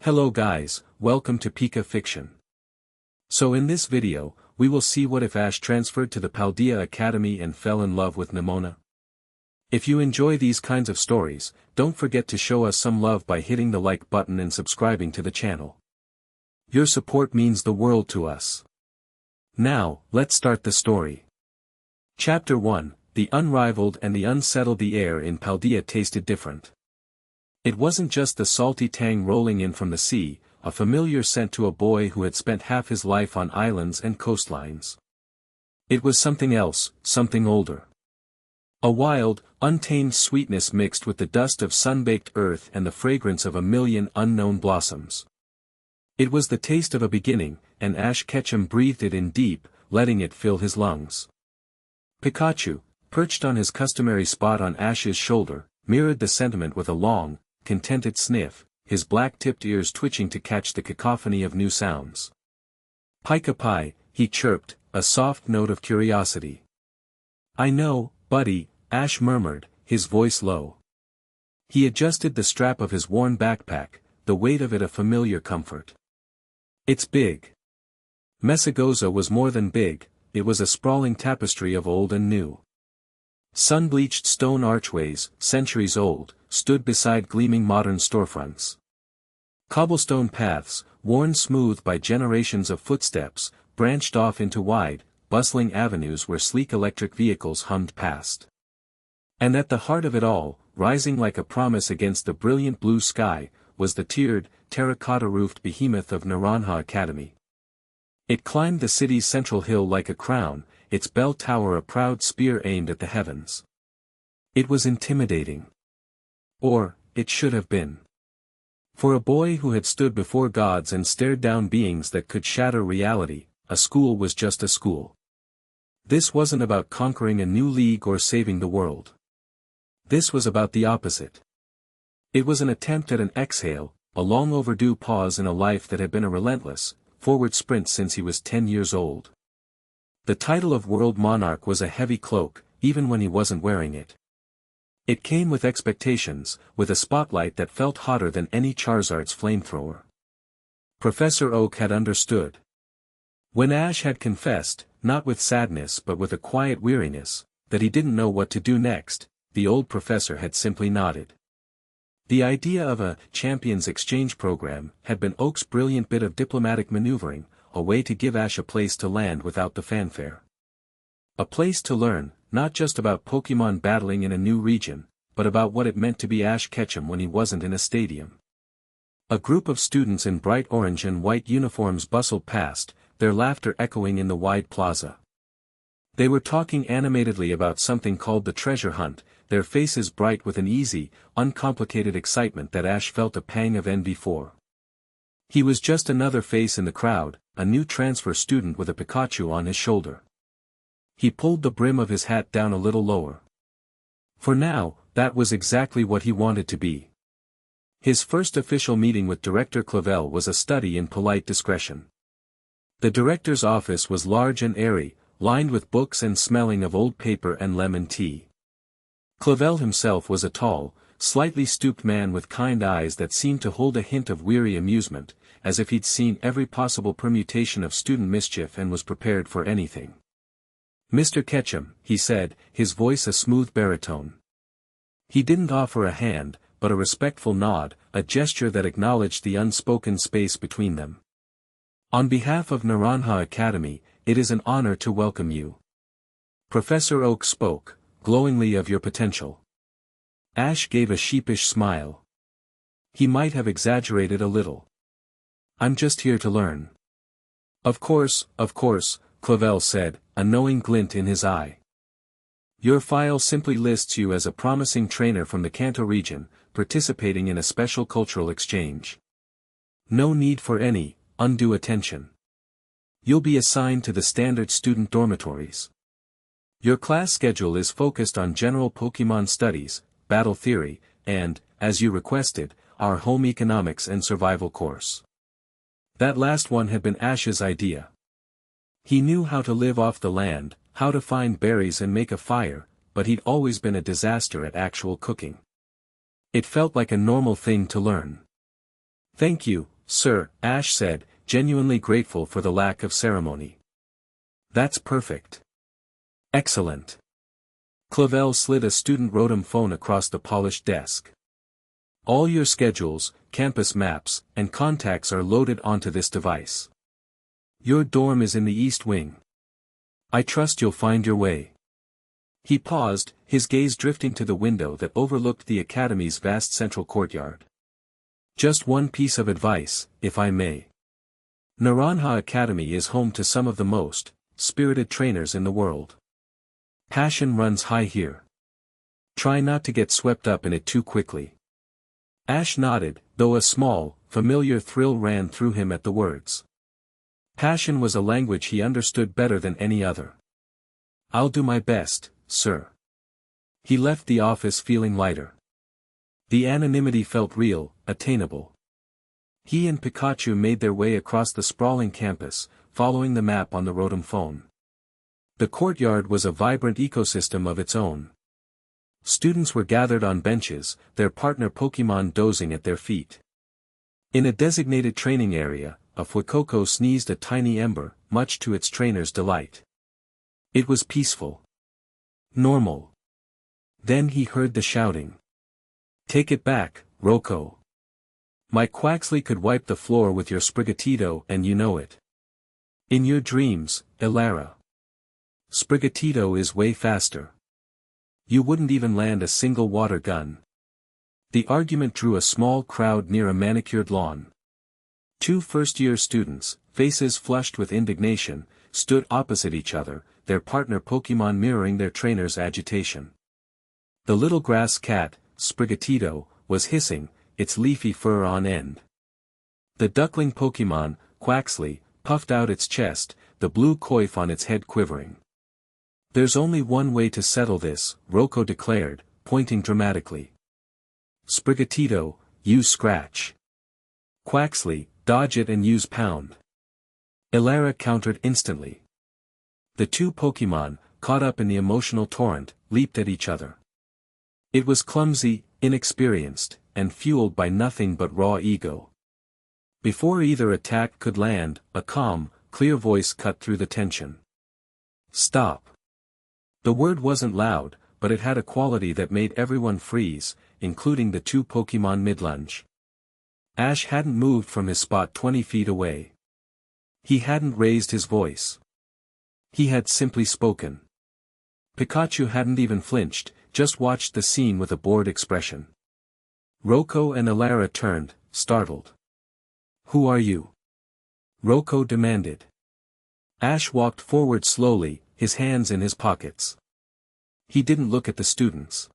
Hello guys, welcome to Pika Fiction. So in this video, we will see what if Ash transferred to the Paldea Academy and fell in love with Nemona. If you enjoy these kinds of stories, don't forget to show us some love by hitting the like button and subscribing to the channel. Your support means the world to us. Now, let's start the story. Chapter 1, The Unrivaled and the Unsettled. The air in Paldea tasted different. It wasn't just the salty tang rolling in from the sea, a familiar scent to a boy who had spent half his life on islands and coastlines. It was something else, something older. A wild, untamed sweetness mixed with the dust of sun-baked earth and the fragrance of a million unknown blossoms. It was the taste of a beginning, and Ash Ketchum breathed it in deep, letting it fill his lungs. Pikachu, perched on his customary spot on Ash's shoulder, mirrored the sentiment with a long, contented sniff, his black-tipped ears twitching to catch the cacophony of new sounds. Pika-Pi, he chirped, a soft note of curiosity. I know, buddy, Ash murmured, his voice low. He adjusted the strap of his worn backpack, the weight of it a familiar comfort. It's big. Messagoza was more than big, it was a sprawling tapestry of old and new. Sun-bleached stone archways, centuries old, stood beside gleaming modern storefronts. Cobblestone paths, worn smooth by generations of footsteps, branched off into wide, bustling avenues where sleek electric vehicles hummed past. And at the heart of it all, rising like a promise against the brilliant blue sky, was the tiered, terracotta-roofed behemoth of Nemona Academy. It climbed the city's central hill like a crown, its bell tower a proud spear aimed at the heavens. It was intimidating. Or, it should have been. For a boy who had stood before gods and stared down beings that could shatter reality, a school was just a school. This wasn't about conquering a new league or saving the world. This was about the opposite. It was an attempt at an exhale, a long overdue pause in a life that had been a relentless, forward sprint since he was 10 years old. The title of World Monarch was a heavy cloak, even when he wasn't wearing it. It came with expectations, with a spotlight that felt hotter than any Charizard's flamethrower. Professor Oak had understood. When Ash had confessed, not with sadness but with a quiet weariness, that he didn't know what to do next, the old professor had simply nodded. The idea of a Champions Exchange program had been Oak's brilliant bit of diplomatic maneuvering, a way to give Ash a place to land without the fanfare. A place to learn, not just about Pokemon battling in a new region, but about what it meant to be Ash Ketchum when he wasn't in a stadium. A group of students in bright orange and white uniforms bustled past, their laughter echoing in the wide plaza. They were talking animatedly about something called the treasure hunt, their faces bright with an easy, uncomplicated excitement that Ash felt a pang of envy for. He was just another face in the crowd, a new transfer student with a Pikachu on his shoulder. He pulled the brim of his hat down a little lower. For now, that was exactly what he wanted to be. His first official meeting with Director Clavel was a study in polite discretion. The director's office was large and airy, lined with books and smelling of old paper and lemon tea. Clavel himself was a tall, slightly stooped man with kind eyes that seemed to hold a hint of weary amusement, as if he'd seen every possible permutation of student mischief and was prepared for anything. Mr. Ketchum, he said, his voice a smooth baritone. He didn't offer a hand, but a respectful nod, a gesture that acknowledged the unspoken space between them. On behalf of Nemona Academy, it is an honor to welcome you. Professor Oak spoke, glowingly of your potential. Ash gave a sheepish smile. He might have exaggerated a little. I'm just here to learn. Of course, Clavel said, a knowing glint in his eye. Your file simply lists you as a promising trainer from the Kanto region, participating in a special cultural exchange. No need for any undue attention. You'll be assigned to the standard student dormitories. Your class schedule is focused on general Pokemon studies, battle theory, and, as you requested, our home economics and survival course. That last one had been Ash's idea. He knew how to live off the land, how to find berries and make a fire, but he'd always been a disaster at actual cooking. It felt like a normal thing to learn. Thank you, sir, Ash said, genuinely grateful for the lack of ceremony. That's perfect. Excellent. Clavel slid a student Rotom phone across the polished desk. All your schedules, campus maps, and contacts are loaded onto this device. Your dorm is in the East Wing. I trust you'll find your way. He paused, his gaze drifting to the window that overlooked the academy's vast central courtyard. Just one piece of advice, if I may. Naranja Academy is home to some of the most spirited trainers in the world. Passion runs high here. Try not to get swept up in it too quickly. Ash nodded, though a small, familiar thrill ran through him at the words. Passion was a language he understood better than any other. I'll do my best, sir. He left the office feeling lighter. The anonymity felt real, attainable. He and Pikachu made their way across the sprawling campus, following the map on the Rotom phone. The courtyard was a vibrant ecosystem of its own. Students were gathered on benches, their partner Pokémon dozing at their feet. In a designated training area, a Fuecoco sneezed a tiny ember, much to its trainer's delight. It was peaceful. Normal. Then he heard the shouting. Take it back, Rocco. My Quaxley could wipe the floor with your Sprigatito and you know it. In your dreams, Elara. Sprigatito is way faster. You wouldn't even land a single water gun. The argument drew a small crowd near a manicured lawn. Two first-year students, faces flushed with indignation, stood opposite each other, their partner Pokémon mirroring their trainer's agitation. The little grass cat, Sprigatito, was hissing, its leafy fur on end. The duckling Pokémon, Quaxley, puffed out its chest, the blue coif on its head quivering. There's only one way to settle this, Rocco declared, pointing dramatically. Sprigatito, use Scratch. Quaxley, dodge it and use Pound. Elara countered instantly. The two Pokémon, caught up in the emotional torrent, leaped at each other. It was clumsy, inexperienced, and fueled by nothing but raw ego. Before either attack could land, a calm, clear voice cut through the tension. Stop. The word wasn't loud, but it had a quality that made everyone freeze, including the two Pokémon mid-lunge. Ash hadn't moved from his spot 20 feet away. He hadn't raised his voice. He had simply spoken. Pikachu hadn't even flinched, just watched the scene with a bored expression. Rocco and Elara turned, startled. Who are you? Rocco demanded. Ash walked forward slowly, his hands in his pockets. He didn't look at the students.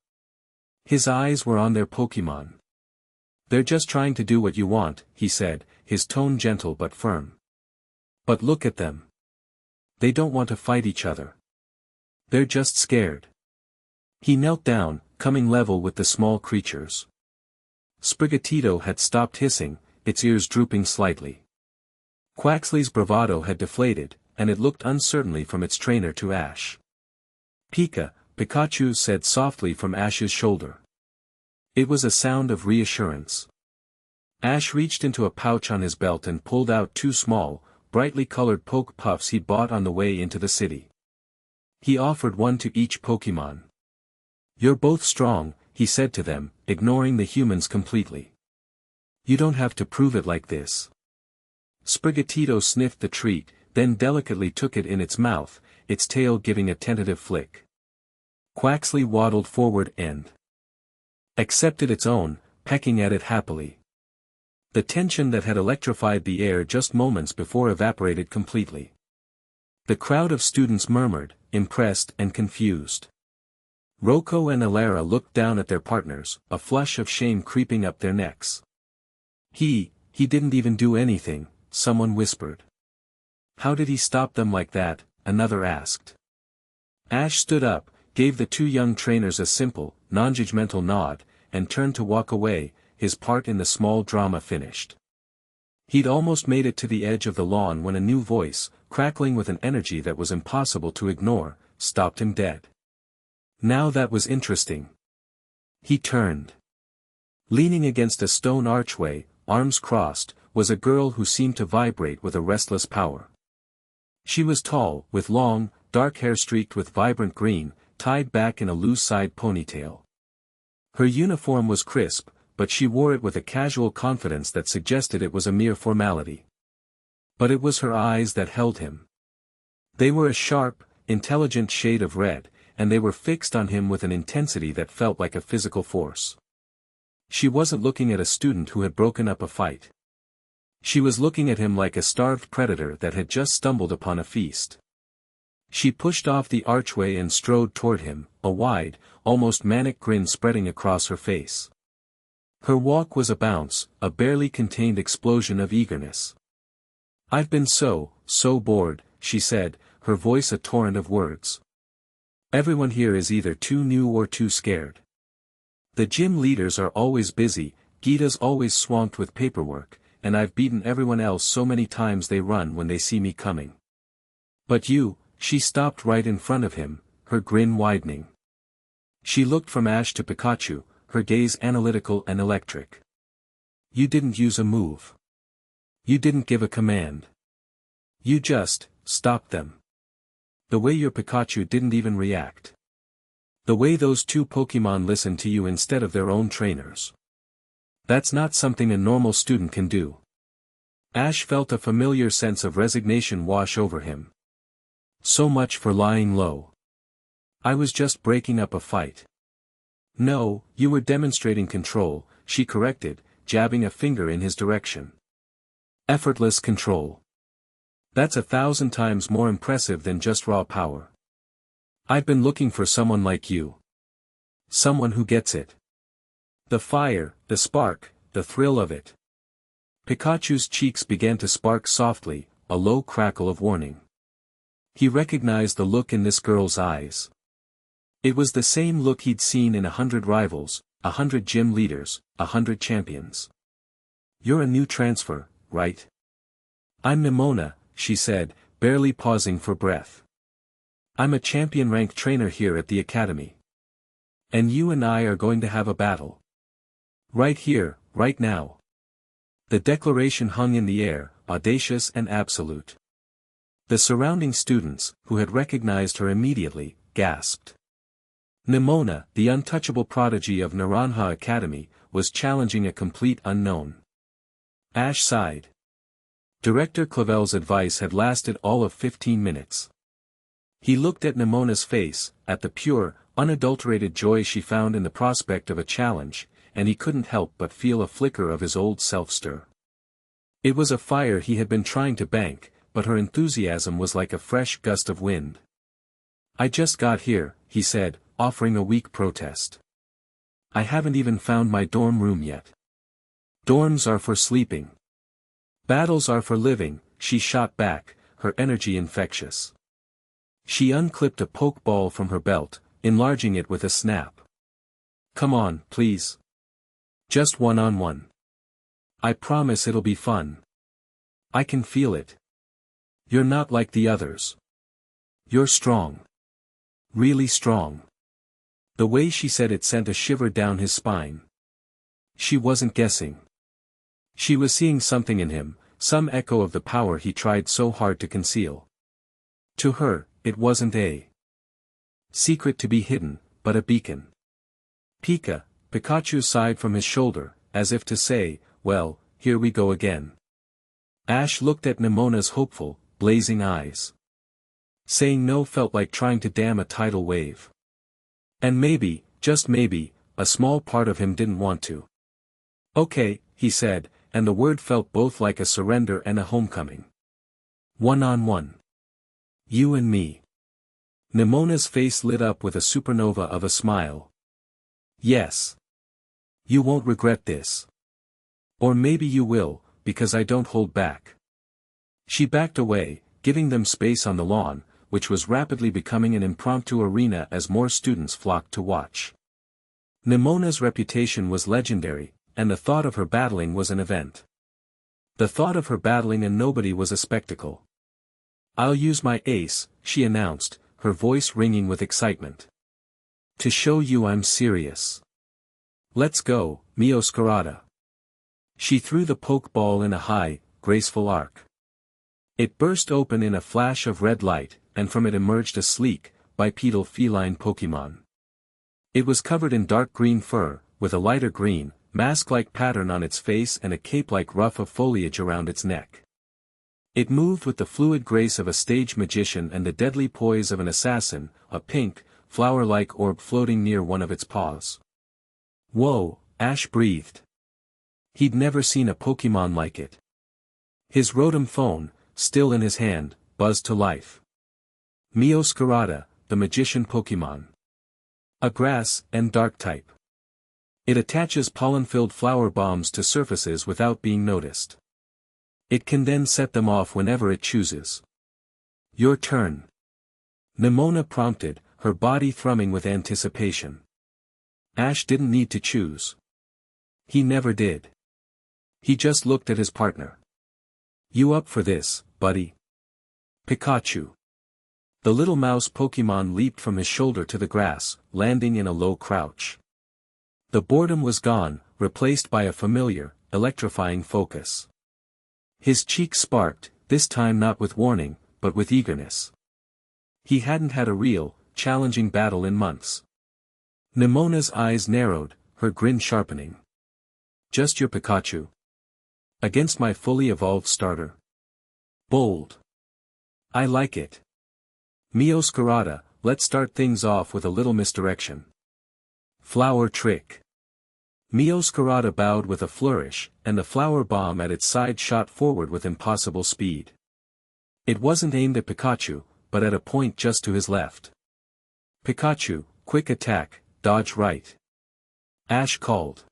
His eyes were on their Pokémon. They're just trying to do what you want, he said, his tone gentle but firm. But look at them. They don't want to fight each other. They're just scared. He knelt down, coming level with the small creatures. Sprigatito had stopped hissing, its ears drooping slightly. Quaxley's bravado had deflated, and it looked uncertainly from its trainer to Ash. Pikachu said softly from Ash's shoulder. It was a sound of reassurance. Ash reached into a pouch on his belt and pulled out two small, brightly colored poke puffs he'd bought on the way into the city. He offered one to each Pokémon. You're both strong, he said to them, ignoring the humans completely. You don't have to prove it like this. Sprigatito sniffed the treat, then delicately took it in its mouth, its tail giving a tentative flick. Quaxley waddled forward and accepted its own, pecking at it happily. The tension that had electrified the air just moments before evaporated completely. The crowd of students murmured, impressed and confused. Rocco and Elara looked down at their partners, a flush of shame creeping up their necks. He didn't even do anything, someone whispered. How did he stop them like that, another asked. Ash stood up, gave the two young trainers a simple, non-judgmental nod, and turned to walk away, his part in the small drama finished. He'd almost made it to the edge of the lawn when a new voice, crackling with an energy that was impossible to ignore, stopped him dead. Now that was interesting. He turned. Leaning against a stone archway, arms crossed, was a girl who seemed to vibrate with a restless power. She was tall, with long, dark hair streaked with vibrant green, tied back in a loose side ponytail. Her uniform was crisp, but she wore it with a casual confidence that suggested it was a mere formality. But it was her eyes that held him. They were a sharp, intelligent shade of red, and they were fixed on him with an intensity that felt like a physical force. She wasn't looking at a student who had broken up a fight. She was looking at him like a starved predator that had just stumbled upon a feast. She pushed off the archway and strode toward him, a wide, almost manic grin spreading across her face. Her walk was a bounce, a barely contained explosion of eagerness. "I've been so bored," she said, her voice a torrent of words. "Everyone here is either too new or too scared. The gym leaders are always busy, Gita's always swamped with paperwork, and I've beaten everyone else so many times they run when they see me coming. But you," she stopped right in front of him, her grin widening. She looked from Ash to Pikachu, her gaze analytical and electric. "You didn't use a move. You didn't give a command. You just stopped them. The way your Pikachu didn't even react. The way those two Pokémon listened to you instead of their own trainers. That's not something a normal student can do." Ash felt a familiar sense of resignation wash over him. "So much for lying low. I was just breaking up a fight." "No, you were demonstrating control," she corrected, jabbing a finger in his direction. "Effortless control. That's 1,000 times more impressive than just raw power. I've been looking for someone like you. Someone who gets it. The fire, the spark, the thrill of it." Pikachu's cheeks began to spark softly, a low crackle of warning. He recognized the look in this girl's eyes. It was the same look he'd seen in 100 rivals, 100 gym leaders, 100 champions. "You're a new transfer, right?" "I'm Nemona," she said, barely pausing for breath. "I'm a champion-ranked trainer here at the academy. And you and I are going to have a battle. Right here, right now." The declaration hung in the air, audacious and absolute. The surrounding students, who had recognized her immediately, gasped. Nemona, the untouchable prodigy of Naranja Academy, was challenging a complete unknown. Ash sighed. Director Clavel's advice had lasted all of 15 minutes. He looked at Nemona's face, at the pure, unadulterated joy she found in the prospect of a challenge, and he couldn't help but feel a flicker of his old self stir. It was a fire he had been trying to bank, but her enthusiasm was like a fresh gust of wind. "I just got here," he said, offering a weak protest. "I haven't even found my dorm room yet." "Dorms are for sleeping. Battles are for living," she shot back, her energy infectious. She unclipped a poke ball from her belt, enlarging it with a snap. "Come on, please. Just one-on-one. I promise it'll be fun. I can feel it. You're not like the others. You're strong. Really strong." The way she said it sent a shiver down his spine. She wasn't guessing. She was seeing something in him, some echo of the power he tried so hard to conceal. To her, it wasn't a secret to be hidden, but a beacon. Pikachu sighed from his shoulder, as if to say, "Well, here we go again." Ash looked at Nemona's hopeful, blazing eyes. Saying no felt like trying to dam a tidal wave. And maybe, just maybe, a small part of him didn't want to. "Okay," he said, and the word felt both like a surrender and a homecoming. "One-on-one. You and me." Nemona's face lit up with a supernova of a smile. "Yes. You won't regret this. Or maybe you will, because I don't hold back." She backed away, giving them space on the lawn, which was rapidly becoming an impromptu arena as more students flocked to watch. Nemona's reputation was legendary, and the thought of her battling was an event. The thought of her battling and nobody was a spectacle. "I'll use my ace," she announced, her voice ringing with excitement. "To show you I'm serious. Let's go, Mio Scarada." She threw the Pokeball in a high, graceful arc. It burst open in a flash of red light, and from it emerged a sleek, bipedal feline Pokémon. It was covered in dark green fur, with a lighter green, mask-like pattern on its face and a cape-like ruff of foliage around its neck. It moved with the fluid grace of a stage magician and the deadly poise of an assassin, a pink, flower-like orb floating near one of its paws. Whoa, Ash breathed. He'd never seen a Pokémon like it. His Rotom phone, still in his hand, buzzed to life. Meowscarada, the magician Pokémon. A grass and dark type. It attaches pollen-filled flower bombs to surfaces without being noticed. It can then set them off whenever it chooses. Your turn. Nemona prompted, her body thrumming with anticipation. Ash didn't need to choose. He never did. He just looked at his partner. You up for this, buddy? Pikachu. The little mouse Pokémon leaped from his shoulder to the grass, landing in a low crouch. The boredom was gone, replaced by a familiar, electrifying focus. His cheeks sparked, this time not with warning, but with eagerness. He hadn't had a real, challenging battle in months. Nemona's eyes narrowed, her grin sharpening. Just your Pikachu? Against my fully evolved starter? Bold. I like it. Meowscarada, let's start things off with a little misdirection. Flower trick. Meowscarada bowed with a flourish, and the flower bomb at its side shot forward with impossible speed. It wasn't aimed at Pikachu, but at a point just to his left. Pikachu, quick attack, dodge right. Ash called.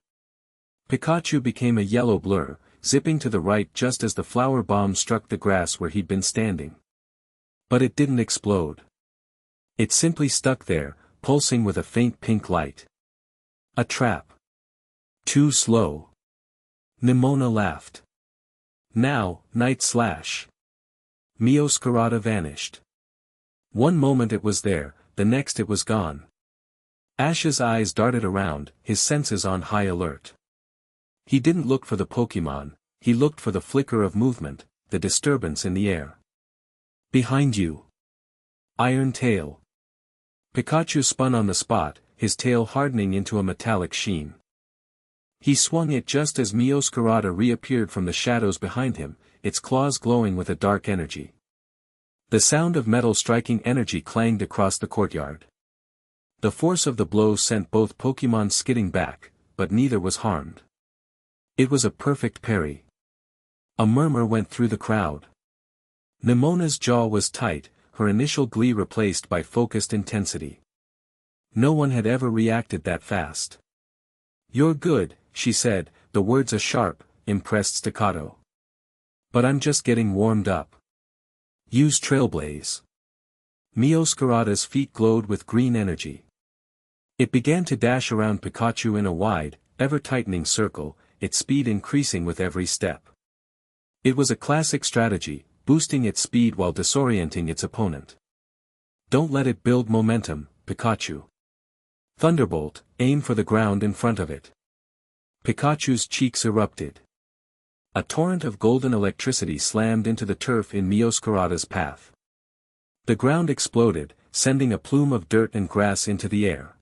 Pikachu became a yellow blur, zipping to the right just as the flower bomb struck the grass where he'd been standing. But it didn't explode. It simply stuck there, pulsing with a faint pink light. A trap. Too slow. Nemona laughed. Now, Night Slash. Meowscarada vanished. One moment it was there, the next it was gone. Ash's eyes darted around, his senses on high alert. He didn't look for the Pokémon, he looked for the flicker of movement, the disturbance in the air. Behind you. Iron Tail. Pikachu spun on the spot, his tail hardening into a metallic sheen. He swung it just as Meowscarada reappeared from the shadows behind him, its claws glowing with a dark energy. The sound of metal striking energy clanged across the courtyard. The force of the blow sent both Pokémon skidding back, but neither was harmed. It was a perfect parry. A murmur went through the crowd. Nemona's jaw was tight, her initial glee replaced by focused intensity. No one had ever reacted that fast. You're good, she said, the words a sharp, impressed staccato. But I'm just getting warmed up. Use Trailblaze. Meowscarada's feet glowed with green energy. It began to dash around Pikachu in a wide, ever-tightening circle, its speed increasing with every step. It was a classic strategy, boosting its speed while disorienting its opponent. Don't let it build momentum, Pikachu. Thunderbolt, aim for the ground in front of it. Pikachu's cheeks erupted. A torrent of golden electricity slammed into the turf in Meowscarada's path. The ground exploded, sending a plume of dirt and grass into the air.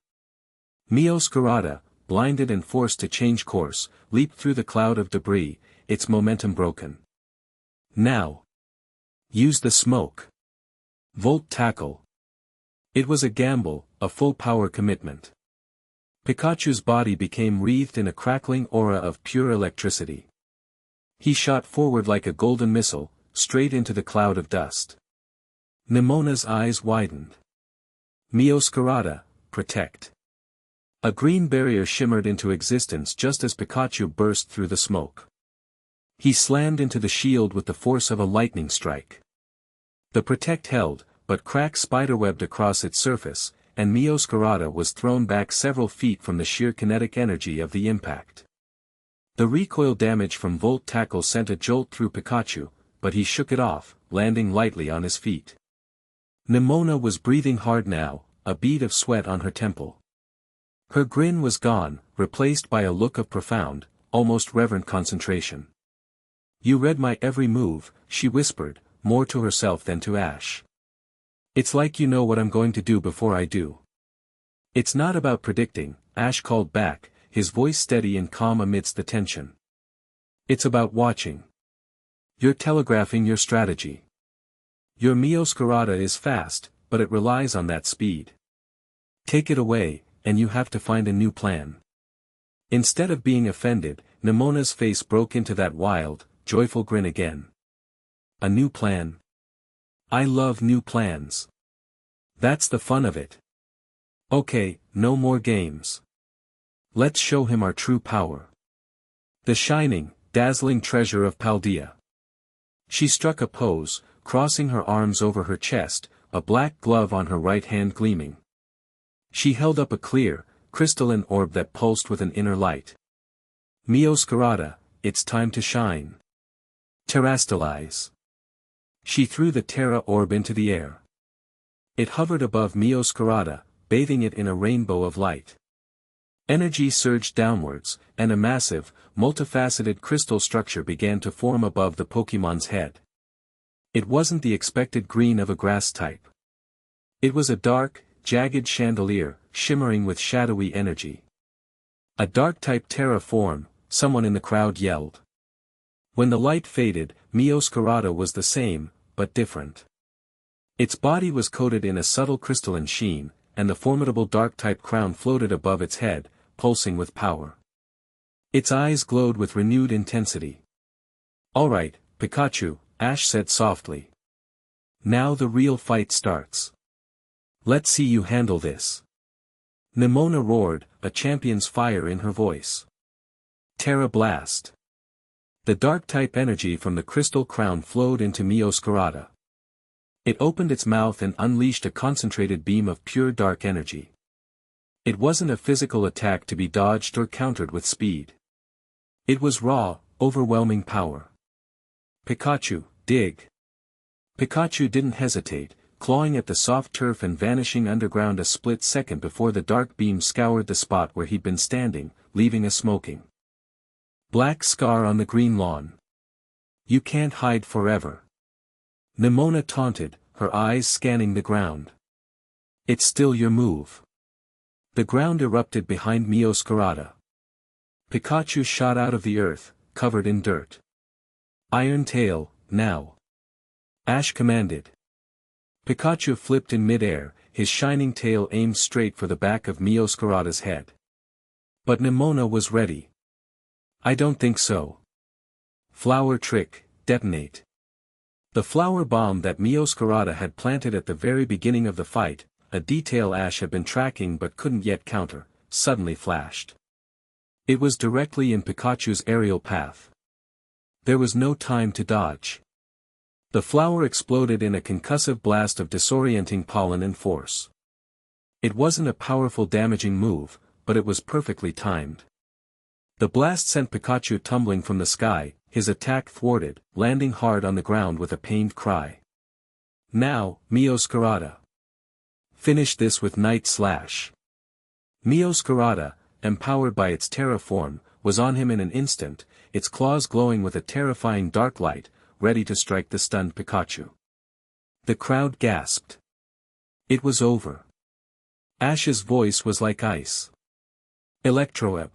Meowscarada, blinded and forced to change course, leaped through the cloud of debris, its momentum broken. Now. Use the smoke. Volt Tackle. It was a gamble, a full-power commitment. Pikachu's body became wreathed in a crackling aura of pure electricity. He shot forward like a golden missile, straight into the cloud of dust. Nemona's eyes widened. Meowscarada, protect. A green barrier shimmered into existence just as Pikachu burst through the smoke. He slammed into the shield with the force of a lightning strike. The protect held, but cracks spiderwebbed across its surface, and Meowscarada was thrown back several feet from the sheer kinetic energy of the impact. The recoil damage from Volt Tackle sent a jolt through Pikachu, but he shook it off, landing lightly on his feet. Nemona was breathing hard now, a bead of sweat on her temple. Her grin was gone, replaced by a look of profound, almost reverent concentration. "You read my every move," she whispered, more to herself than to Ash. "It's like you know what I'm going to do before I do." "It's not about predicting," Ash called back, his voice steady and calm amidst the tension. "It's about watching. You're telegraphing your strategy. Your Mioscarada is fast, but it relies on that speed. Take it away, and you have to find a new plan." Instead of being offended, Nemona's face broke into that wild, joyful grin again. "A new plan? I love new plans. That's the fun of it. Okay, no more games. Let's show him our true power. The shining, dazzling treasure of Paldea." She struck a pose, crossing her arms over her chest, a black glove on her right hand gleaming. She held up a clear, crystalline orb that pulsed with an inner light. "Mioscarada, it's time to shine. Terastalize." She threw the Terra orb into the air. It hovered above Mioscarada, bathing it in a rainbow of light. Energy surged downwards, and a massive, multifaceted crystal structure began to form above the Pokémon's head. It wasn't the expected green of a grass type. It was a dark, jagged chandelier, shimmering with shadowy energy. "A dark-type Terra form," someone in the crowd yelled. When the light faded, Mioscarada was the same, but different. Its body was coated in a subtle crystalline sheen, and the formidable dark-type crown floated above its head, pulsing with power. Its eyes glowed with renewed intensity. "All right, Pikachu," Ash said softly. "Now the real fight starts. Let's see you handle this." Nemona roared, a champion's fire in her voice. Terra Blast. The dark-type energy from the crystal crown flowed into Mioscarada. It opened its mouth and unleashed a concentrated beam of pure dark energy. It wasn't a physical attack to be dodged or countered with speed. It was raw, overwhelming power. "Pikachu, dig." Pikachu didn't hesitate, clawing at the soft turf and vanishing underground a split second before the dark beam scoured the spot where he'd been standing, leaving a smoking black scar on the green lawn. "You can't hide forever." Nemona taunted, her eyes scanning the ground. "It's still your move." The ground erupted behind Mioscarada. Pikachu shot out of the earth, covered in dirt. "Iron Tail, now." Ash commanded. Pikachu flipped in mid-air, his shining tail aimed straight for the back of Mioscarada's head. But Nemona was ready. "I don't think so." Flower trick, detonate. The flower bomb that Mioscarada had planted at the very beginning of the fight, a detail Ash had been tracking but couldn't yet counter, suddenly flashed. It was directly in Pikachu's aerial path. There was no time to dodge. The flower exploded in a concussive blast of disorienting pollen and force. It wasn't a powerful damaging move, but it was perfectly timed. The blast sent Pikachu tumbling from the sky, his attack thwarted, landing hard on the ground with a pained cry. "Now, Mioscarada. Finish this with Night Slash." Mioscarada, empowered by its Terra form, was on him in an instant, its claws glowing with a terrifying dark light, ready to strike the stunned Pikachu. The crowd gasped. It was over. Ash's voice was like ice. Electroweb.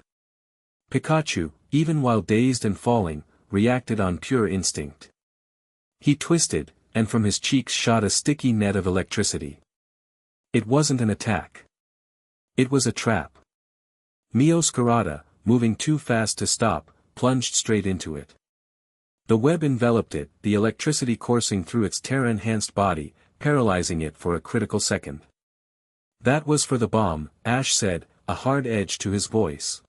Pikachu, even while dazed and falling, reacted on pure instinct. He twisted, and from his cheeks shot a sticky net of electricity. It wasn't an attack. It was a trap. Mioscarada, moving too fast to stop, plunged straight into it. The web enveloped it, the electricity coursing through its Terra-enhanced body, paralyzing it for a critical second. "That was for the bomb," Ash said, a hard edge to his voice.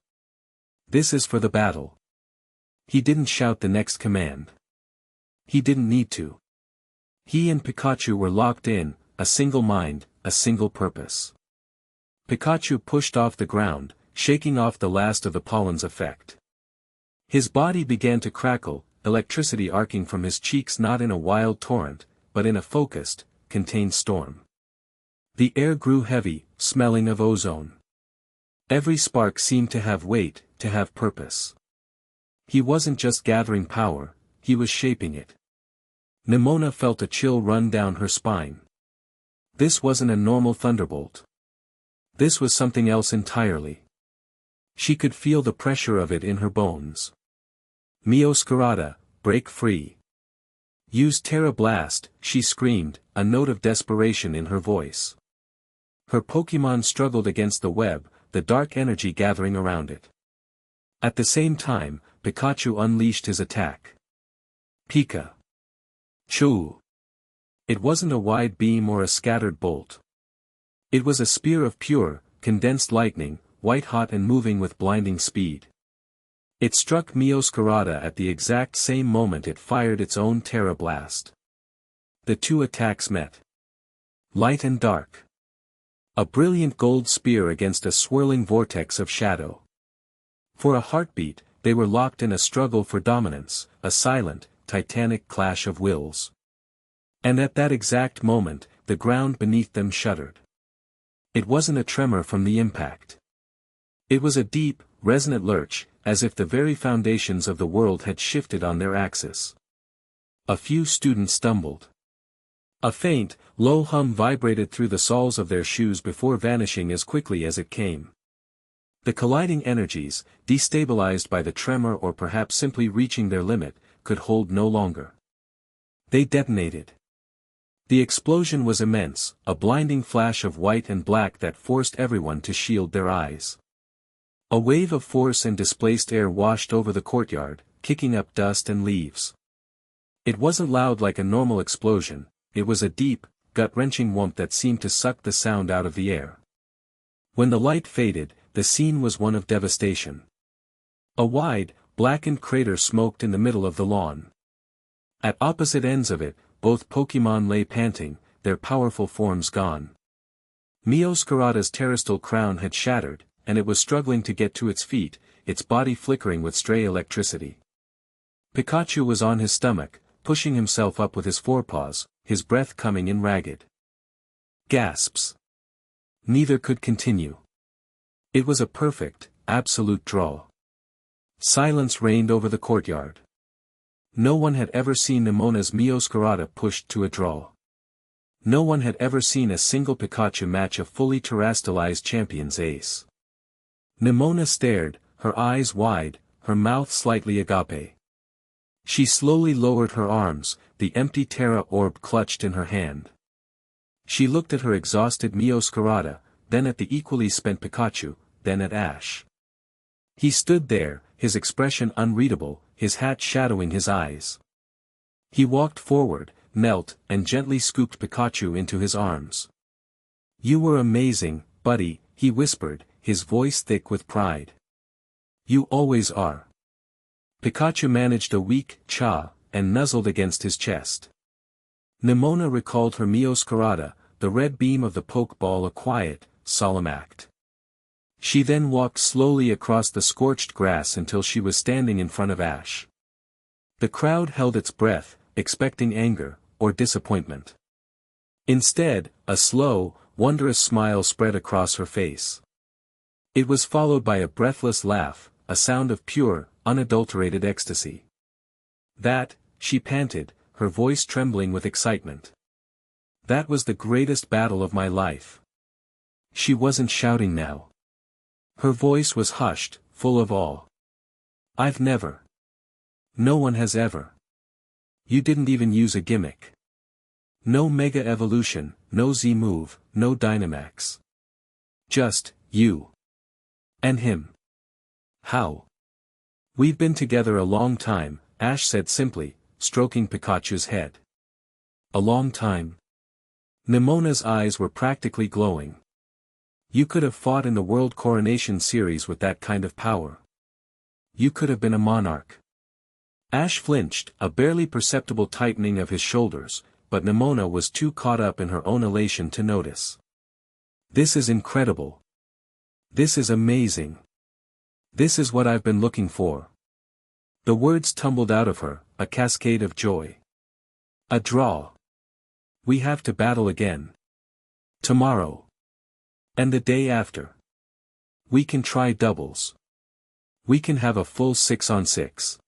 "This is for the battle." He didn't shout the next command. He didn't need to. He and Pikachu were locked in, a single mind, a single purpose. Pikachu pushed off the ground, shaking off the last of the pollen's effect. His body began to crackle, electricity arcing from his cheeks not in a wild torrent, but in a focused, contained storm. The air grew heavy, smelling of ozone. Every spark seemed to have weight, to have purpose. He wasn't just gathering power, he was shaping it. Nemona felt a chill run down her spine. This wasn't a normal thunderbolt. This was something else entirely. She could feel the pressure of it in her bones. Meowscarada, break free. Use Terra Blast, she screamed, a note of desperation in her voice. Her Pokémon struggled against the web, the dark energy gathering around it. At the same time, Pikachu unleashed his attack. Pika. Choo. It wasn't a wide beam or a scattered bolt. It was a spear of pure, condensed lightning, white-hot and moving with blinding speed. It struck Meowscarada at the exact same moment it fired its own Terra Blast. The two attacks met. Light and dark. A brilliant gold spear against a swirling vortex of shadow. For a heartbeat, they were locked in a struggle for dominance, a silent, titanic clash of wills. And at that exact moment, the ground beneath them shuddered. It wasn't a tremor from the impact. It was a deep, resonant lurch, as if the very foundations of the world had shifted on their axis. A few students stumbled. A faint, low hum vibrated through the soles of their shoes before vanishing as quickly as it came. The colliding energies, destabilized by the tremor or perhaps simply reaching their limit, could hold no longer. They detonated. The explosion was immense, a blinding flash of white and black that forced everyone to shield their eyes. A wave of force and displaced air washed over the courtyard, kicking up dust and leaves. It wasn't loud like a normal explosion, it was a deep, gut-wrenching whomp that seemed to suck the sound out of the air. When the light faded, the scene was one of devastation. A wide, blackened crater smoked in the middle of the lawn. At opposite ends of it, both Pokémon lay panting, their powerful forms gone. Meowscarada's terrestrial crown had shattered, and it was struggling to get to its feet, its body flickering with stray electricity. Pikachu was on his stomach, pushing himself up with his forepaws, his breath coming in ragged gasps. Neither could continue. It was a perfect, absolute draw. Silence reigned over the courtyard. No one had ever seen Nemona's Meowscarada pushed to a draw. No one had ever seen a single Pikachu match a fully terastallized champion's ace. Nemona stared, her eyes wide, her mouth slightly agape. She slowly lowered her arms, the empty Terra orb clutched in her hand. She looked at her exhausted Meowscarada, then at the equally spent Pikachu, then at Ash. He stood there, his expression unreadable, his hat shadowing his eyes. He walked forward, knelt, and gently scooped Pikachu into his arms. "You were amazing, buddy," he whispered, his voice thick with pride. "You always are." Pikachu managed a weak cha, and nuzzled against his chest. Nemona recalled her Meowscarada, the red beam of the Pokeball, a quiet, solemn act. She then walked slowly across the scorched grass until she was standing in front of Ash. The crowd held its breath, expecting anger, or disappointment. Instead, a slow, wondrous smile spread across her face. It was followed by a breathless laugh, a sound of pure, unadulterated ecstasy. "That," she panted, her voice trembling with excitement. "That was the greatest battle of my life." She wasn't shouting now. Her voice was hushed, full of awe. "I've never. No one has ever. You didn't even use a gimmick. No Mega Evolution, no Z-move, no Dynamax. Just, you. And him. How?" "We've been together a long time," Ash said simply, stroking Pikachu's head. "A long time?" Nemona's eyes were practically glowing. "You could have fought in the World Coronation Series with that kind of power. You could have been a monarch." Ash flinched, a barely perceptible tightening of his shoulders, but Nemona was too caught up in her own elation to notice. "This is incredible. This is amazing. This is what I've been looking for." The words tumbled out of her, a cascade of joy. "A draw. We have to battle again. Tomorrow. And the day after. We can try doubles. We can have a full 6-on-6.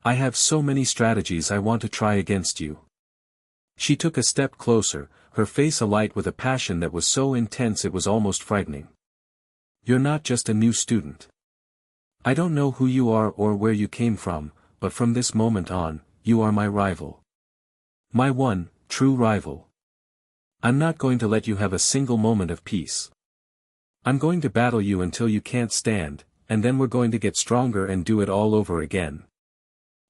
I have so many strategies I want to try against you. She took a step closer, her face alight with a passion that was so intense it was almost frightening. You're not just a new student. I don't know who you are or where you came from, but from this moment on, you are my rival. My one, true rival. I'm not going to let you have a single moment of peace. I'm going to battle you until you can't stand, and then we're going to get stronger and do it all over again.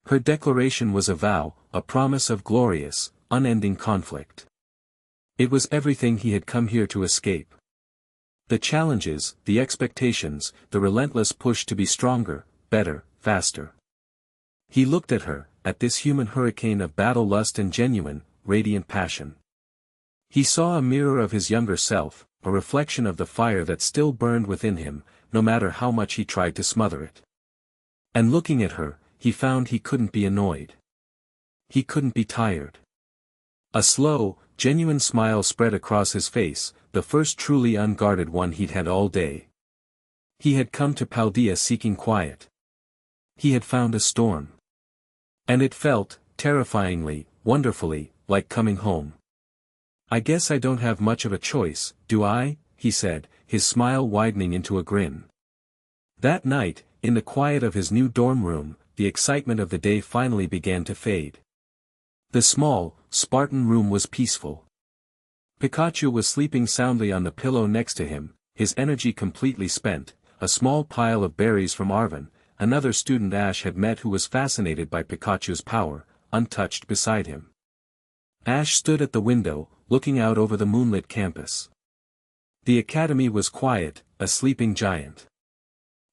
Her declaration was a vow, a promise of glorious, unending conflict. It was everything he had come here to escape. The challenges, the expectations, the relentless push to be stronger, better, faster. He looked at her, at this human hurricane of battle lust and genuine, radiant passion. He saw a mirror of his younger self, a reflection of the fire that still burned within him, no matter how much he tried to smother it. And looking at her, he found he couldn't be annoyed. He couldn't be tired. A slow, genuine smile spread across his face, the first truly unguarded one he'd had all day. He had come to Paldea seeking quiet. He had found a storm. And it felt, terrifyingly, wonderfully, like coming home. I guess I don't have much of a choice, do I? He said, his smile widening into a grin. That night, in the quiet of his new dorm room, the excitement of the day finally began to fade. The small, Spartan room was peaceful. Pikachu was sleeping soundly on the pillow next to him, his energy completely spent, a small pile of berries from Arvin, another student Ash had met who was fascinated by Pikachu's power, untouched beside him. Ash stood at the window, looking out over the moonlit campus. The academy was quiet, a sleeping giant.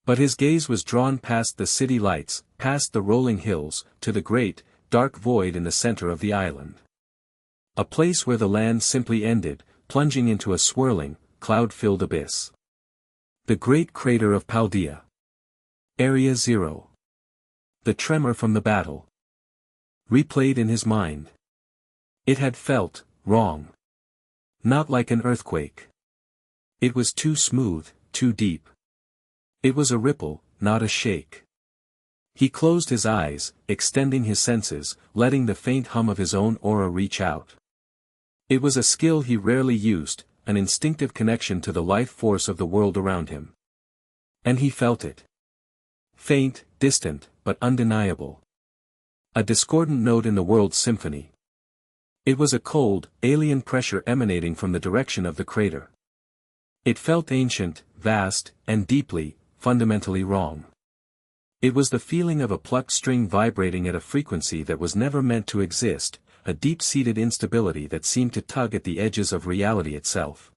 But his gaze was drawn past the city lights, past the rolling hills, to the great, dark void in the center of the island. A place where the land simply ended, plunging into a swirling, cloud-filled abyss. The great crater of Paldea. Area 0. The tremor from the battle. Replayed in his mind. It had felt wrong. Not like an earthquake. It was too smooth, too deep. It was a ripple, not a shake. He closed his eyes, extending his senses, letting the faint hum of his own aura reach out. It was a skill he rarely used, an instinctive connection to the life force of the world around him. And he felt it. Faint, distant, but undeniable. A discordant note in the world's symphony. It was a cold, alien pressure emanating from the direction of the crater. It felt ancient, vast, and deeply, fundamentally wrong. It was the feeling of a plucked string vibrating at a frequency that was never meant to exist, a deep-seated instability that seemed to tug at the edges of reality itself.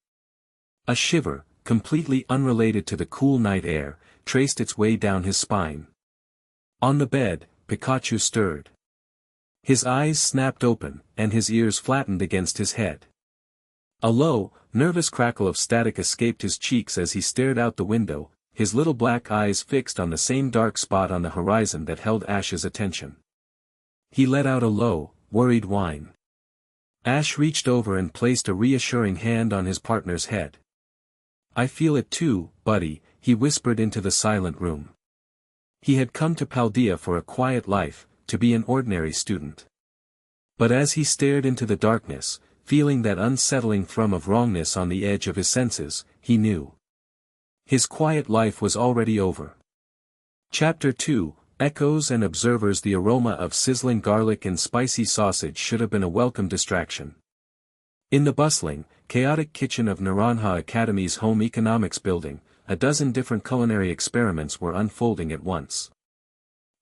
A shiver, completely unrelated to the cool night air, traced its way down his spine. On the bed, Pikachu stirred. His eyes snapped open, and his ears flattened against his head. A low, nervous crackle of static escaped his cheeks as he stared out the window, his little black eyes fixed on the same dark spot on the horizon that held Ash's attention. He let out a low, worried whine. Ash reached over and placed a reassuring hand on his partner's head. I feel it too, buddy, he whispered into the silent room. He had come to Paldea for a quiet life, to be an ordinary student. But as he stared into the darkness, feeling that unsettling thrum of wrongness on the edge of his senses, he knew. His quiet life was already over. Chapter 2, Echoes and Observers. The aroma of sizzling garlic and spicy sausage should have been a welcome distraction. In the bustling, chaotic kitchen of Naranja Academy's home economics building, a dozen different culinary experiments were unfolding at once.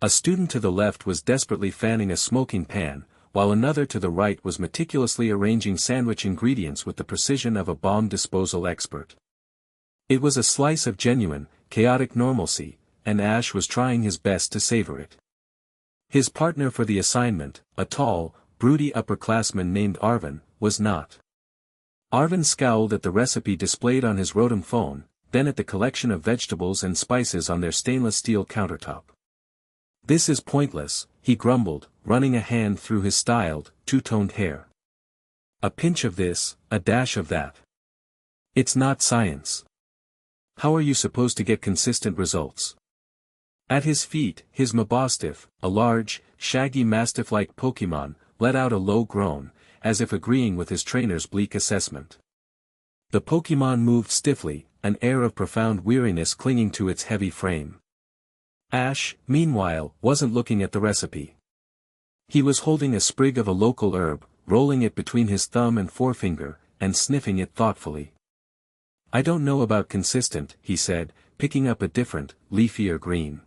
A student to the left was desperately fanning a smoking pan, while another to the right was meticulously arranging sandwich ingredients with the precision of a bomb disposal expert. It was a slice of genuine, chaotic normalcy, and Ash was trying his best to savor it. His partner for the assignment, a tall, broody upperclassman named Arvin, was not. Arvin scowled at the recipe displayed on his Rotom phone, then at the collection of vegetables and spices on their stainless steel countertop. This is pointless, he grumbled, running a hand through his styled, two-toned hair. A pinch of this, a dash of that. It's not science. How are you supposed to get consistent results? At his feet, his Mabostiff, a large, shaggy mastiff-like Pokemon, let out a low groan, as if agreeing with his trainer's bleak assessment. The Pokemon moved stiffly, an air of profound weariness clinging to its heavy frame. Ash, meanwhile, wasn't looking at the recipe. He was holding a sprig of a local herb, rolling it between his thumb and forefinger, and sniffing it thoughtfully. "I don't know about consistent," he said, picking up a different, leafier green.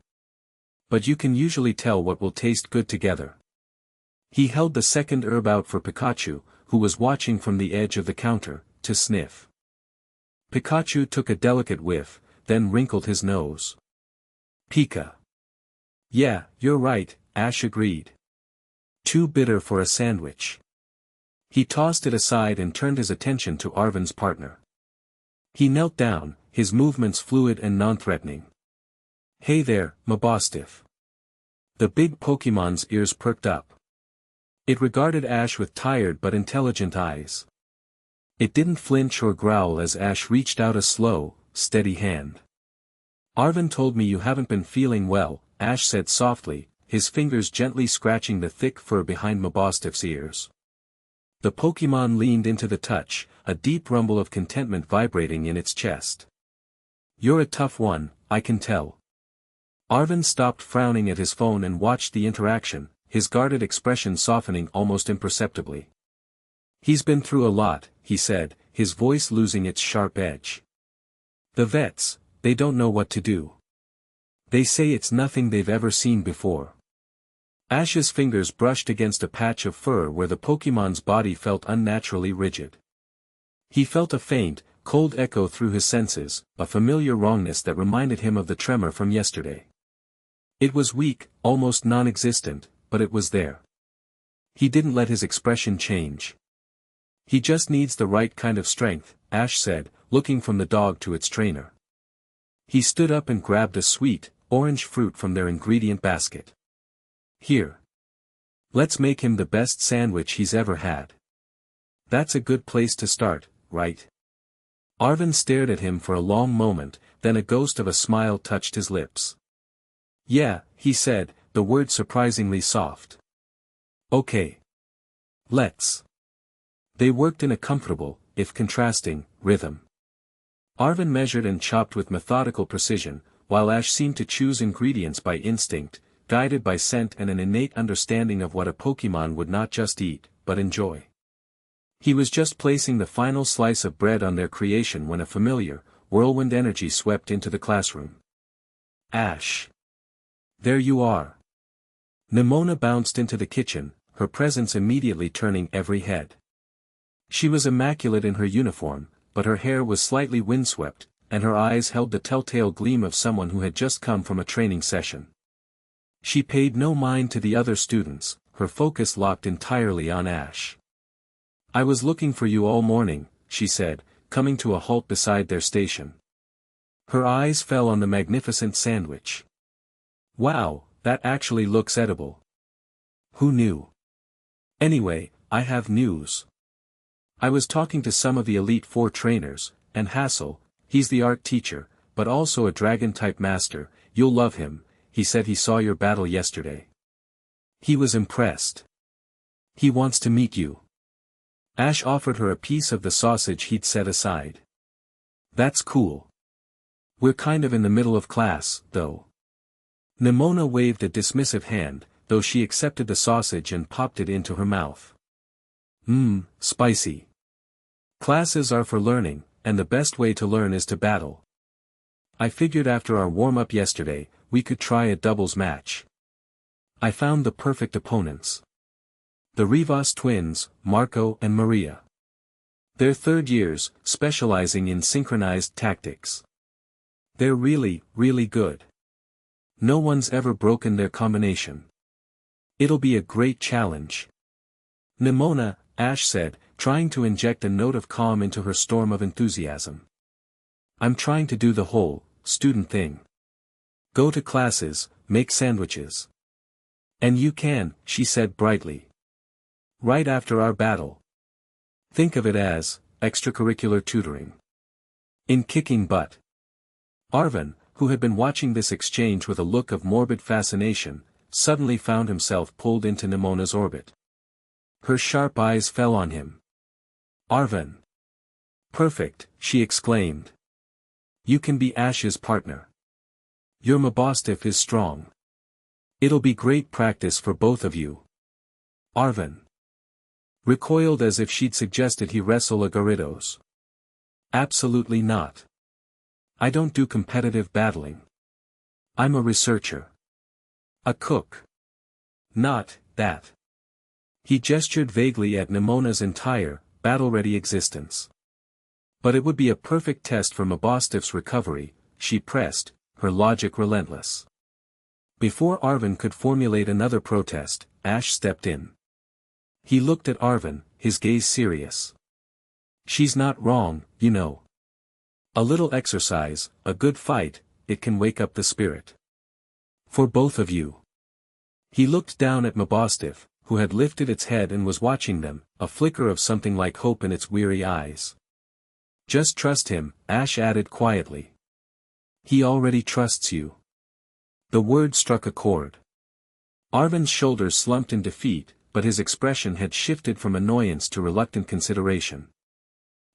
"But you can usually tell what will taste good together." He held the second herb out for Pikachu, who was watching from the edge of the counter, to sniff. Pikachu took a delicate whiff, then wrinkled his nose. "Pika." "Yeah, you're right," Ash agreed. "Too bitter for a sandwich." He tossed it aside and turned his attention to Arven's partner. He knelt down, his movements fluid and non-threatening. "Hey there, Mabostiff." The big Pokemon's ears perked up. It regarded Ash with tired but intelligent eyes. It didn't flinch or growl as Ash reached out a slow, steady hand. "Arven told me you haven't been feeling well," Ash said softly, his fingers gently scratching the thick fur behind Mabostiff's ears. The Pokemon leaned into the touch, a deep rumble of contentment vibrating in its chest. "You're a tough one, I can tell." Arven stopped frowning at his phone and watched the interaction, his guarded expression softening almost imperceptibly. "He's been through a lot," he said, his voice losing its sharp edge. "The vets, they don't know what to do. They say it's nothing they've ever seen before." Ash's fingers brushed against a patch of fur where the Pokemon's body felt unnaturally rigid. He felt a faint, cold echo through his senses, a familiar wrongness that reminded him of the tremor from yesterday. It was weak, almost non-existent, but it was there. He didn't let his expression change. "He just needs the right kind of strength," Ash said, looking from the dog to its trainer. He stood up and grabbed a sweet, orange fruit from their ingredient basket. "Here. Let's make him the best sandwich he's ever had." "That's a good place to start, right?" Arven stared at him for a long moment, then a ghost of a smile touched his lips. "Yeah," he said, the word surprisingly soft. "Okay. Let's." They worked in a comfortable, if contrasting, rhythm. Arven measured and chopped with methodical precision, while Ash seemed to choose ingredients by instinct, guided by scent and an innate understanding of what a Pokemon would not just eat, but enjoy. He was just placing the final slice of bread on their creation when a familiar, whirlwind energy swept into the classroom. "Ash. There you are." Nemona bounced into the kitchen, her presence immediately turning every head. She was immaculate in her uniform, but her hair was slightly windswept, and her eyes held the telltale gleam of someone who had just come from a training session. She paid no mind to the other students, her focus locked entirely on Ash. "I was looking for you all morning," she said, coming to a halt beside their station. Her eyes fell on the magnificent sandwich. "Wow, that actually looks edible. Who knew? Anyway, I have news. I was talking to some of the Elite Four trainers, and Hassel, he's the art teacher, but also a dragon-type master, you'll love him, he said he saw your battle yesterday. He was impressed. He wants to meet you." Ash offered her a piece of the sausage he'd set aside. "That's cool. We're kind of in the middle of class, though." Nemona waved a dismissive hand, though she accepted the sausage and popped it into her mouth. Spicy. Classes are for learning, and the best way to learn is to battle. I figured after our warm-up yesterday, we could try a doubles match. I found the perfect opponents. The Rivas twins, Marco and Maria. They're third years, specializing in synchronized tactics. They're really, really good. No one's ever broken their combination. It'll be a great challenge. Nemona, Ash said, trying to inject a note of calm into her storm of enthusiasm. "I'm trying to do the whole, student thing. Go to classes, make sandwiches. And you can," she said brightly. "Right after our battle. Think of it as extracurricular tutoring. In kicking butt." Arven, who had been watching this exchange with a look of morbid fascination, suddenly found himself pulled into Nemona's orbit. Her sharp eyes fell on him. "Arven. Perfect," she exclaimed. "You can be Ash's partner. Your Mabostif is strong. It'll be great practice for both of you." Arven recoiled as if she'd suggested he wrestle a Gyarados. "Absolutely not. I don't do competitive battling. I'm a researcher. A cook. Not that." He gestured vaguely at Nemona's entire, battle-ready existence. "But it would be a perfect test for Mabostif's recovery," she pressed, her logic relentless. Before Arven could formulate another protest, Ash stepped in. He looked at Arven, his gaze serious. "She's not wrong, you know. A little exercise, a good fight, it can wake up the spirit. For both of you." He looked down at Mabostif, who had lifted its head and was watching them, a flicker of something like hope in its weary eyes. "Just trust him," Ash added quietly. "He already trusts you." The word struck a chord. Arven's shoulders slumped in defeat, but his expression had shifted from annoyance to reluctant consideration.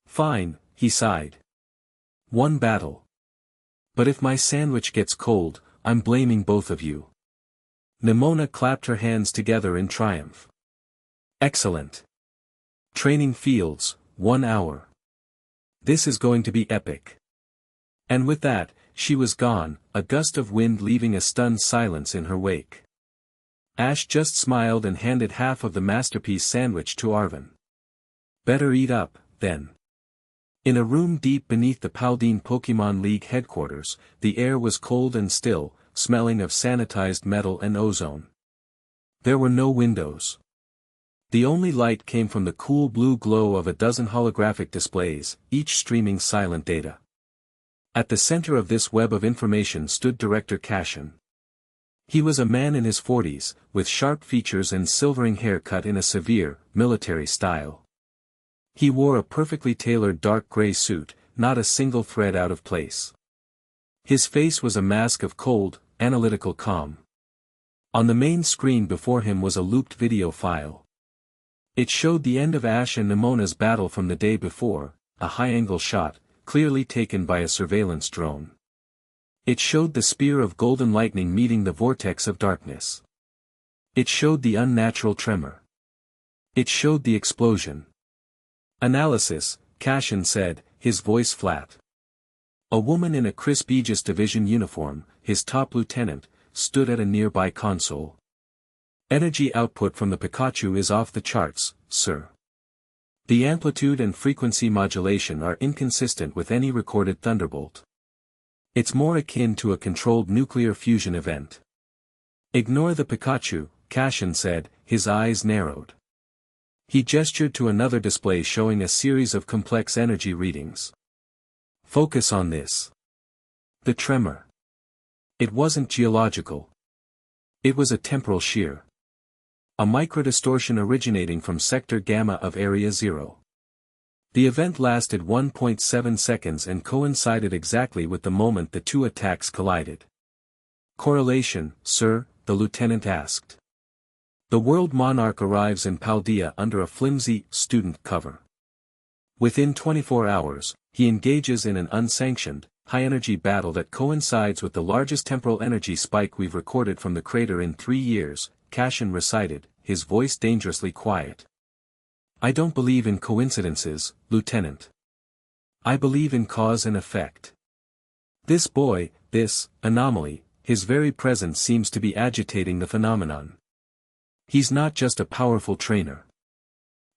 "Fine," he sighed. "One battle. But if my sandwich gets cold, I'm blaming both of you." Nemona clapped her hands together in triumph. "Excellent. Training fields, 1 hour. This is going to be epic." And with that, she was gone, a gust of wind leaving a stunned silence in her wake. Ash just smiled and handed half of the masterpiece sandwich to Arven. "Better eat up, then." In a room deep beneath the Paldea Pokémon League headquarters, the air was cold and still, smelling of sanitized metal and ozone. There were no windows. The only light came from the cool blue glow of a dozen holographic displays, each streaming silent data. At the center of this web of information stood Director Cashin. He was a man in his 40s, with sharp features and silvering hair cut in a severe, military style. He wore a perfectly tailored dark gray suit, not a single thread out of place. His face was a mask of cold, analytical calm. On the main screen before him was a looped video file. It showed the end of Ash and Nemona's battle from the day before, a high-angle shot, clearly taken by a surveillance drone. It showed the spear of golden lightning meeting the vortex of darkness. It showed the unnatural tremor. It showed the explosion. "Analysis," Cashin said, his voice flat. A woman in a crisp Aegis Division uniform, his top lieutenant, stood at a nearby console. "Energy output from the Pikachu is off the charts, sir. The amplitude and frequency modulation are inconsistent with any recorded Thunderbolt. It's more akin to a controlled nuclear fusion event." "Ignore the Pikachu," Cashin said, his eyes narrowed. He gestured to another display showing a series of complex energy readings. "Focus on this. The tremor. It wasn't geological. It was a temporal shear. A microdistortion originating from Sector Gamma of Area 0. The event lasted 1.7 seconds and coincided exactly with the moment the two attacks collided." "Correlation, sir?" the lieutenant asked. "The World Monarch arrives in Paldea under a flimsy, student cover. Within 24 hours, he engages in an unsanctioned, high-energy battle that coincides with the largest temporal energy spike we've recorded from the crater in 3 years," Cashin recited, his voice dangerously quiet. "I don't believe in coincidences, Lieutenant. I believe in cause and effect. This boy, this anomaly, his very presence seems to be agitating the phenomenon. He's not just a powerful trainer.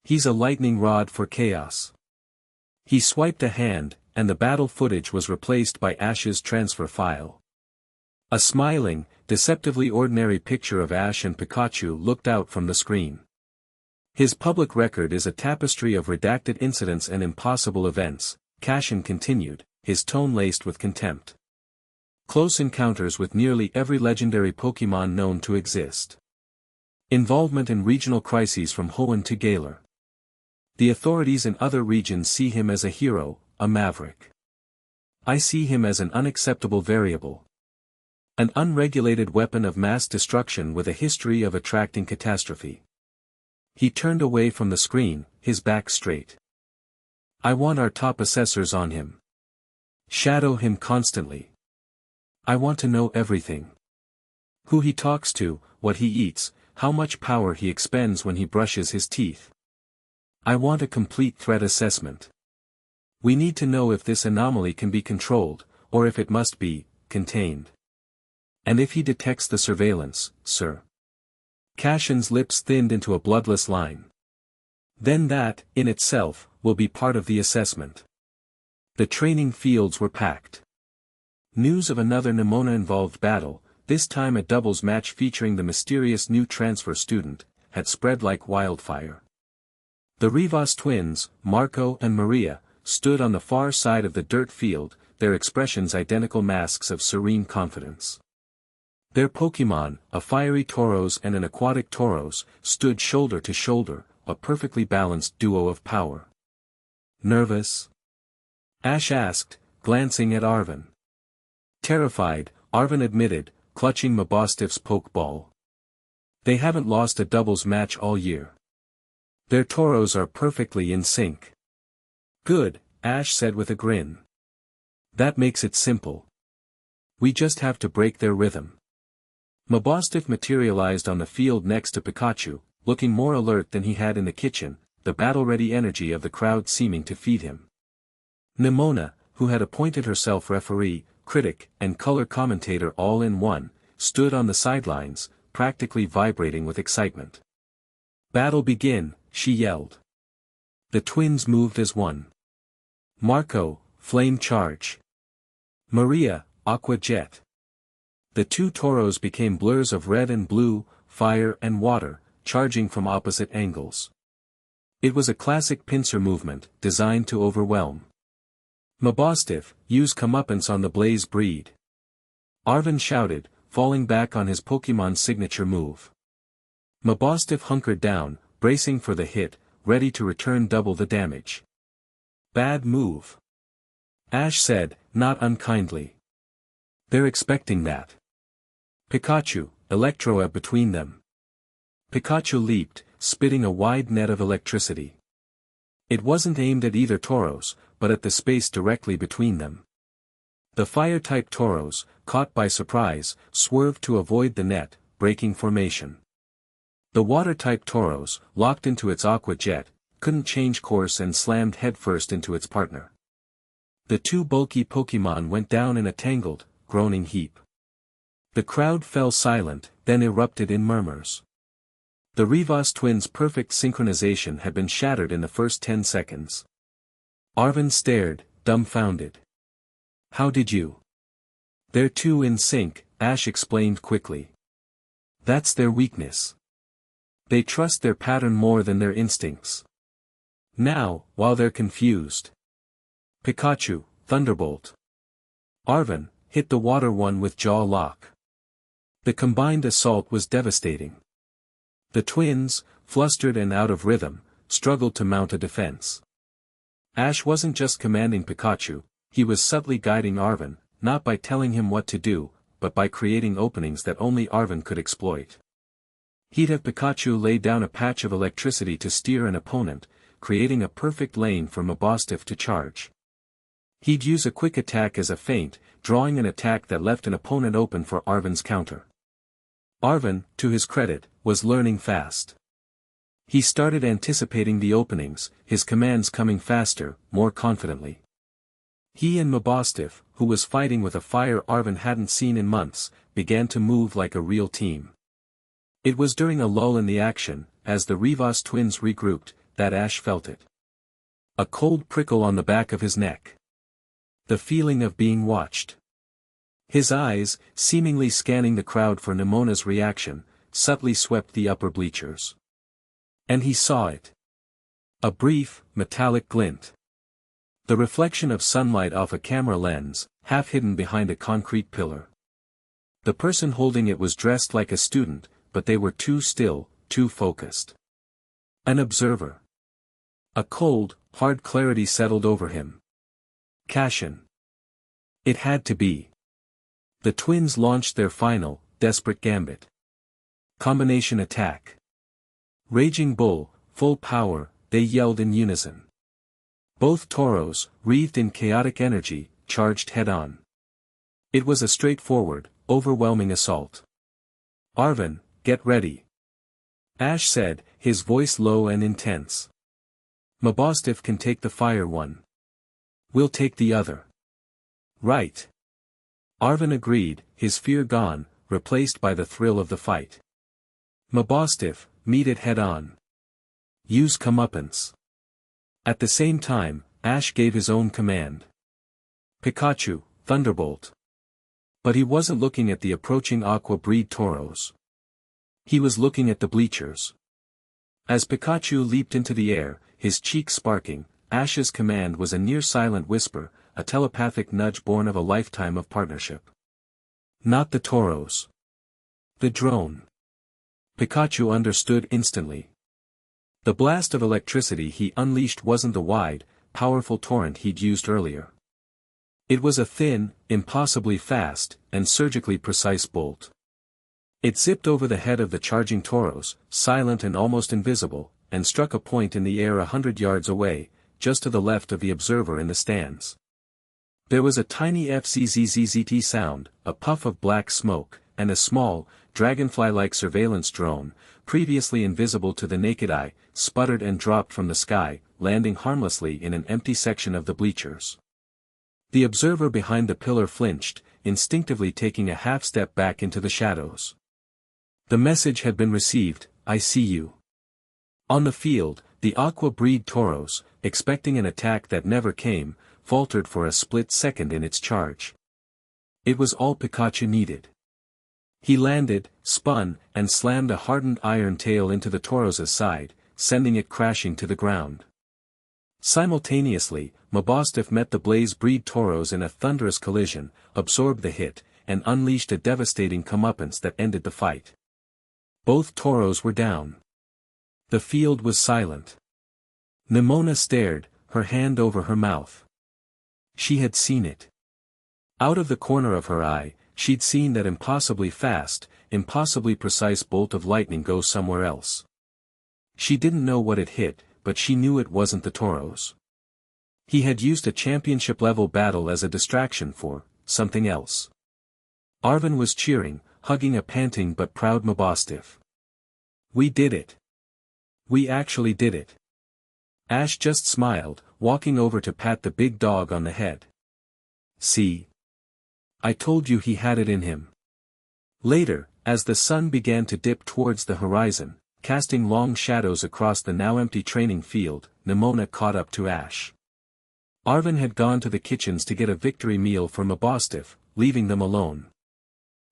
He's a lightning rod for chaos." He swiped a hand, and the battle footage was replaced by Ash's transfer file. A smiling, deceptively ordinary picture of Ash and Pikachu looked out from the screen. "His public record is a tapestry of redacted incidents and impossible events," Cashin continued, his tone laced with contempt. "Close encounters with nearly every legendary Pokémon known to exist. Involvement in regional crises from Hoenn to Galar. The authorities in other regions see him as a hero, a maverick. I see him as an unacceptable variable. An unregulated weapon of mass destruction with a history of attracting catastrophe. He turned away from the screen, his back straight. I want our top assessors on him. Shadow him constantly. I want to know everything. Who he talks to, what he eats, how much power he expends when he brushes his teeth. I want a complete threat assessment. We need to know if this anomaly can be controlled, or if it must be contained. And if he detects the surveillance, sir. Cashin's lips thinned into a bloodless line. Then that, in itself, will be part of the assessment. The training fields were packed. News of another Nemona-involved battle, this time a doubles match featuring the mysterious new transfer student, had spread like wildfire. The Rivas twins, Marco and Maria, stood on the far side of the dirt field, their expressions identical masks of serene confidence. Their Pokémon, a fiery Tauros and an aquatic Tauros, stood shoulder to shoulder, a perfectly balanced duo of power. Nervous? Ash asked, glancing at Arven. Terrified, Arven admitted, clutching Mabostif's pokeball. They haven't lost a doubles match all year. Their Tauros are perfectly in sync. Good, Ash said with a grin. That makes it simple. We just have to break their rhythm. Mabostif materialized on the field next to Pikachu, looking more alert than he had in the kitchen, the battle-ready energy of the crowd seeming to feed him. Nemona, who had appointed herself referee, critic, and color commentator all in one, stood on the sidelines, practically vibrating with excitement. Battle begin, she yelled. The twins moved as one. Marco, flame charge. Maria, aqua jet. The two Tauros became blurs of red and blue, fire and water, charging from opposite angles. It was a classic pincer movement, designed to overwhelm. Mabostif, use comeuppance on the blaze breed. Arven shouted, falling back on his Pokémon's signature move. Mabostif hunkered down, bracing for the hit, ready to return double the damage. Bad move. Ash said, not unkindly. They're expecting that. Pikachu, Electro between them. Pikachu leaped, spitting a wide net of electricity. It wasn't aimed at either Tauros, but at the space directly between them. The fire-type Tauros, caught by surprise, swerved to avoid the net, breaking formation. The water-type Tauros, locked into its aqua jet, couldn't change course and slammed headfirst into its partner. The two bulky Pokémon went down in a tangled, groaning heap. The crowd fell silent, then erupted in murmurs. The Rivas twins' perfect synchronization had been shattered in the first 10 seconds. Arven stared, dumbfounded. How did you? They're too in sync, Ash explained quickly. That's their weakness. They trust their pattern more than their instincts. Now, while they're confused. Pikachu, Thunderbolt. Arven, hit the water one with jaw lock. The combined assault was devastating. The twins, flustered and out of rhythm, struggled to mount a defense. Ash wasn't just commanding Pikachu, he was subtly guiding Arven, not by telling him what to do, but by creating openings that only Arven could exploit. He'd have Pikachu lay down a patch of electricity to steer an opponent, creating a perfect lane for Mabostif to charge. He'd use a quick attack as a feint, drawing an attack that left an opponent open for Arven's counter. Arven, to his credit, was learning fast. He started anticipating the openings, his commands coming faster, more confidently. He and Mabostif, who was fighting with a fire Arven hadn't seen in months, began to move like a real team. It was during a lull in the action, as the Rivas twins regrouped, that Ash felt it. A cold prickle on the back of his neck. The feeling of being watched. His eyes, seemingly scanning the crowd for Nemona's reaction, subtly swept the upper bleachers. And he saw it. A brief, metallic glint. The reflection of sunlight off a camera lens, half hidden behind a concrete pillar. The person holding it was dressed like a student, but they were too still, too focused. An observer. A cold, hard clarity settled over him. Cashin. It had to be. The twins launched their final, desperate gambit. Combination attack. Raging Bull, full power, they yelled in unison. Both toros, wreathed in chaotic energy, charged head-on. It was a straightforward, overwhelming assault. "Arvin, get ready," Ash said, his voice low and intense. "Mabostiff can take the fire one. We'll take the other." "Right." Arvin agreed, his fear gone, replaced by the thrill of the fight. "Mabostiff, meet it head-on. Use comeuppance." At the same time, Ash gave his own command. "Pikachu, Thunderbolt." But he wasn't looking at the approaching Aqua breed toros. He was looking at the bleachers. As Pikachu leaped into the air, his cheeks sparking, Ash's command was a near-silent whisper, a telepathic nudge born of a lifetime of partnership. Not the toros. The drone. Pikachu understood instantly. The blast of electricity he unleashed wasn't the wide, powerful torrent he'd used earlier. It was a thin, impossibly fast, and surgically precise bolt. It zipped over the head of the charging toros, silent and almost invisible, and struck a point in the air 100 yards away, just to the left of the observer in the stands. There was a tiny FZZZZT sound, a puff of black smoke, and a small, dragonfly-like surveillance drone, previously invisible to the naked eye, sputtered and dropped from the sky, landing harmlessly in an empty section of the bleachers. The observer behind the pillar flinched, instinctively taking a half-step back into the shadows. The message had been received, "I see you." On the field, the Aqua breed toros, expecting an attack that never came, faltered for a split second in its charge. It was all Pikachu needed. He landed, spun, and slammed a hardened iron tail into the toro's side, sending it crashing to the ground. Simultaneously, Mabostiff met the Blaze breed toros in a thunderous collision, absorbed the hit, and unleashed a devastating comeuppance that ended the fight. Both toros were down. The field was silent. Nemona stared, her hand over her mouth. She had seen it. Out of the corner of her eye, she'd seen that impossibly fast, impossibly precise bolt of lightning go somewhere else. She didn't know what it hit, but she knew it wasn't the toros. He had used a championship-level battle as a distraction for something else. Arvin was cheering, hugging a panting but proud Mabostiff. "We did it. We actually did it." Ash just smiled, walking over to pat the big dog on the head. "See? I told you he had it in him." Later, as the sun began to dip towards the horizon, casting long shadows across the now empty training field, Nemona caught up to Ash. Arvin had gone to the kitchens to get a victory meal for Mabostiff, leaving them alone.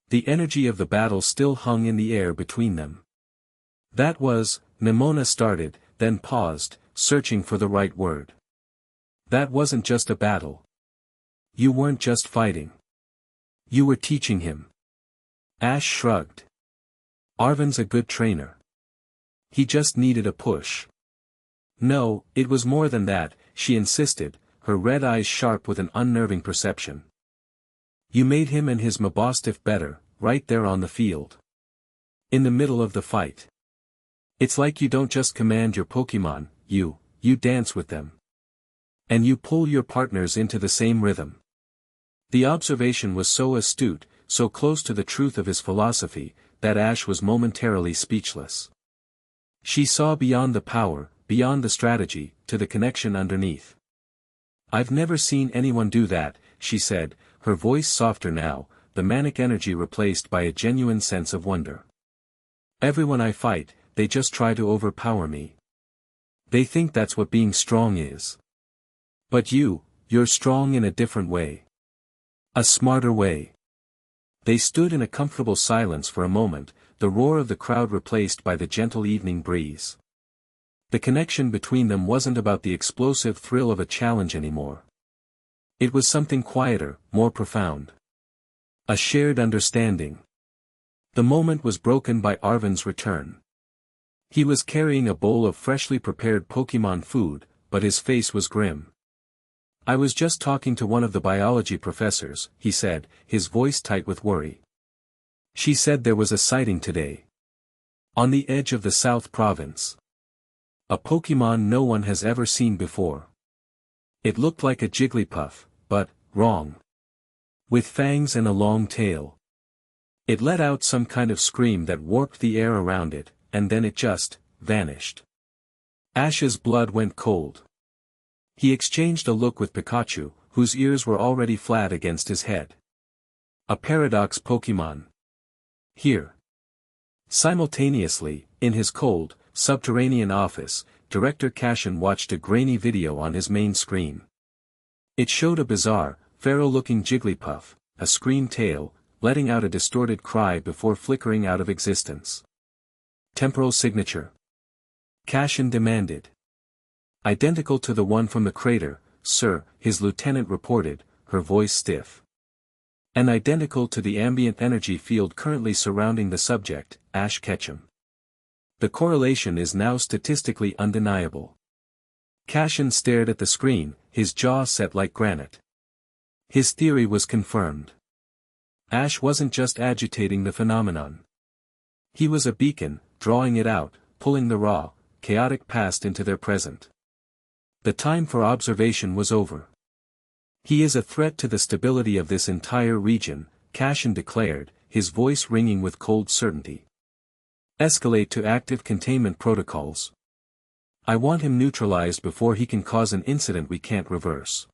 The energy of the battle still hung in the air between them. "That was," Nemona started, then paused, searching for the right word. "That wasn't just a battle. You weren't just fighting. You were teaching him." Ash shrugged. "Arvin's a good trainer. He just needed a push." "No, it was more than that," she insisted, her red eyes sharp with an unnerving perception. "You made him and his Mabostiff better, right there on the field. In the middle of the fight. It's like you don't just command your Pokémon, you dance with them. And you pull your partners into the same rhythm." The observation was so astute, so close to the truth of his philosophy, that Ash was momentarily speechless. She saw beyond the power, beyond the strategy, to the connection underneath. "I've never seen anyone do that," she said, her voice softer now, the manic energy replaced by a genuine sense of wonder. "Everyone I fight, they just try to overpower me. They think that's what being strong is. But you're strong in a different way. A smarter way." They stood in a comfortable silence for a moment, the roar of the crowd replaced by the gentle evening breeze. The connection between them wasn't about the explosive thrill of a challenge anymore. It was something quieter, more profound. A shared understanding. The moment was broken by Arvin's return. He was carrying a bowl of freshly prepared Pokémon food, but his face was grim. I was just talking to one of the biology professors, he said, his voice tight with worry. She said there was a sighting today. On the edge of the South Province. A Pokemon no one has ever seen before. It looked like a Jigglypuff, but, wrong. With fangs and a long tail. It let out some kind of scream that warped the air around it, and then it just vanished. Ash's blood went cold. He exchanged a look with Pikachu, whose ears were already flat against his head. A Paradox Pokemon. Here. Simultaneously, in his cold, subterranean office, Director Cashin watched a grainy video on his main screen. It showed a bizarre, feral-looking Jigglypuff, a scream tail, letting out a distorted cry before flickering out of existence. Temporal signature. Cashin demanded. Identical to the one from the crater, sir, his lieutenant reported, her voice stiff. And identical to the ambient energy field currently surrounding the subject, Ash Ketchum. The correlation is now statistically undeniable. Cashin stared at the screen, his jaw set like granite. His theory was confirmed. Ash wasn't just agitating the phenomenon. He was a beacon, drawing it out, pulling the raw, chaotic past into their present. The time for observation was over. He is a threat to the stability of this entire region, Cashin declared, his voice ringing with cold certainty. Escalate to active containment protocols. I want him neutralized before he can cause an incident we can't reverse.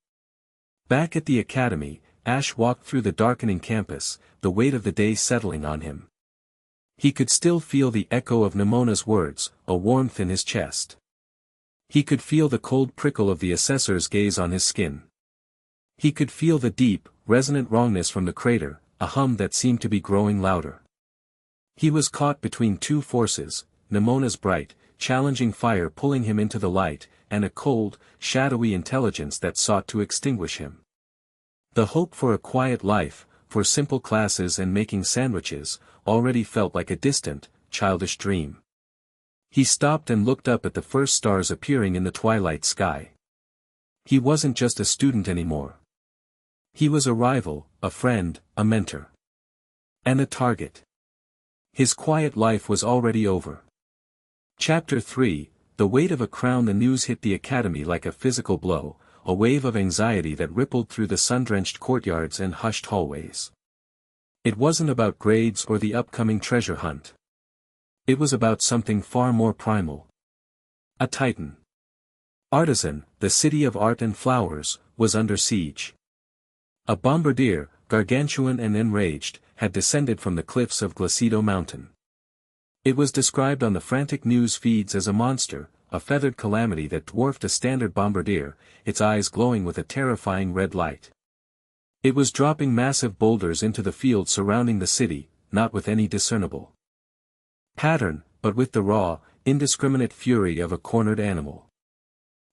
Back at the academy, Ash walked through the darkening campus, the weight of the day settling on him. He could still feel the echo of Nemona's words, a warmth in his chest. He could feel the cold prickle of the assessor's gaze on his skin. He could feel the deep, resonant wrongness from the crater, a hum that seemed to be growing louder. He was caught between two forces, Nemona's bright, challenging fire pulling him into the light, and a cold, shadowy intelligence that sought to extinguish him. The hope for a quiet life, for simple classes and making sandwiches, already felt like a distant, childish dream. He stopped and looked up at the first stars appearing in the twilight sky. He wasn't just a student anymore. He was a rival, a friend, a mentor. And a target. His quiet life was already over. Chapter 3, The Weight of a Crown. The news hit the academy like a physical blow, a wave of anxiety that rippled through the sun-drenched courtyards and hushed hallways. It wasn't about grades or the upcoming treasure hunt. It was about something far more primal. A titan. Artisan, the city of art and flowers, was under siege. A bombardier, gargantuan and enraged, had descended from the cliffs of Glacido Mountain. It was described on the frantic news feeds as a monster, a feathered calamity that dwarfed a standard bombardier, its eyes glowing with a terrifying red light. It was dropping massive boulders into the field surrounding the city, not with any discernible pattern, but with the raw, indiscriminate fury of a cornered animal.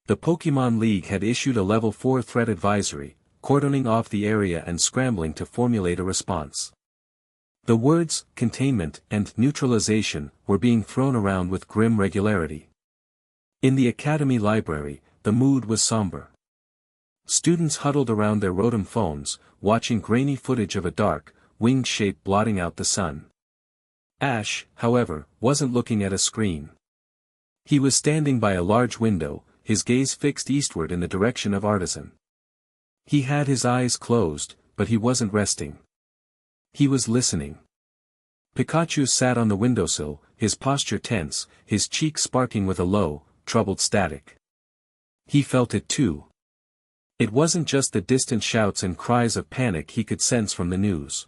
The Pokémon League had issued a Level 4 threat advisory, cordoning off the area and scrambling to formulate a response. The words, containment and neutralization, were being thrown around with grim regularity. In the academy library, the mood was somber. Students huddled around their Rotom phones, watching grainy footage of a dark, winged shape blotting out the sun. Ash, however, wasn't looking at a screen. He was standing by a large window, his gaze fixed eastward in the direction of Artisan. He had his eyes closed, but he wasn't resting. He was listening. Pikachu sat on the windowsill, his posture tense, his cheeks sparking with a low, troubled static. He felt it too. It wasn't just the distant shouts and cries of panic he could sense from the news.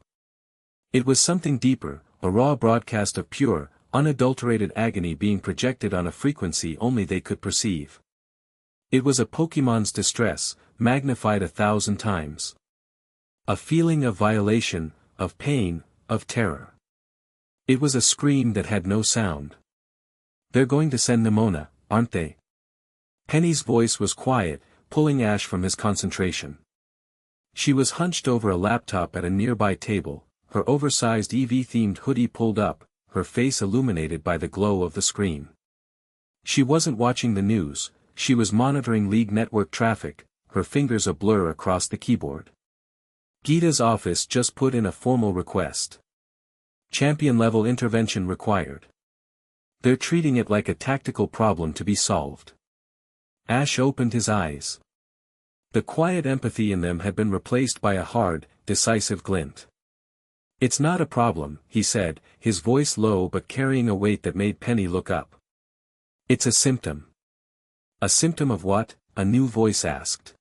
It was something deeper, a raw broadcast of pure, unadulterated agony being projected on a frequency only they could perceive. It was a Pokémon's distress, magnified 1,000 times. A feeling of violation, of pain, of terror. It was a scream that had no sound. They're going to send Nemona, aren't they? Penny's voice was quiet, pulling Ash from his concentration. She was hunched over a laptop at a nearby table, her oversized EV-themed hoodie pulled up, her face illuminated by the glow of the screen. She wasn't watching the news, she was monitoring League network traffic, her fingers a blur across the keyboard. Gita's office just put in a formal request. Champion-level intervention required. They're treating it like a tactical problem to be solved. Ash opened his eyes. The quiet empathy in them had been replaced by a hard, decisive glint. "It's not a problem," he said, his voice low but carrying a weight that made Penny look up. "It's a symptom." "A symptom of what?" a new voice asked.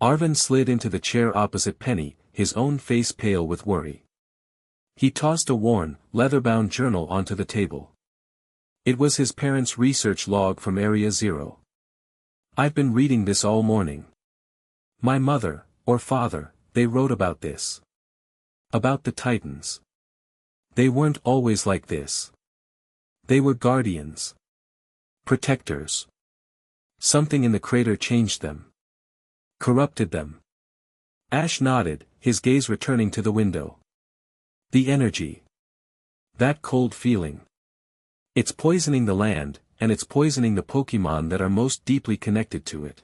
Arvin slid into the chair opposite Penny, his own face pale with worry. He tossed a worn, leather-bound journal onto the table. It was his parents' research log from Area Zero. "I've been reading this all morning. My mother, or father, they wrote about this. About the Titans. They weren't always like this. They were guardians. Protectors. Something in the crater changed them. Corrupted them." Ash nodded, his gaze returning to the window. "The energy. That cold feeling. It's poisoning the land, and it's poisoning the Pokémon that are most deeply connected to it."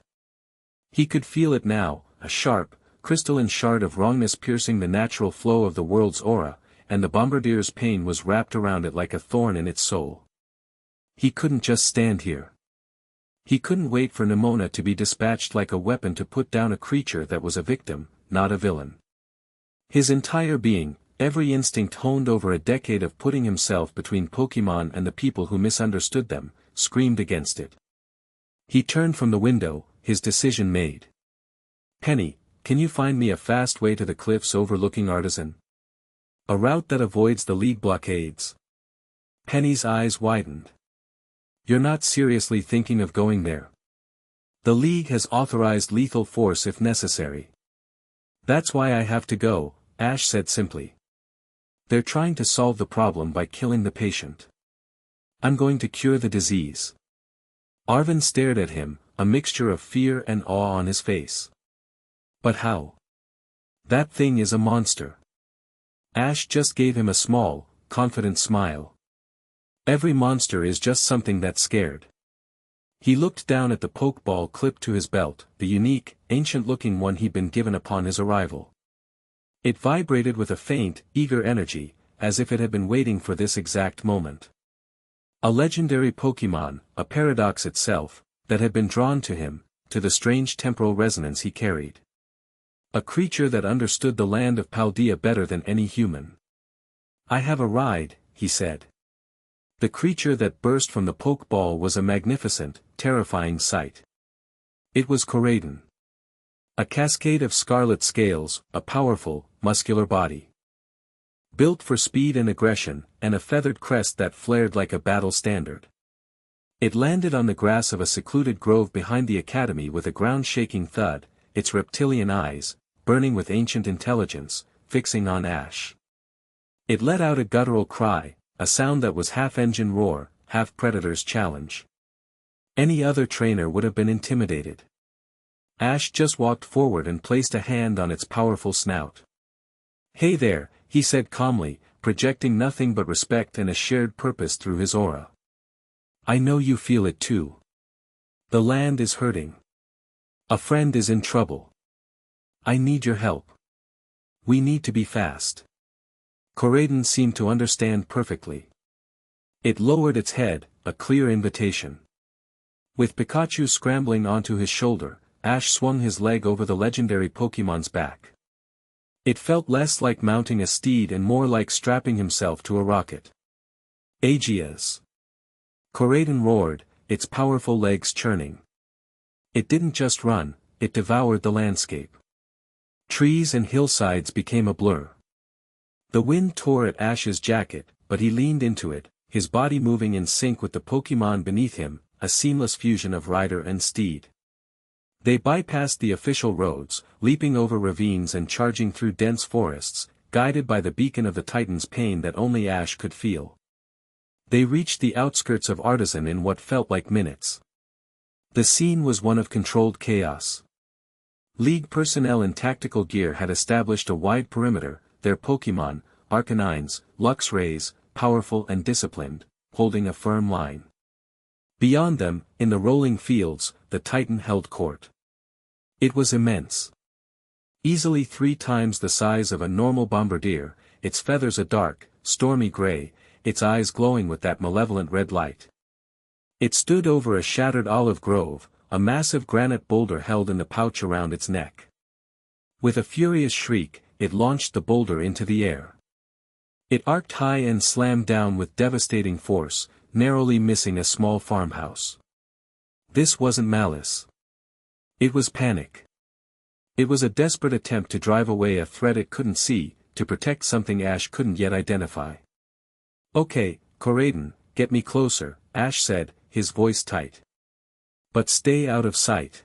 He could feel it now, a sharp, crystalline shard of wrongness piercing the natural flow of the world's aura, and the bombardier's pain was wrapped around it like a thorn in its soul. He couldn't just stand here. He couldn't wait for Nemona to be dispatched like a weapon to put down a creature that was a victim, not a villain. His entire being, every instinct honed over a decade of putting himself between Pokémon and the people who misunderstood them, screamed against it. He turned from the window, his decision made. "Penny, can you find me a fast way to the cliffs overlooking Artisan? A route that avoids the League blockades." Penny's eyes widened. "You're not seriously thinking of going there? The League has authorized lethal force if necessary." "That's why I have to go," Ash said simply. "They're trying to solve the problem by killing the patient. I'm going to cure the disease." Arvin stared at him, a mixture of fear and awe on his face. "But how? That thing is a monster." Ash just gave him a small, confident smile. "Every monster is just something that's scared." He looked down at the pokeball clipped to his belt, the unique, ancient-looking one he'd been given upon his arrival. It vibrated with a faint, eager energy, as if it had been waiting for this exact moment. A legendary Pokémon, a paradox itself, that had been drawn to him, to the strange temporal resonance he carried. A creature that understood the land of Paldea better than any human. "I have a ride," he said. The creature that burst from the pokeball was a magnificent, terrifying sight. It was Coraden. A cascade of scarlet scales, a powerful, muscular body. Built for speed and aggression, and a feathered crest that flared like a battle standard. It landed on the grass of a secluded grove behind the academy with a ground-shaking thud, its reptilian eyes, burning with ancient intelligence, fixing on Ash. It let out a guttural cry, a sound that was half engine roar, half predator's challenge. Any other trainer would have been intimidated. Ash just walked forward and placed a hand on its powerful snout. "Hey there," he said calmly, projecting nothing but respect and a shared purpose through his aura. "I know you feel it too. The land is hurting. A friend is in trouble. I need your help. We need to be fast." Coraden seemed to understand perfectly. It lowered its head, a clear invitation. With Pikachu scrambling onto his shoulder, Ash swung his leg over the legendary Pokémon's back. It felt less like mounting a steed and more like strapping himself to a rocket. "Aegeas!" Coraden roared, its powerful legs churning. It didn't just run, it devoured the landscape. Trees and hillsides became a blur. The wind tore at Ash's jacket, but he leaned into it, his body moving in sync with the Pokémon beneath him, a seamless fusion of rider and steed. They bypassed the official roads, leaping over ravines and charging through dense forests, guided by the beacon of the Titan's pain that only Ash could feel. They reached the outskirts of Artisan in what felt like minutes. The scene was one of controlled chaos. League personnel in tactical gear had established a wide perimeter, their Pokémon, Arcanines, Luxrays, powerful and disciplined, holding a firm line. Beyond them, in the rolling fields, the Titan held court. It was immense. Easily 3 times the size of a normal bombardier, its feathers a dark, stormy gray, its eyes glowing with that malevolent red light. It stood over a shattered olive grove, a massive granite boulder held in the pouch around its neck. With a furious shriek, it launched the boulder into the air. It arced high and slammed down with devastating force, narrowly missing a small farmhouse. This wasn't malice. It was panic. It was a desperate attempt to drive away a threat it couldn't see, to protect something Ash couldn't yet identify. "Okay, Coraden, get me closer," Ash said, his voice tight. "But stay out of sight."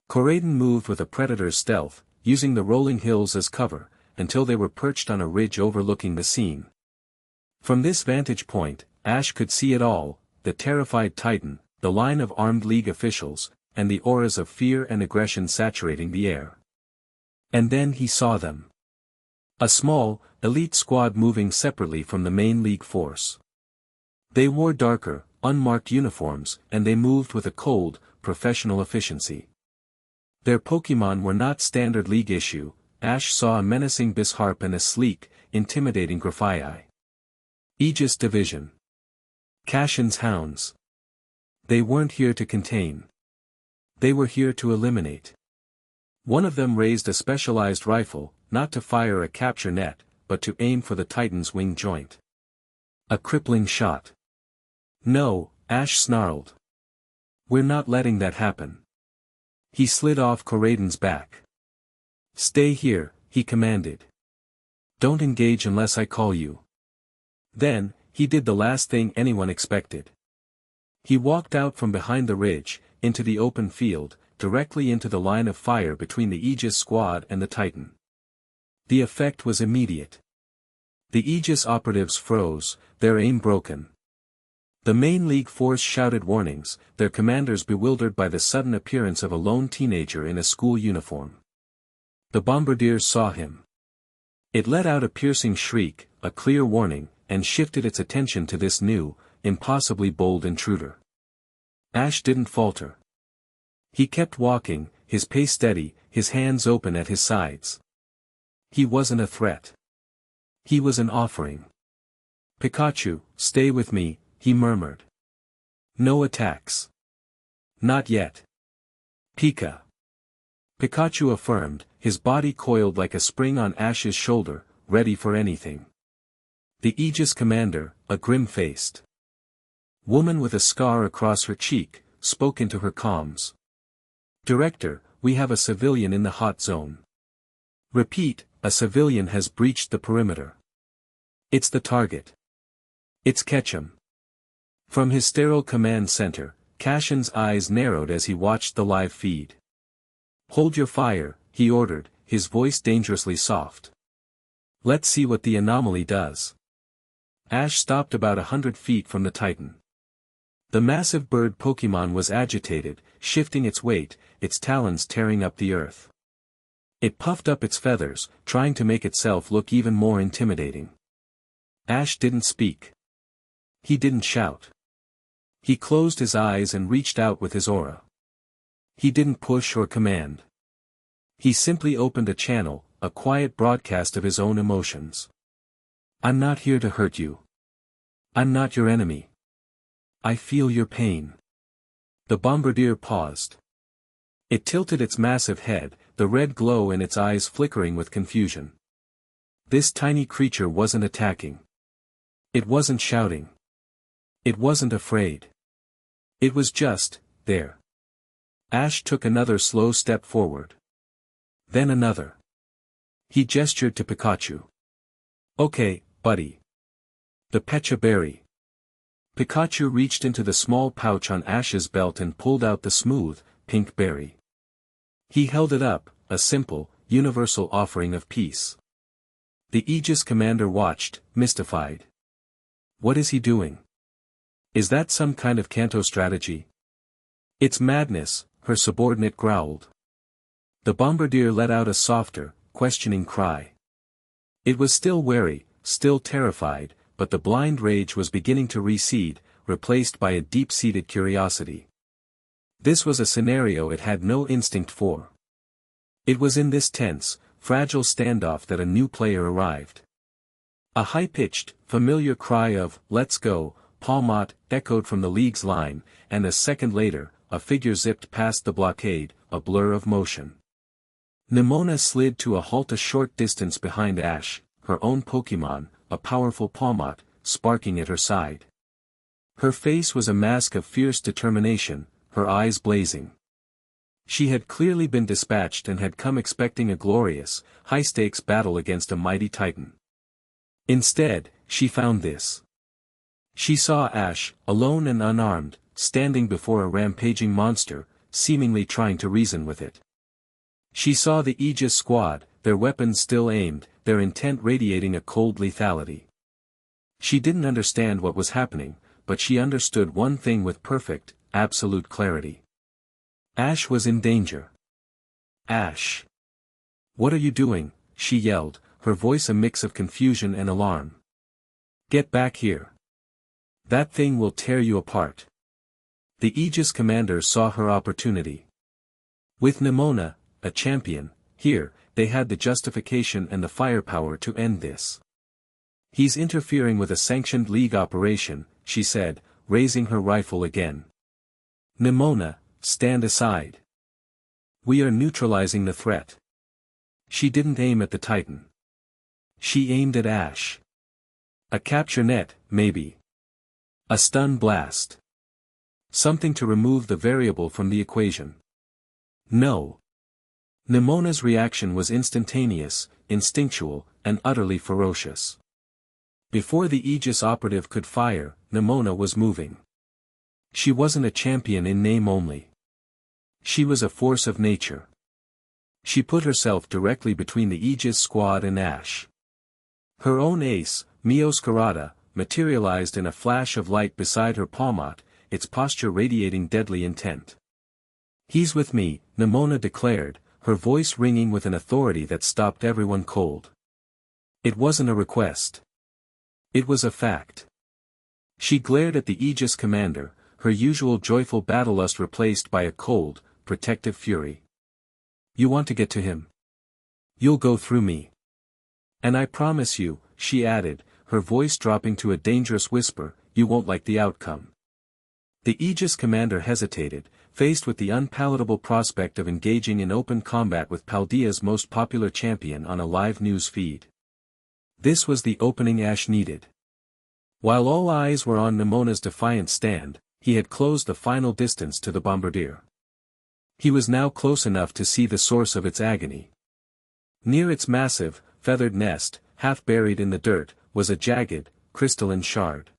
Coraden moved with a predator's stealth, using the rolling hills as cover, until they were perched on a ridge overlooking the scene. From this vantage point, Ash could see it all, the terrified Titan, the line of armed League officials, and the auras of fear and aggression saturating the air. And then he saw them. A small, elite squad moving separately from the main League force. They wore darker, unmarked uniforms, and they moved with a cold, professional efficiency. Their Pokémon were not standard League issue. Ash saw a menacing Bisharp and a sleek, intimidating Grafaiai. Aegis Division. Kashin's Hounds. They weren't here to contain. They were here to eliminate. One of them raised a specialized rifle, not to fire a capture net, but to aim for the Titan's wing joint. A crippling shot. "No," Ash snarled. "We're not letting that happen." He slid off Coraden's back. "Stay here," he commanded. "Don't engage unless I call you." Then, he did the last thing anyone expected. He walked out from behind the ridge, into the open field, directly into the line of fire between the Aegis squad and the Titan. The effect was immediate. The Aegis operatives froze, their aim broken. The main League force shouted warnings, their commanders bewildered by the sudden appearance of a lone teenager in a school uniform. The bombardiers saw him. It let out a piercing shriek, a clear warning, and shifted its attention to this new, impossibly bold intruder. Ash didn't falter. He kept walking, his pace steady, his hands open at his sides. He wasn't a threat. He was an offering. "Pikachu, stay with me," he murmured. "No attacks. Not yet." "Pika." Pikachu affirmed, his body coiled like a spring on Ash's shoulder, ready for anything. The Aegis commander, a grim-faced woman with a scar across her cheek, spoke into her comms. "Director, we have a civilian in the hot zone." "Repeat, a civilian has breached the perimeter." "It's the target." "It's Ketchum." From his sterile command center, Kashin's eyes narrowed as he watched the live feed. "Hold your fire," he ordered, his voice dangerously soft. "Let's see what the anomaly does." Ash stopped about 100 feet from the Titan. The massive bird Pokémon was agitated, shifting its weight, its talons tearing up the earth. It puffed up its feathers, trying to make itself look even more intimidating. Ash didn't speak. He didn't shout. He closed his eyes and reached out with his aura. He didn't push or command. He simply opened a channel, a quiet broadcast of his own emotions. "I'm not here to hurt you. I'm not your enemy. I feel your pain." The bombardier paused. It tilted its massive head, the red glow in its eyes flickering with confusion. This tiny creature wasn't attacking. It wasn't shouting. It wasn't afraid. It was just, there. Ash took another slow step forward. Then another. He gestured to Pikachu. "Okay, buddy. The Pecha Berry." Pikachu reached into the small pouch on Ash's belt and pulled out the smooth, pink berry. He held it up, a simple, universal offering of peace. The Aegis commander watched, mystified. What is he doing? Is that some kind of Kanto strategy? It's madness, her subordinate growled. The bombardier let out a softer, questioning cry. It was still wary, still terrified, but the blind rage was beginning to recede, replaced by a deep-seated curiosity. This was a scenario it had no instinct for. It was in this tense, fragile standoff that a new player arrived. A high-pitched, familiar cry of, "Let's go," Palmot, echoed from the league's line, and a second later, a figure zipped past the blockade, a blur of motion. Nemona slid to a halt a short distance behind Ash, her own Pokémon, a powerful Palmot, sparking at her side. Her face was a mask of fierce determination, her eyes blazing. She had clearly been dispatched and had come expecting a glorious, high-stakes battle against a mighty titan. Instead, she found this. She saw Ash, alone and unarmed, standing before a rampaging monster, seemingly trying to reason with it. She saw the Aegis squad, their weapons still aimed, their intent radiating a cold lethality. She didn't understand what was happening, but she understood one thing with perfect, absolute clarity. Ash was in danger. "Ash! What are you doing?" she yelled, her voice a mix of confusion and alarm. "Get back here. That thing will tear you apart." The Aegis commander saw her opportunity. With Nemona, a champion, here, they had the justification and the firepower to end this. "He's interfering with a sanctioned league operation," she said, raising her rifle again. "Nemona, stand aside. We are neutralizing the threat." She didn't aim at the Titan. She aimed at Ash. A capture net, maybe. A stun blast. Something to remove the variable from the equation. No. Nemona's reaction was instantaneous, instinctual, and utterly ferocious. Before the Aegis operative could fire, Nemona was moving. She wasn't a champion in name only. She was a force of nature. She put herself directly between the Aegis squad and Ash. Her own ace, Meowscarada, materialized in a flash of light beside her Palmot, its posture radiating deadly intent. "He's with me," Nemona declared, her voice ringing with an authority that stopped everyone cold. It wasn't a request. It was a fact. She glared at the Aegis commander, her usual joyful battlelust replaced by a cold, protective fury. "You want to get to him? You'll go through me. And I promise you," she added, her voice dropping to a dangerous whisper, "you won't like the outcome." The Aegis commander hesitated, faced with the unpalatable prospect of engaging in open combat with Paldea's most popular champion on a live news feed. This was the opening Ash needed. While all eyes were on Nemona's defiant stand, he had closed the final distance to the bombardier. He was now close enough to see the source of its agony. Near its massive, feathered nest, half buried in the dirt, was a jagged, crystalline shard.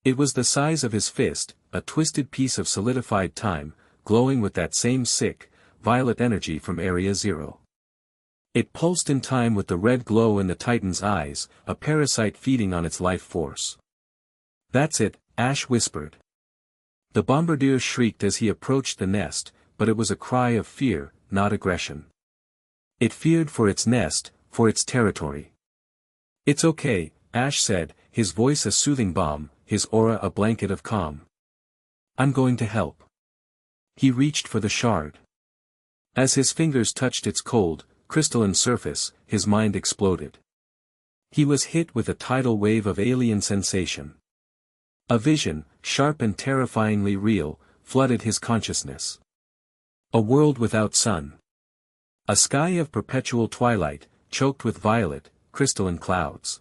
It was the size of his fist, a twisted piece of solidified time, glowing with that same sick, violet energy from Area Zero. It pulsed in time with the red glow in the Titan's eyes, a parasite feeding on its life force. "That's it," Ash whispered. The bombardier shrieked as he approached the nest, but it was a cry of fear, not aggression. It feared for its nest, for its territory. "It's okay," Ash said, his voice a soothing balm, his aura a blanket of calm. "I'm going to help." He reached for the shard. As his fingers touched its cold, crystalline surface, his mind exploded. He was hit with a tidal wave of alien sensation. A vision, sharp and terrifyingly real, flooded his consciousness. A world without sun. A sky of perpetual twilight, choked with violet, crystalline clouds.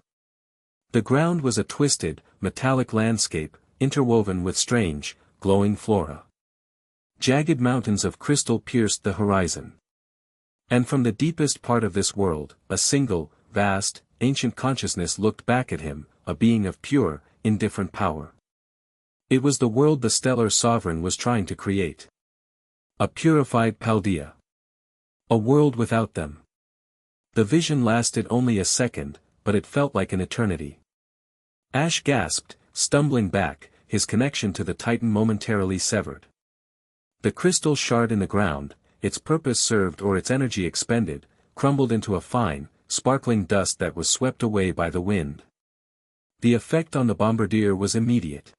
The ground was a twisted, metallic landscape, interwoven with strange, glowing flora. Jagged mountains of crystal pierced the horizon. And from the deepest part of this world, a single, vast, ancient consciousness looked back at him, a being of pure, indifferent power. It was the world the stellar sovereign was trying to create. A purified Paldea. A world without them. The vision lasted only a second, but it felt like an eternity. Ash gasped, stumbling back, his connection to the Titan momentarily severed. The crystal shard in the ground, its purpose served or its energy expended, crumbled into a fine, sparkling dust that was swept away by the wind. The effect on the bombardier was immediate.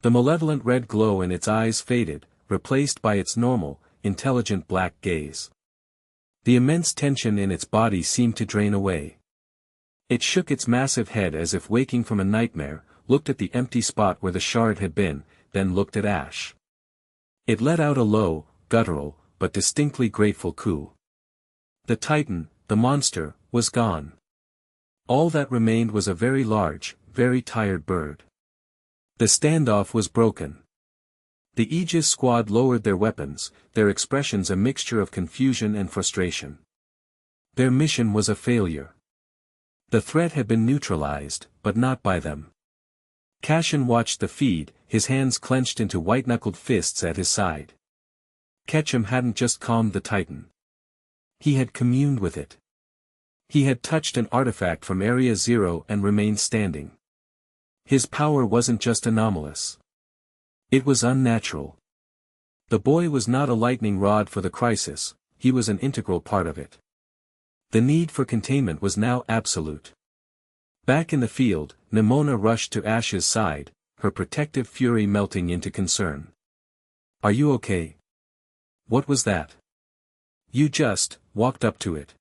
The malevolent red glow in its eyes faded, replaced by its normal, intelligent black gaze. The immense tension in its body seemed to drain away. It shook its massive head as if waking from a nightmare, looked at the empty spot where the shard had been, then looked at Ash. It let out a low, guttural, but distinctly grateful coo. The Titan, the monster, was gone. All that remained was a very large, very tired bird. The standoff was broken. The Aegis squad lowered their weapons, their expressions a mixture of confusion and frustration. Their mission was a failure. The threat had been neutralized, but not by them. Cashin watched the feed, his hands clenched into white-knuckled fists at his side. Ketchum hadn't just calmed the Titan. He had communed with it. He had touched an artifact from Area Zero and remained standing. His power wasn't just anomalous. It was unnatural. The boy was not a lightning rod for the crisis, he was an integral part of it. The need for containment was now absolute. Back in the field, Nemona rushed to Ash's side, her protective fury melting into concern. "Are you okay? What was that? You just walked up to it."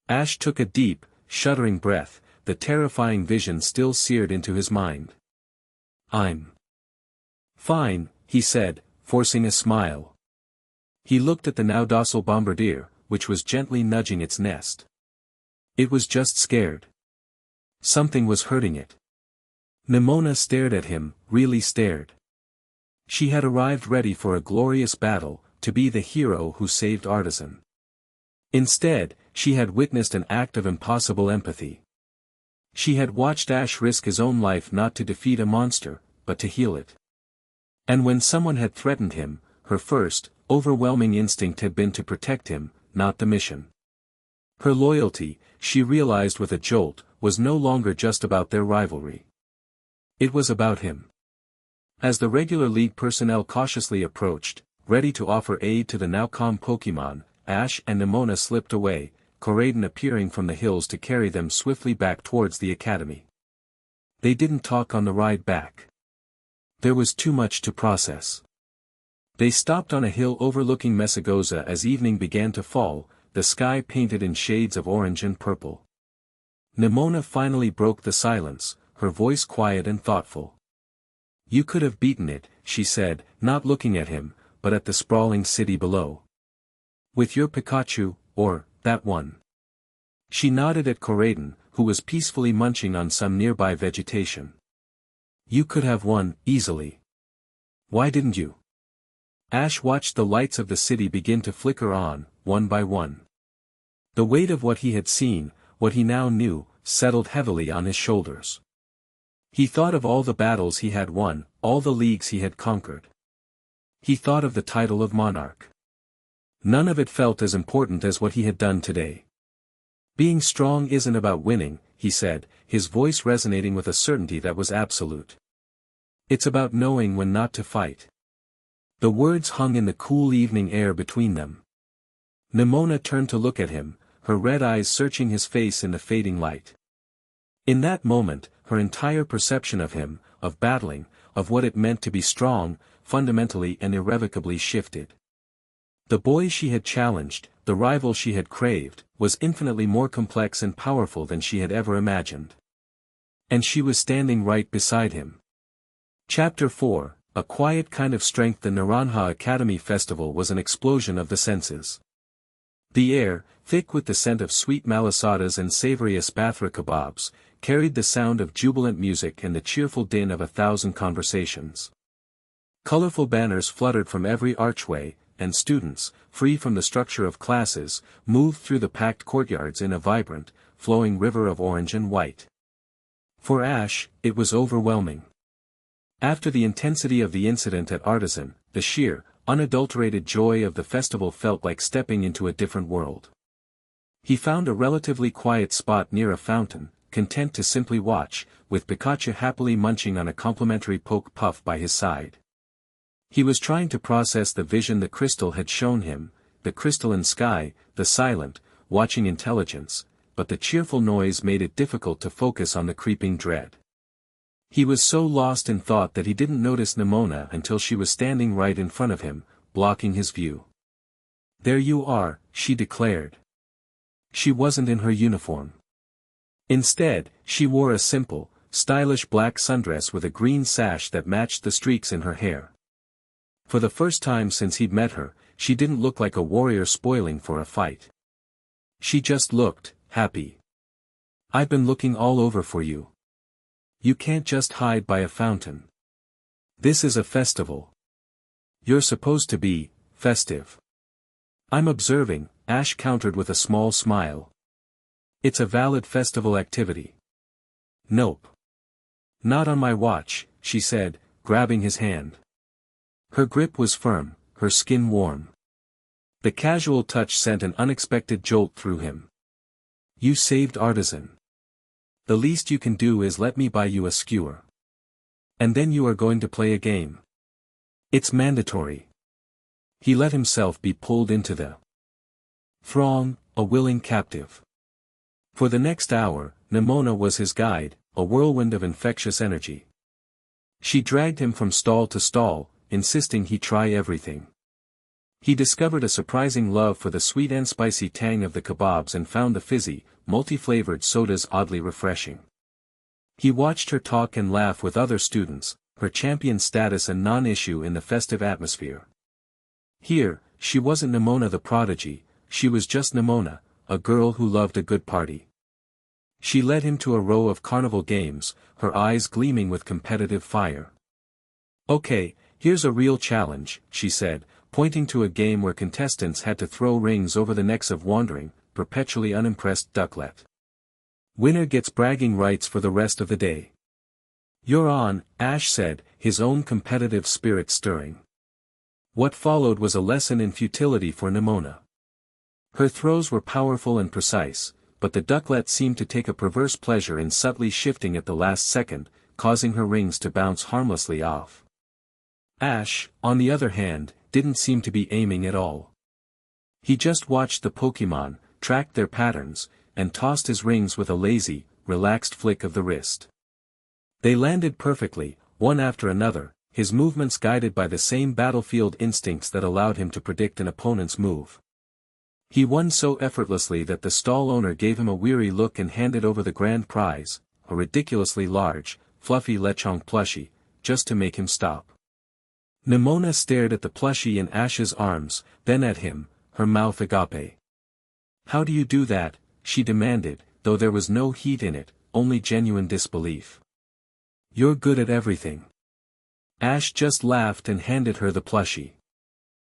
Ash took a deep, shuddering breath, the terrifying vision still seared into his mind. "I'm fine," he said, forcing a smile. He looked at the now docile bombardier, which was gently nudging its nest. It was just scared. Something was hurting it. Nemona stared at him, really stared. She had arrived ready for a glorious battle, to be the hero who saved Artisan. Instead, she had witnessed an act of impossible empathy. She had watched Ash risk his own life not to defeat a monster, but to heal it. And when someone had threatened him, her first, overwhelming instinct had been to protect him, not the mission. Her loyalty, she realized with a jolt, was no longer just about their rivalry. It was about him. As the regular League personnel cautiously approached, ready to offer aid to the now calm Pokémon, Ash and Nemona slipped away, Coraden appearing from the hills to carry them swiftly back towards the academy. They didn't talk on the ride back. There was too much to process. They stopped on a hill overlooking Messagoza as evening began to fall, the sky painted in shades of orange and purple. Nemona finally broke the silence, her voice quiet and thoughtful. "You could have beaten it," she said, not looking at him, but at the sprawling city below. "With your Pikachu, or that one." She nodded at Coraden, who was peacefully munching on some nearby vegetation. "You could have won, easily. Why didn't you?" Ash watched the lights of the city begin to flicker on, one by one. The weight of what he had seen, what he now knew, settled heavily on his shoulders. He thought of all the battles he had won, all the leagues he had conquered. He thought of the title of monarch. None of it felt as important as what he had done today. "Being strong isn't about winning," he said, his voice resonating with a certainty that was absolute. "It's about knowing when not to fight." The words hung in the cool evening air between them. Nemona turned to look at him, her red eyes searching his face in the fading light. In that moment, her entire perception of him, of battling, of what it meant to be strong, fundamentally and irrevocably shifted. The boy she had challenged, the rival she had craved, was infinitely more complex and powerful than she had ever imagined. And she was standing right beside him. Chapter 4, A quiet kind of strength. The Naranja Academy Festival was an explosion of the senses. The air, thick with the scent of sweet malasadas and savory aspathra kebabs, carried the sound of jubilant music and the cheerful din of 1,000 conversations. Colorful banners fluttered from every archway, and students, free from the structure of classes, moved through the packed courtyards in a vibrant, flowing river of orange and white. For Ash, it was overwhelming. After the intensity of the incident at Artisan, the sheer, unadulterated joy of the festival felt like stepping into a different world. He found a relatively quiet spot near a fountain, content to simply watch, with Pikachu happily munching on a complimentary poke puff by his side. He was trying to process the vision the crystal had shown him, the crystalline sky, the silent, watching intelligence, but the cheerful noise made it difficult to focus on the creeping dread. He was so lost in thought that he didn't notice Nemona until she was standing right in front of him, blocking his view. There you are, she declared. She wasn't in her uniform. Instead, she wore a simple, stylish black sundress with a green sash that matched the streaks in her hair. For the first time since he'd met her, she didn't look like a warrior spoiling for a fight. She just looked happy. I've been looking all over for you. You can't just hide by a fountain. This is a festival. You're supposed to be festive. I'm observing, Ash countered with a small smile. It's a valid festival activity. Nope. Not on my watch, she said, grabbing his hand. Her grip was firm, her skin warm. The casual touch sent an unexpected jolt through him. You saved Artisan. The least you can do is let me buy you a skewer. And then you are going to play a game. It's mandatory. He let himself be pulled into the throng, a willing captive. For the next hour, Nemona was his guide, a whirlwind of infectious energy. She dragged him from stall to stall, insisting he try everything. He discovered a surprising love for the sweet and spicy tang of the kebabs and found the fizzy, multi-flavored sodas oddly refreshing. He watched her talk and laugh with other students, her champion status a non-issue in the festive atmosphere. Here, she wasn't Nemona the prodigy, she was just Nemona, a girl who loved a good party. She led him to a row of carnival games, her eyes gleaming with competitive fire. Okay, here's a real challenge, she said, pointing to a game where contestants had to throw rings over the necks of wandering, perpetually unimpressed ducklet. Winner gets bragging rights for the rest of the day. You're on, Ash said, his own competitive spirit stirring. What followed was a lesson in futility for Nemona. Her throws were powerful and precise, but the ducklet seemed to take a perverse pleasure in subtly shifting at the last second, causing her rings to bounce harmlessly off. Ash, on the other hand, didn't seem to be aiming at all. He just watched the Pokémon, tracked their patterns, and tossed his rings with a lazy, relaxed flick of the wrist. They landed perfectly, one after another, his movements guided by the same battlefield instincts that allowed him to predict an opponent's move. He won so effortlessly that the stall owner gave him a weary look and handed over the grand prize, a ridiculously large, fluffy lechonk plushie, just to make him stop. Nemona stared at the plushie in Ash's arms, then at him, her mouth agape. How do you do that? She demanded, though there was no heat in it, only genuine disbelief. You're good at everything. Ash just laughed and handed her the plushie.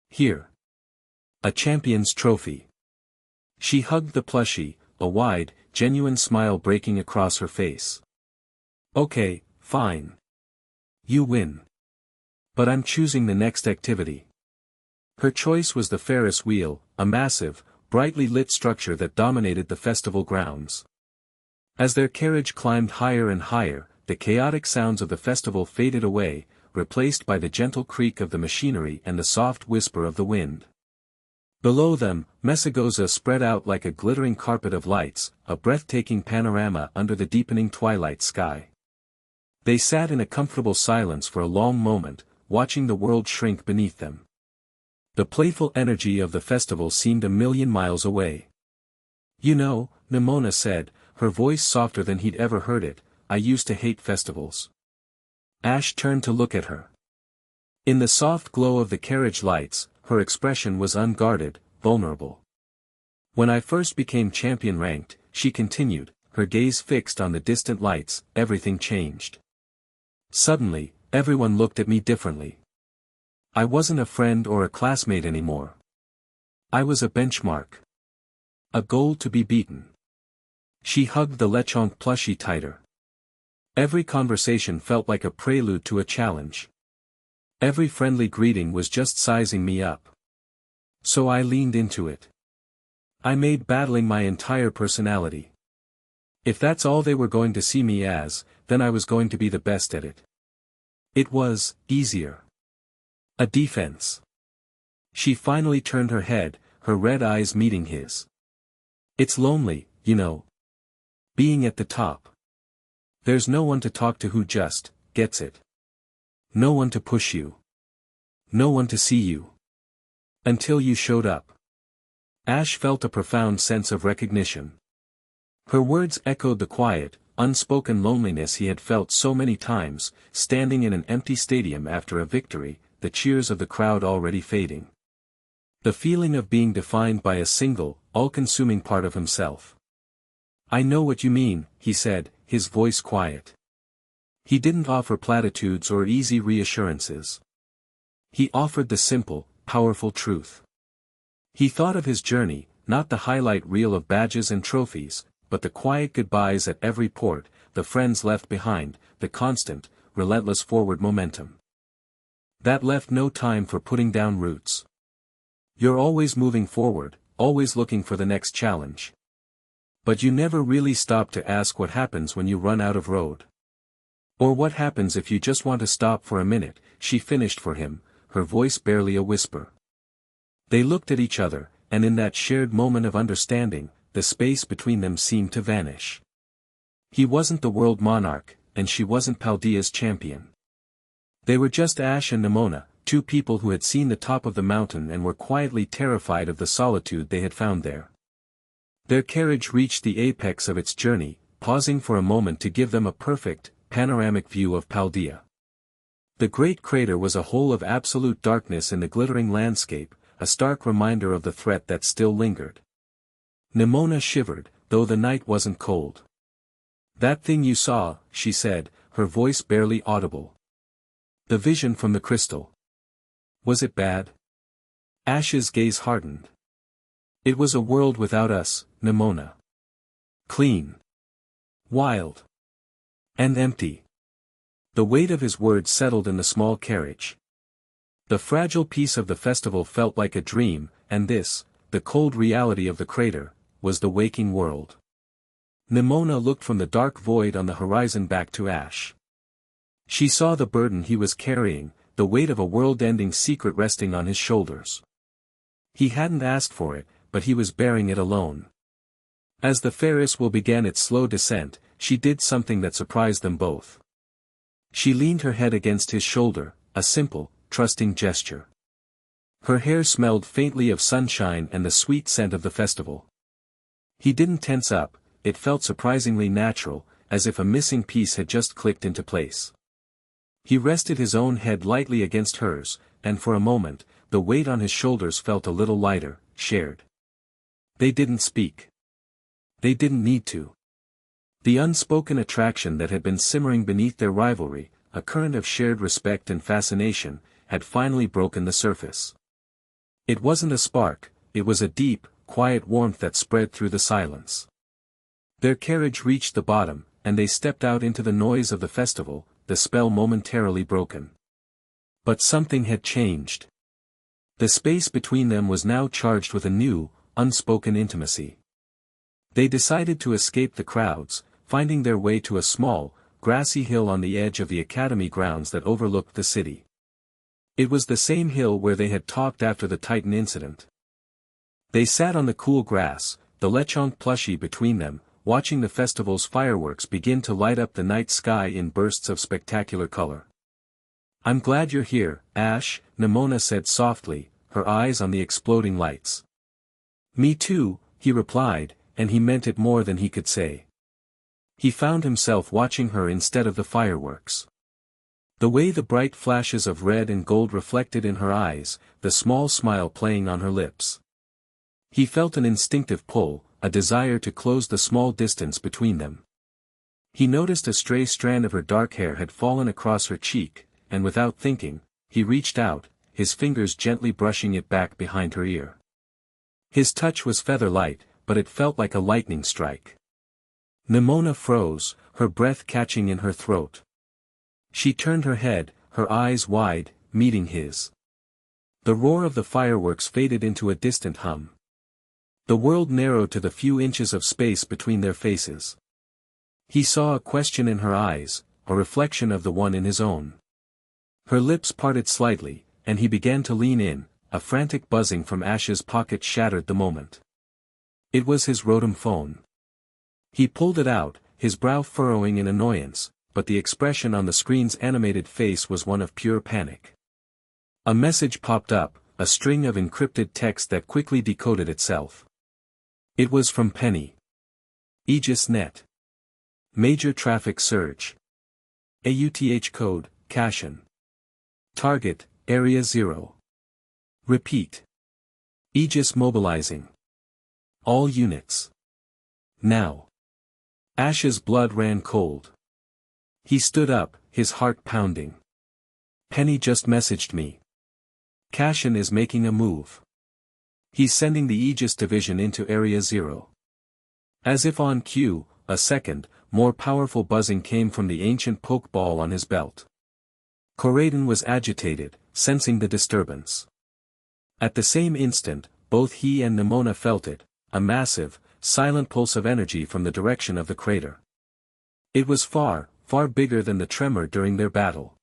Here. A champion's trophy. She hugged the plushie, a wide, genuine smile breaking across her face. Okay, fine. You win. But I'm choosing the next activity. Her choice was the Ferris wheel, a massive, brightly lit structure that dominated the festival grounds. As their carriage climbed higher and higher, the chaotic sounds of the festival faded away, replaced by the gentle creak of the machinery and the soft whisper of the wind. Below them, Messagoza spread out like a glittering carpet of lights, a breathtaking panorama under the deepening twilight sky. They sat in a comfortable silence for a long moment, watching the world shrink beneath them. The playful energy of the festival seemed a million miles away. You know, Nemona said, her voice softer than he'd ever heard it, I used to hate festivals. Ash turned to look at her. In the soft glow of the carriage lights, her expression was unguarded, vulnerable. When I first became champion ranked, she continued, her gaze fixed on the distant lights, everything changed. Suddenly, everyone looked at me differently. I wasn't a friend or a classmate anymore. I was a benchmark. A goal to be beaten. She hugged the lechonk plushie tighter. Every conversation felt like a prelude to a challenge. Every friendly greeting was just sizing me up. So I leaned into it. I made battling my entire personality. If that's all they were going to see me as, then I was going to be the best at it. It was easier. A defense. She finally turned her head, her red eyes meeting his. It's lonely, you know. Being at the top. There's no one to talk to who just gets it. No one to push you. No one to see you. Until you showed up. Ash felt a profound sense of recognition. Her words echoed the quiet, unspoken loneliness he had felt so many times, standing in an empty stadium after a victory, the cheers of the crowd already fading. The feeling of being defined by a single, all-consuming part of himself. "I know what you mean," he said, his voice quiet. He didn't offer platitudes or easy reassurances. He offered the simple, powerful truth. He thought of his journey, not the highlight reel of badges and trophies, but the quiet goodbyes at every port, the friends left behind, the constant, relentless forward momentum. That left no time for putting down roots. You're always moving forward, always looking for the next challenge. But you never really stop to ask what happens when you run out of road. Or what happens if you just want to stop for a minute, she finished for him, her voice barely a whisper. They looked at each other, and in that shared moment of understanding, the space between them seemed to vanish. He wasn't the world monarch, and she wasn't Paldea's champion. They were just Ash and Nemona, two people who had seen the top of the mountain and were quietly terrified of the solitude they had found there. Their carriage reached the apex of its journey, pausing for a moment to give them a perfect, panoramic view of Paldea. The great crater was a hole of absolute darkness in the glittering landscape, a stark reminder of the threat that still lingered. Nemona shivered, though the night wasn't cold. "That thing you saw," she said, her voice barely audible. "The vision from the crystal. Was it bad?" Ash's gaze hardened. "It was a world without us, Nemona. Clean. Wild. And empty." The weight of his words settled in the small carriage. The fragile peace of the festival felt like a dream, and this, the cold reality of the crater, was the waking world. Nemona looked from the dark void on the horizon back to Ash. She saw the burden he was carrying, the weight of a world-ending secret resting on his shoulders. He hadn't asked for it, but he was bearing it alone. As the Ferris wheel began its slow descent, she did something that surprised them both. She leaned her head against his shoulder, a simple, trusting gesture. Her hair smelled faintly of sunshine and the sweet scent of the festival. He didn't tense up, it felt surprisingly natural, as if a missing piece had just clicked into place. He rested his own head lightly against hers, and for a moment, the weight on his shoulders felt a little lighter, shared. They didn't speak. They didn't need to. The unspoken attraction that had been simmering beneath their rivalry, a current of shared respect and fascination, had finally broken the surface. It wasn't a spark, it was a deep, quiet warmth that spread through the silence. Their carriage reached the bottom, and they stepped out into the noise of the festival, the spell momentarily broken. But something had changed. The space between them was now charged with a new, unspoken intimacy. They decided to escape the crowds, finding their way to a small, grassy hill on the edge of the academy grounds that overlooked the city. It was the same hill where they had talked after the Titan incident. They sat on the cool grass, the Lechonk plushie between them, watching the festival's fireworks begin to light up the night sky in bursts of spectacular color. "I'm glad you're here, Ash," Nemona said softly, her eyes on the exploding lights. "Me too," he replied, and he meant it more than he could say. He found himself watching her instead of the fireworks. The way the bright flashes of red and gold reflected in her eyes, the small smile playing on her lips. He felt an instinctive pull, a desire to close the small distance between them. He noticed a stray strand of her dark hair had fallen across her cheek, and without thinking, he reached out, his fingers gently brushing it back behind her ear. His touch was feather-light, but it felt like a lightning strike. Nemona froze, her breath catching in her throat. She turned her head, her eyes wide, meeting his. The roar of the fireworks faded into a distant hum. The world narrowed to the few inches of space between their faces. He saw a question in her eyes, a reflection of the one in his own. Her lips parted slightly, and he began to lean in, a frantic buzzing from Ash's pocket shattered the moment. It was his Rotom phone. He pulled it out, his brow furrowing in annoyance, but the expression on the screen's animated face was one of pure panic. A message popped up, a string of encrypted text that quickly decoded itself. It was from Penny. Aegis Net. Major traffic surge. AUTH code, Cashin. Target, Area 0. Repeat. Aegis mobilizing. All units. Now. Ash's blood ran cold. He stood up, his heart pounding. Penny just messaged me. Cashin is making a move. He's sending the Aegis division into Area 0. As if on cue, a second, more powerful buzzing came from the ancient pokeball on his belt. Corraden was agitated, sensing the disturbance. At the same instant, both he and Nemona felt it, a massive, silent pulse of energy from the direction of the crater. It was far, far bigger than the tremor during their battle.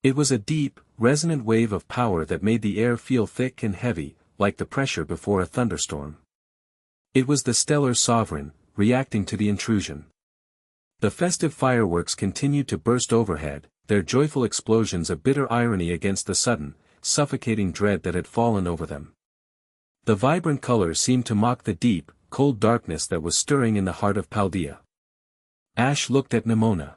It was a deep, resonant wave of power that made the air feel thick and heavy, like the pressure before a thunderstorm. It was the stellar sovereign, reacting to the intrusion. The festive fireworks continued to burst overhead, their joyful explosions a bitter irony against the sudden, suffocating dread that had fallen over them. The vibrant colors seemed to mock the deep, cold darkness that was stirring in the heart of Paldea. Ash looked at Nemona.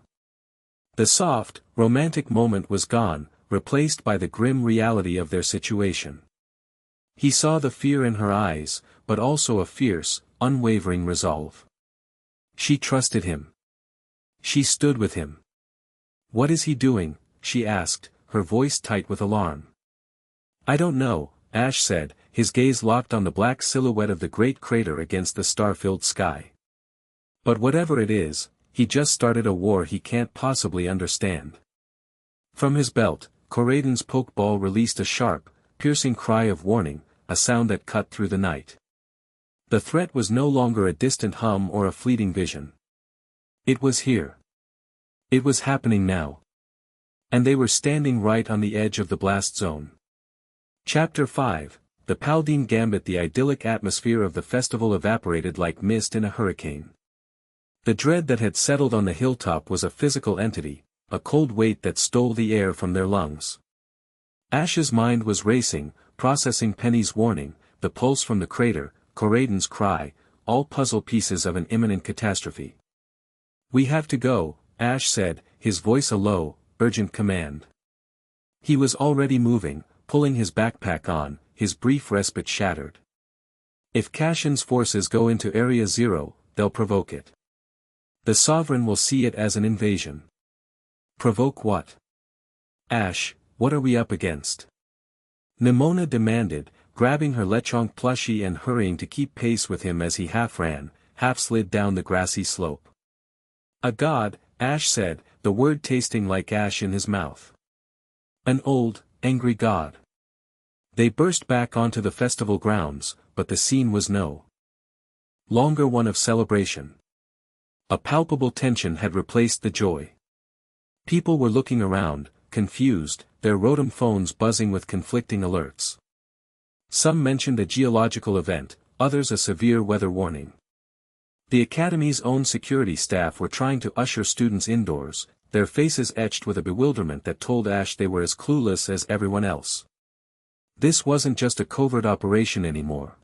The soft, romantic moment was gone, replaced by the grim reality of their situation. He saw the fear in her eyes, but also a fierce, unwavering resolve. She trusted him. She stood with him. "What is he doing?" she asked, her voice tight with alarm. "I don't know," Ash said, his gaze locked on the black silhouette of the great crater against the star-filled sky. "But whatever it is, he just started a war he can't possibly understand." From his belt, Corraden's pokeball released a sharp, piercing cry of warning, a sound that cut through the night. The threat was no longer a distant hum or a fleeting vision. It was here. It was happening now. And they were standing right on the edge of the blast zone. Chapter 5, The Paldean Gambit. The idyllic atmosphere of the festival evaporated like mist in a hurricane. The dread that had settled on the hilltop was a physical entity, a cold weight that stole the air from their lungs. Ash's mind was racing, processing Penny's warning, the pulse from the crater, Corraden's cry, all puzzle pieces of an imminent catastrophe. "We have to go," Ash said, his voice a low, urgent command. He was already moving, pulling his backpack on, his brief respite shattered. "If Cashin's forces go into Area 0, they'll provoke it. The Sovereign will see it as an invasion." "Provoke what?" "Ash, what are we up against?" Nemona demanded, grabbing her Lechonk plushie and hurrying to keep pace with him as he half ran, half slid down the grassy slope. "A god," Ash said, the word tasting like ash in his mouth. "An old, angry god." They burst back onto the festival grounds, but the scene was no longer one of celebration. A palpable tension had replaced the joy. People were looking around, confused, their Rotom phones buzzing with conflicting alerts. Some mentioned a geological event, others a severe weather warning. The Academy's own security staff were trying to usher students indoors, their faces etched with a bewilderment that told Ash they were as clueless as everyone else. This wasn't just a covert operation anymore.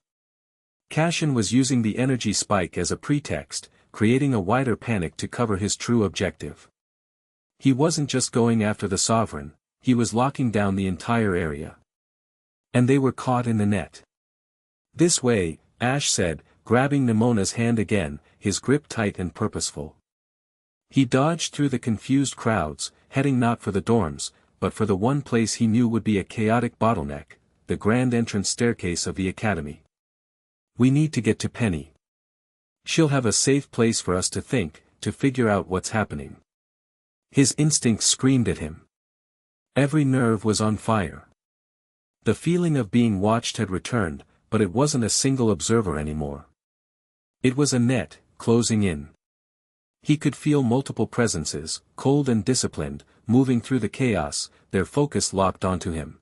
Cashin was using the energy spike as a pretext, creating a wider panic to cover his true objective. He wasn't just going after the Sovereign, he was locking down the entire area. And they were caught in the net. "This way," Ash said, grabbing Nemona's hand again, his grip tight and purposeful. He dodged through the confused crowds, heading not for the dorms, but for the one place he knew would be a chaotic bottleneck, the grand entrance staircase of the Academy. "We need to get to Penny. She'll have a safe place for us to think, to figure out what's happening." His instincts screamed at him. Every nerve was on fire. The feeling of being watched had returned, but it wasn't a single observer anymore. It was a net, closing in. He could feel multiple presences, cold and disciplined, moving through the chaos, their focus locked onto him.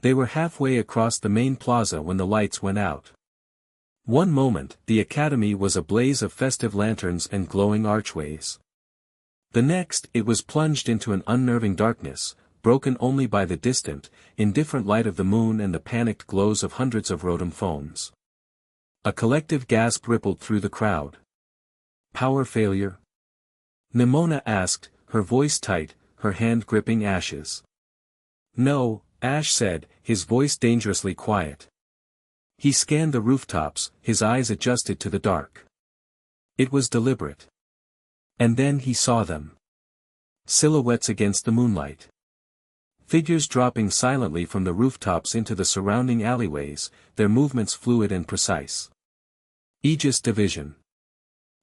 They were halfway across the main plaza when the lights went out. One moment, the Academy was a blaze of festive lanterns and glowing archways. The next, it was plunged into an unnerving darkness, broken only by the distant, indifferent light of the moon and the panicked glows of hundreds of Rotom phones. A collective gasp rippled through the crowd. Power failure? Nemona asked, her voice tight, her hand gripping Ash's. No, Ash said, his voice dangerously quiet. He scanned the rooftops, his eyes adjusted to the dark. It was deliberate. And then he saw them. Silhouettes against the moonlight. Figures dropping silently from the rooftops into the surrounding alleyways, their movements fluid and precise. Aegis Division.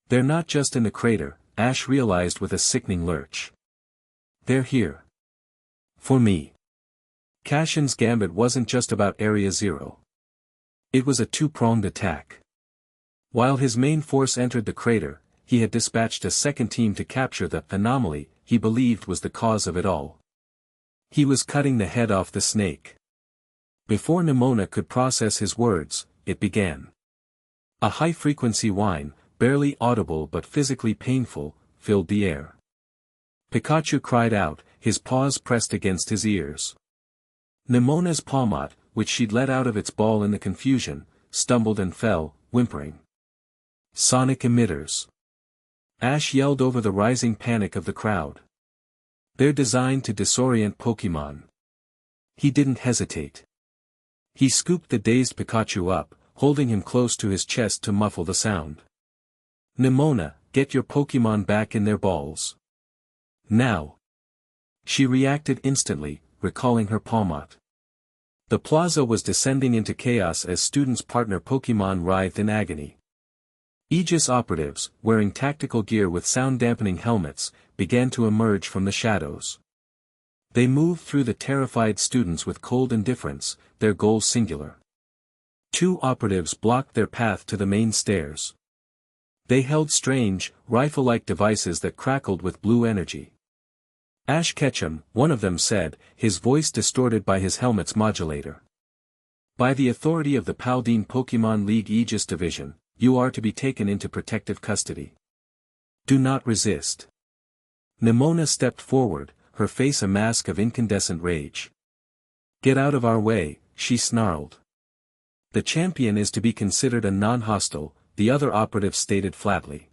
They're not just in the crater, Ash realized with a sickening lurch. They're here. For me. Kashin's gambit wasn't just about Area Zero. It was a two-pronged attack. While his main force entered the crater, he had dispatched a second team to capture the anomaly he believed was the cause of it all. He was cutting the head off the snake. Before Nemona could process his words, it began. A high-frequency whine, barely audible but physically painful, filled the air. Pikachu cried out, his paws pressed against his ears. Nemona's Pawmot, which she'd let out of its ball in the confusion, stumbled and fell, whimpering. Sonic emitters. Ash yelled over the rising panic of the crowd. They're designed to disorient Pokémon. He didn't hesitate. He scooped the dazed Pikachu up, holding him close to his chest to muffle the sound. Nemona, get your Pokémon back in their balls. Now. She reacted instantly, recalling her Pawmot. The plaza was descending into chaos as students' partner Pokémon writhed in agony. Aegis operatives, wearing tactical gear with sound-dampening helmets, began to emerge from the shadows. They moved through the terrified students with cold indifference, their goal singular. Two operatives blocked their path to the main stairs. They held strange, rifle-like devices that crackled with blue energy. Ash Ketchum, one of them said, his voice distorted by his helmet's modulator. By the authority of the Paldea Pokémon League Aegis Division, you are to be taken into protective custody. Do not resist. Nemona stepped forward, her face a mask of incandescent rage. Get out of our way, she snarled. The champion is to be considered a non-hostile, the other operative stated flatly.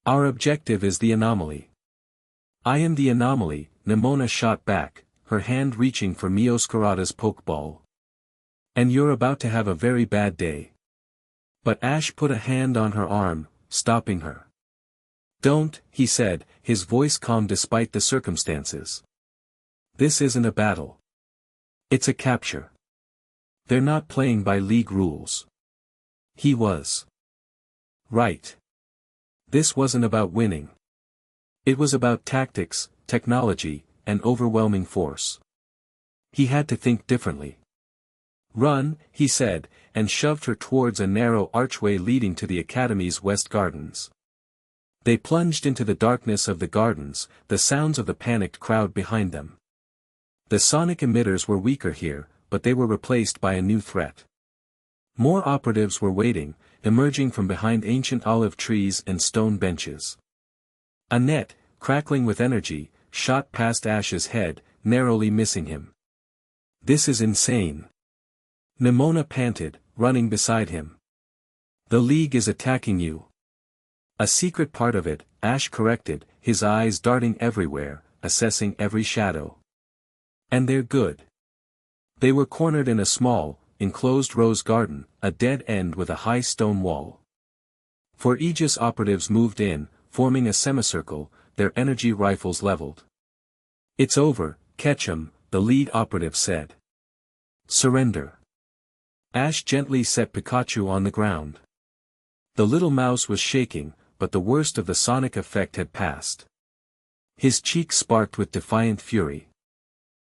Our objective is the anomaly. I am the anomaly, Nemona shot back, her hand reaching for Meowscarada's pokeball. And you're about to have a very bad day. But Ash put a hand on her arm, stopping her. Don't, he said, his voice calm despite the circumstances. This isn't a battle. It's a capture. They're not playing by league rules. He was. Right. This wasn't about winning. It was about tactics, technology, and overwhelming force. He had to think differently. Run, he said, and shoved her towards a narrow archway leading to the Academy's west gardens. They plunged into the darkness of the gardens, the sounds of the panicked crowd behind them. The sonic emitters were weaker here, but they were replaced by a new threat. More operatives were waiting, emerging from behind ancient olive trees and stone benches. A net, crackling with energy, shot past Ash's head, narrowly missing him. This is insane. Nemona panted, running beside him. The League is attacking you. A secret part of it, Ash corrected, his eyes darting everywhere, assessing every shadow. And they're good. They were cornered in a small, enclosed rose garden, a dead end with a high stone wall. Four Aegis operatives moved in, forming a semicircle, their energy rifles leveled. It's over, Ketchum, the lead operative said. Surrender. Ash gently set Pikachu on the ground. The little mouse was shaking, but the worst of the sonic effect had passed. His cheeks sparked with defiant fury.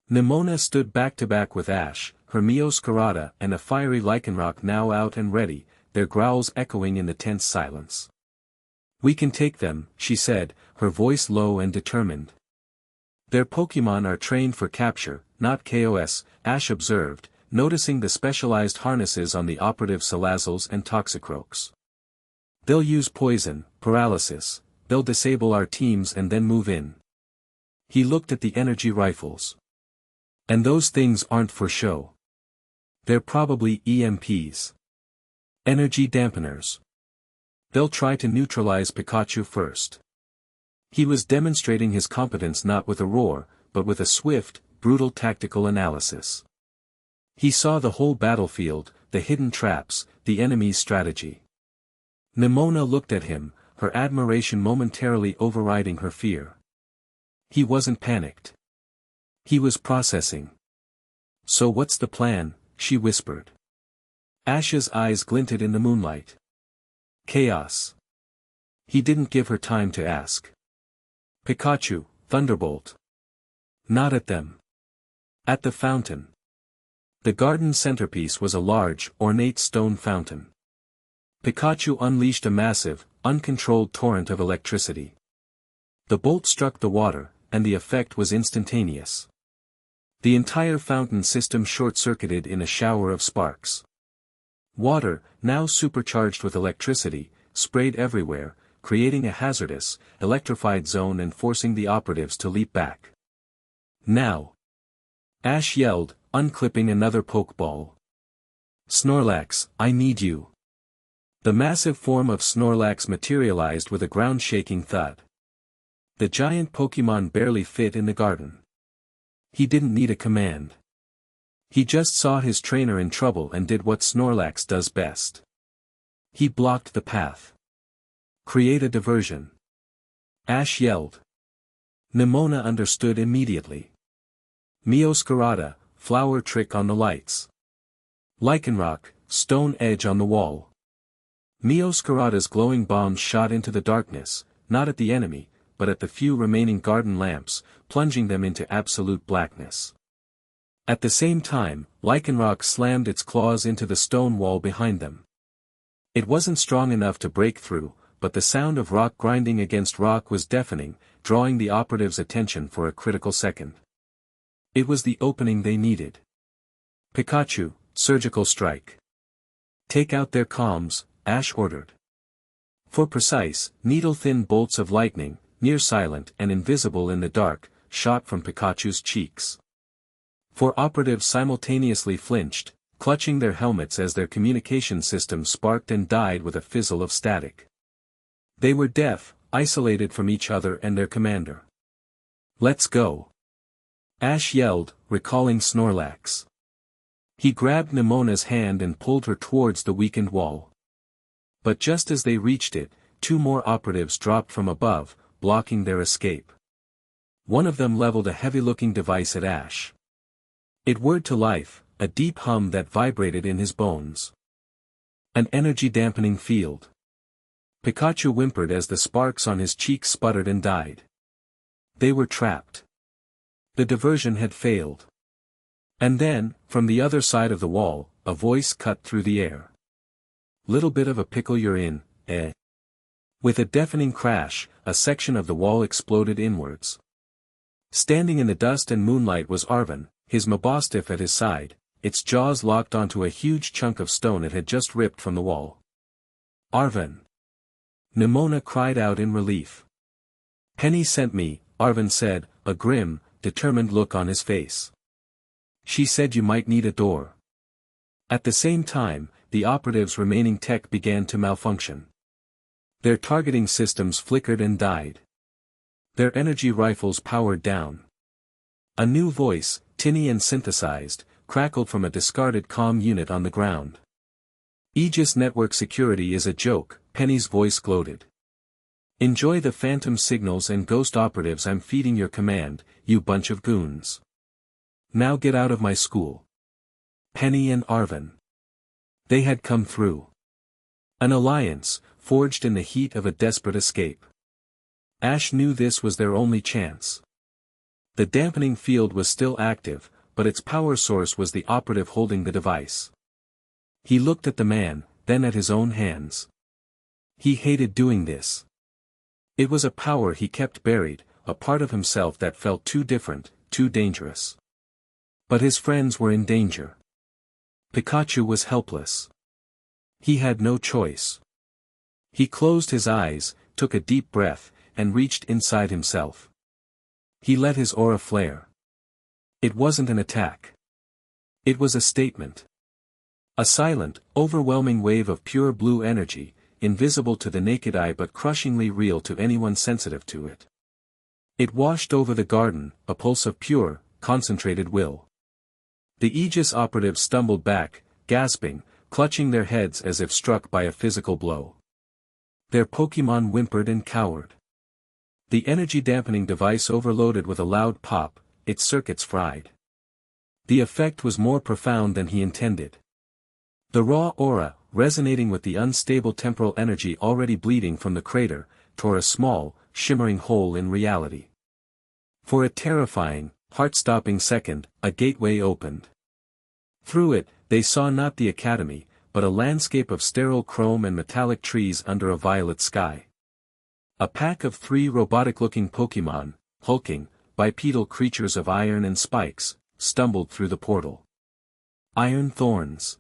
Nemona stood back-to-back with Ash, her Meowscarada and a fiery Lycanroc now out and ready, their growls echoing in the tense silence. We can take them, she said, her voice low and determined. Their Pokémon are trained for capture, not KOS, Ash observed, noticing the specialized harnesses on the operative Salazzles and Toxicroaks. They'll use poison, paralysis, they'll disable our teams and then move in. He looked at the energy rifles. And those things aren't for show. They're probably EMPs. Energy dampeners. They'll try to neutralize Pikachu first. He was demonstrating his competence not with a roar, but with a swift, brutal tactical analysis. He saw the whole battlefield, the hidden traps, the enemy's strategy. Nemona looked at him, her admiration momentarily overriding her fear. He wasn't panicked. He was processing. "So what's the plan?" she whispered. Ash's eyes glinted in the moonlight. "Chaos." He didn't give her time to ask. "Pikachu, Thunderbolt." "Not at them. At the fountain." The garden's centerpiece was a large, ornate stone fountain. Pikachu unleashed a massive, uncontrolled torrent of electricity. The bolt struck the water, and the effect was instantaneous. The entire fountain system short-circuited in a shower of sparks. Water, now supercharged with electricity, sprayed everywhere, creating a hazardous, electrified zone and forcing the operatives to leap back. "Now!" Ash yelled, unclipping another Pokeball. "Snorlax, I need you." The massive form of Snorlax materialized with a ground-shaking thud. The giant Pokémon barely fit in the garden. He didn't need a command. He just saw his trainer in trouble and did what Snorlax does best. He blocked the path. "Create a diversion." Ash yelled. Nemona understood immediately. Meowscarada, flower trick on the lights. Lycanroc, stone edge on the wall. Meowscarada's glowing bombs shot into the darkness, not at the enemy, but at the few remaining garden lamps, plunging them into absolute blackness. At the same time, Lycanroc slammed its claws into the stone wall behind them. It wasn't strong enough to break through, but the sound of rock grinding against rock was deafening, drawing the operatives' attention for a critical second. It was the opening they needed. "Pikachu, surgical strike." "Take out their comms," Ash ordered. For precise, needle-thin bolts of lightning, near silent and invisible in the dark, shot from Pikachu's cheeks. Four operatives simultaneously flinched, clutching their helmets as their communication system sparked and died with a fizzle of static. They were deaf, isolated from each other and their commander. "Let's go!" Ash yelled, recalling Snorlax. He grabbed Nemona's hand and pulled her towards the weakened wall. But just as they reached it, two more operatives dropped from above, blocking their escape. One of them leveled a heavy-looking device at Ash. It whirred to life, a deep hum that vibrated in his bones. An energy-dampening field. Pikachu whimpered as the sparks on his cheeks sputtered and died. They were trapped. The diversion had failed. And then, from the other side of the wall, a voice cut through the air. "Little bit of a pickle you're in, eh?" With a deafening crash, a section of the wall exploded inwards. Standing in the dust and moonlight was Arven, his Mabostiff at his side, its jaws locked onto a huge chunk of stone it had just ripped from the wall. "Arven!" Nemona cried out in relief. "Penny sent me," Arven said, a grim, determined look on his face. "She said you might need a door." At the same time, the operatives' remaining tech began to malfunction. Their targeting systems flickered and died. Their energy rifles powered down. A new voice, tinny and synthesized, crackled from a discarded comm unit on the ground. "Aegis network security is a joke," Penny's voice gloated. "Enjoy the phantom signals and ghost operatives I'm feeding your command, you bunch of goons. Now get out of my school." Penny and Arven. They had come through. An alliance, forged in the heat of a desperate escape. Ash knew this was their only chance. The dampening field was still active, but its power source was the operative holding the device. He looked at the man, then at his own hands. He hated doing this. It was a power he kept buried, a part of himself that felt too different, too dangerous. But his friends were in danger. Pikachu was helpless. He had no choice. He closed his eyes, took a deep breath, and reached inside himself. He let his aura flare. It wasn't an attack. It was a statement. A silent, overwhelming wave of pure blue energy, invisible to the naked eye but crushingly real to anyone sensitive to it. It washed over the garden, a pulse of pure, concentrated will. The Aegis operatives stumbled back, gasping, clutching their heads as if struck by a physical blow. Their Pokémon whimpered and cowered. The energy-dampening device overloaded with a loud pop, its circuits fried. The effect was more profound than he intended. The raw aura, resonating with the unstable temporal energy already bleeding from the crater, tore a small, shimmering hole in reality. For a terrifying, heart-stopping second, a gateway opened. Through it, they saw not the academy, but a landscape of sterile chrome and metallic trees under a violet sky. A pack of 3 robotic-looking Pokémon, hulking, bipedal creatures of iron and spikes, stumbled through the portal. Iron thorns.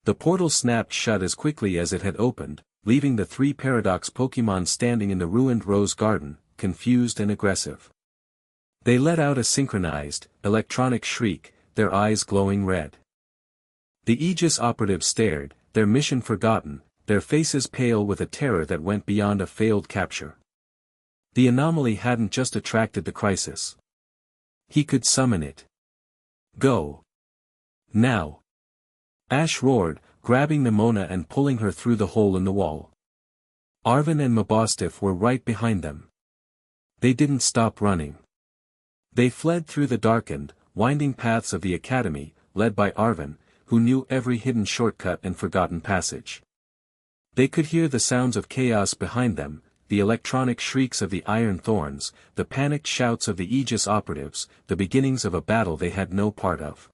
The portal snapped shut as quickly as it had opened, leaving the 3 Paradox Pokémon standing in the ruined rose garden, confused and aggressive. They let out a synchronized, electronic shriek, their eyes glowing red. The Aegis operatives stared, their mission forgotten, their faces pale with a terror that went beyond a failed capture. The anomaly hadn't just attracted the crisis. He could summon it. Go. Now. Ash roared, grabbing Nemona and pulling her through the hole in the wall. Arven and Mabostif were right behind them. They didn't stop running. They fled through the darkened, winding paths of the academy, led by Arven, who knew every hidden shortcut and forgotten passage. They could hear the sounds of chaos behind them, the electronic shrieks of the iron thorns, the panicked shouts of the Aegis operatives, the beginnings of a battle they had no part of.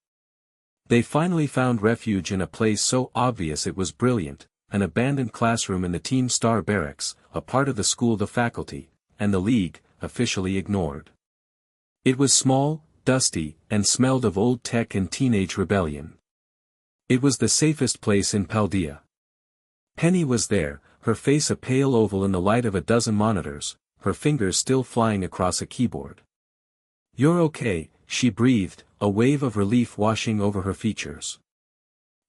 They finally found refuge in a place so obvious it was brilliant, an abandoned classroom in the Team Star barracks, a part of the school the faculty, and the League, officially ignored. It was small, dusty, and smelled of old tech and teenage rebellion. It was the safest place in Paldea. Penny was there, her face a pale oval in the light of a dozen monitors, her fingers still flying across a keyboard. "You're okay," she breathed, a wave of relief washing over her features.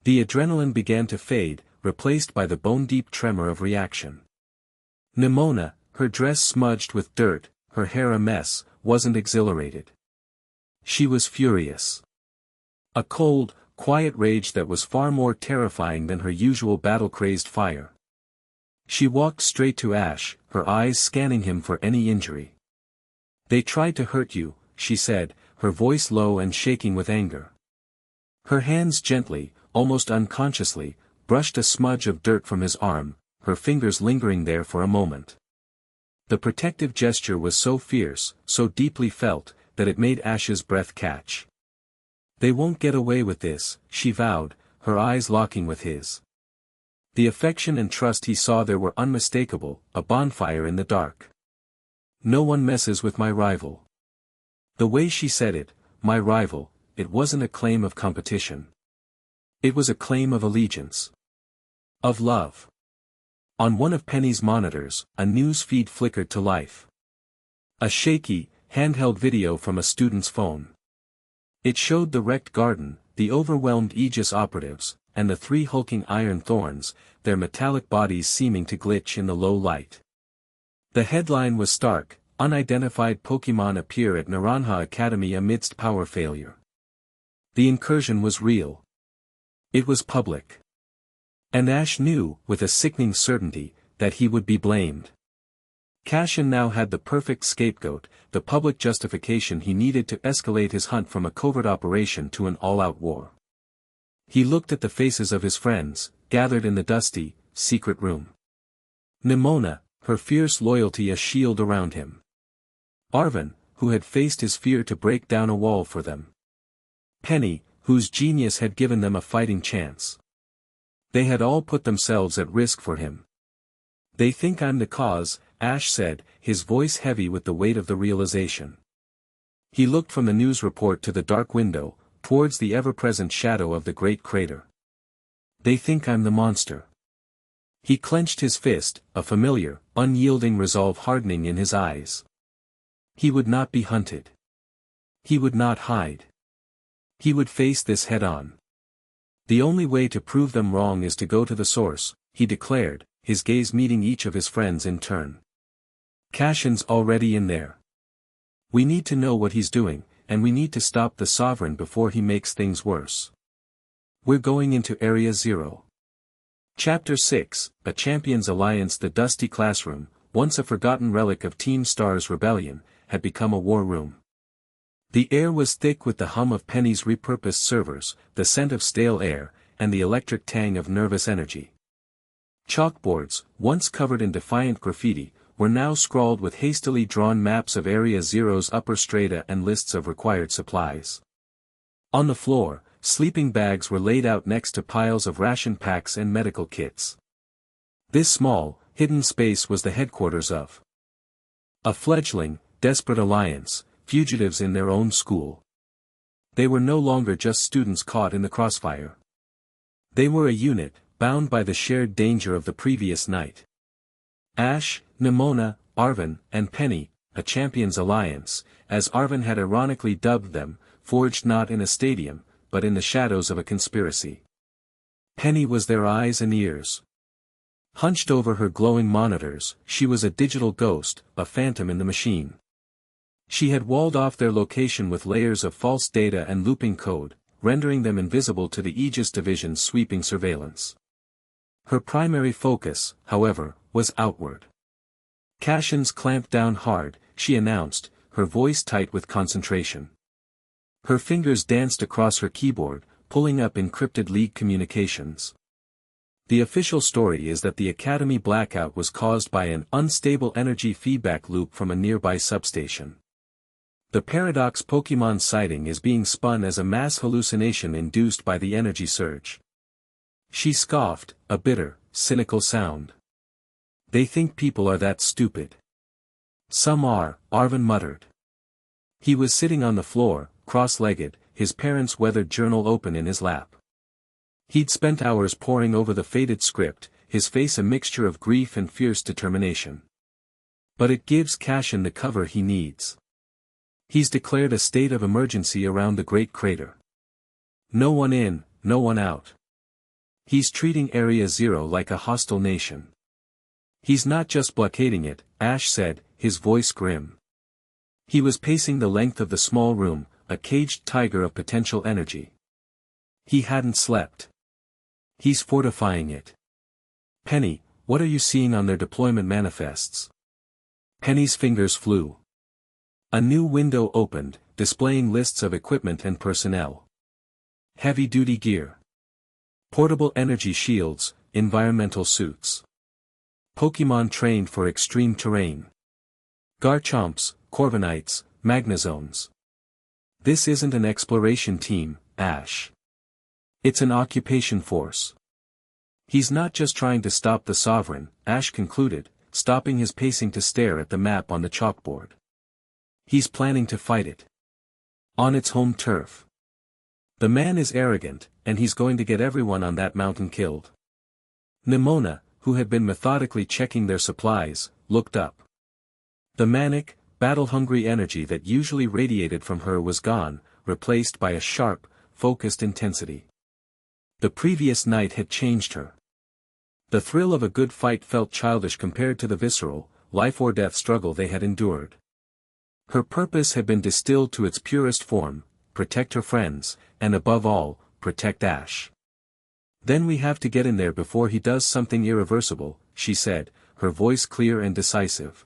The adrenaline began to fade, replaced by the bone-deep tremor of reaction. Nemona, her dress smudged with dirt, her hair a mess, wasn't exhilarated. She was furious. A cold, quiet rage that was far more terrifying than her usual battle-crazed fire. She walked straight to Ash, her eyes scanning him for any injury. "They tried to hurt you," she said, her voice low and shaking with anger. Her hands gently, almost unconsciously, brushed a smudge of dirt from his arm, her fingers lingering there for a moment. The protective gesture was so fierce, so deeply felt, that it made Ash's breath catch. "They won't get away with this," she vowed, her eyes locking with his. The affection and trust he saw there were unmistakable, a bonfire in the dark. "No one messes with my rival." The way she said it, my rival, it wasn't a claim of competition. It was a claim of allegiance. Of love. On one of Penny's monitors, a news feed flickered to life. A shaky, handheld video from a student's phone. It showed the wrecked garden, the overwhelmed Aegis operatives, and the 3 hulking iron thorns, their metallic bodies seeming to glitch in the low light. The headline was stark: "Unidentified Pokémon appear at Naranja Academy amidst power failure." The incursion was real. It was public. And Ash knew, with a sickening certainty, that he would be blamed. Cashin now had the perfect scapegoat, the public justification he needed to escalate his hunt from a covert operation to an all-out war. He looked at the faces of his friends, gathered in the dusty, secret room. Nemona, her fierce loyalty a shield around him. Arven, who had faced his fear to break down a wall for them. Penny, whose genius had given them a fighting chance. They had all put themselves at risk for him. "They think I'm the cause," Ash said, his voice heavy with the weight of the realization. He looked from the news report to the dark window, towards the ever-present shadow of the great crater. "They think I'm the monster." He clenched his fist, a familiar, unyielding resolve hardening in his eyes. He would not be hunted. He would not hide. He would face this head-on. The only way to prove them wrong is to go to the source, he declared, his gaze meeting each of his friends in turn. Cashin's already in there. We need to know what he's doing, and we need to stop the Sovereign before he makes things worse. We're going into Area Zero. Chapter 6, A Champions Alliance. The dusty classroom, once a forgotten relic of Team Star's rebellion, had become a war room. The air was thick with the hum of Penny's repurposed servers, the scent of stale air, and the electric tang of nervous energy. Chalkboards, once covered in defiant graffiti, were now scrawled with hastily drawn maps of Area Zero's upper strata and lists of required supplies. On the floor, sleeping bags were laid out next to piles of ration packs and medical kits. This small, hidden space was the headquarters of a fledgling, desperate alliance, fugitives in their own school. They were no longer just students caught in the crossfire. They were a unit, bound by the shared danger of the previous night. Ash, Nemona, Arvin, and Penny, a champions alliance, as Arvin had ironically dubbed them, forged not in a stadium, but in the shadows of a conspiracy. Penny was their eyes and ears. Hunched over her glowing monitors, she was a digital ghost, a phantom in the machine. She had walled off their location with layers of false data and looping code, rendering them invisible to the Aegis Division's sweeping surveillance. Her primary focus, however, was outward. Cashin's clamped down hard, she announced, her voice tight with concentration. Her fingers danced across her keyboard, pulling up encrypted League communications. The official story is that the Academy blackout was caused by an unstable energy feedback loop from a nearby substation. The Paradox Pokémon sighting is being spun as a mass hallucination induced by the energy surge. She scoffed, a bitter, cynical sound. They think people are that stupid. Some are, Arvin muttered. He was sitting on the floor, cross-legged, his parents' weathered journal open in his lap. He'd spent hours poring over the faded script, his face a mixture of grief and fierce determination. But it gives Cashin the cover he needs. He's declared a state of emergency around the Great Crater. No one in, no one out. He's treating Area Zero like a hostile nation. He's not just blockading it, Ash said, his voice grim. He was pacing the length of the small room, a caged tiger of potential energy. He hadn't slept. He's fortifying it. Penny, what are you seeing on their deployment manifests? Penny's fingers flew. A new window opened, displaying lists of equipment and personnel. Heavy-duty gear. Portable energy shields, environmental suits. Pokémon trained for extreme terrain. Garchomps, Corviknights, Magnezones. This isn't an exploration team, Ash. It's an occupation force. He's not just trying to stop the Sovereign, Ash concluded, stopping his pacing to stare at the map on the chalkboard. He's planning to fight it. On its home turf. The man is arrogant, and he's going to get everyone on that mountain killed. Nemona, who had been methodically checking their supplies, looked up. The manic, battle-hungry energy that usually radiated from her was gone, replaced by a sharp, focused intensity. The previous night had changed her. The thrill of a good fight felt childish compared to the visceral, life-or-death struggle they had endured. Her purpose had been distilled to its purest form: protect her friends, and above all, protect Ash. Then we have to get in there before he does something irreversible, she said, her voice clear and decisive.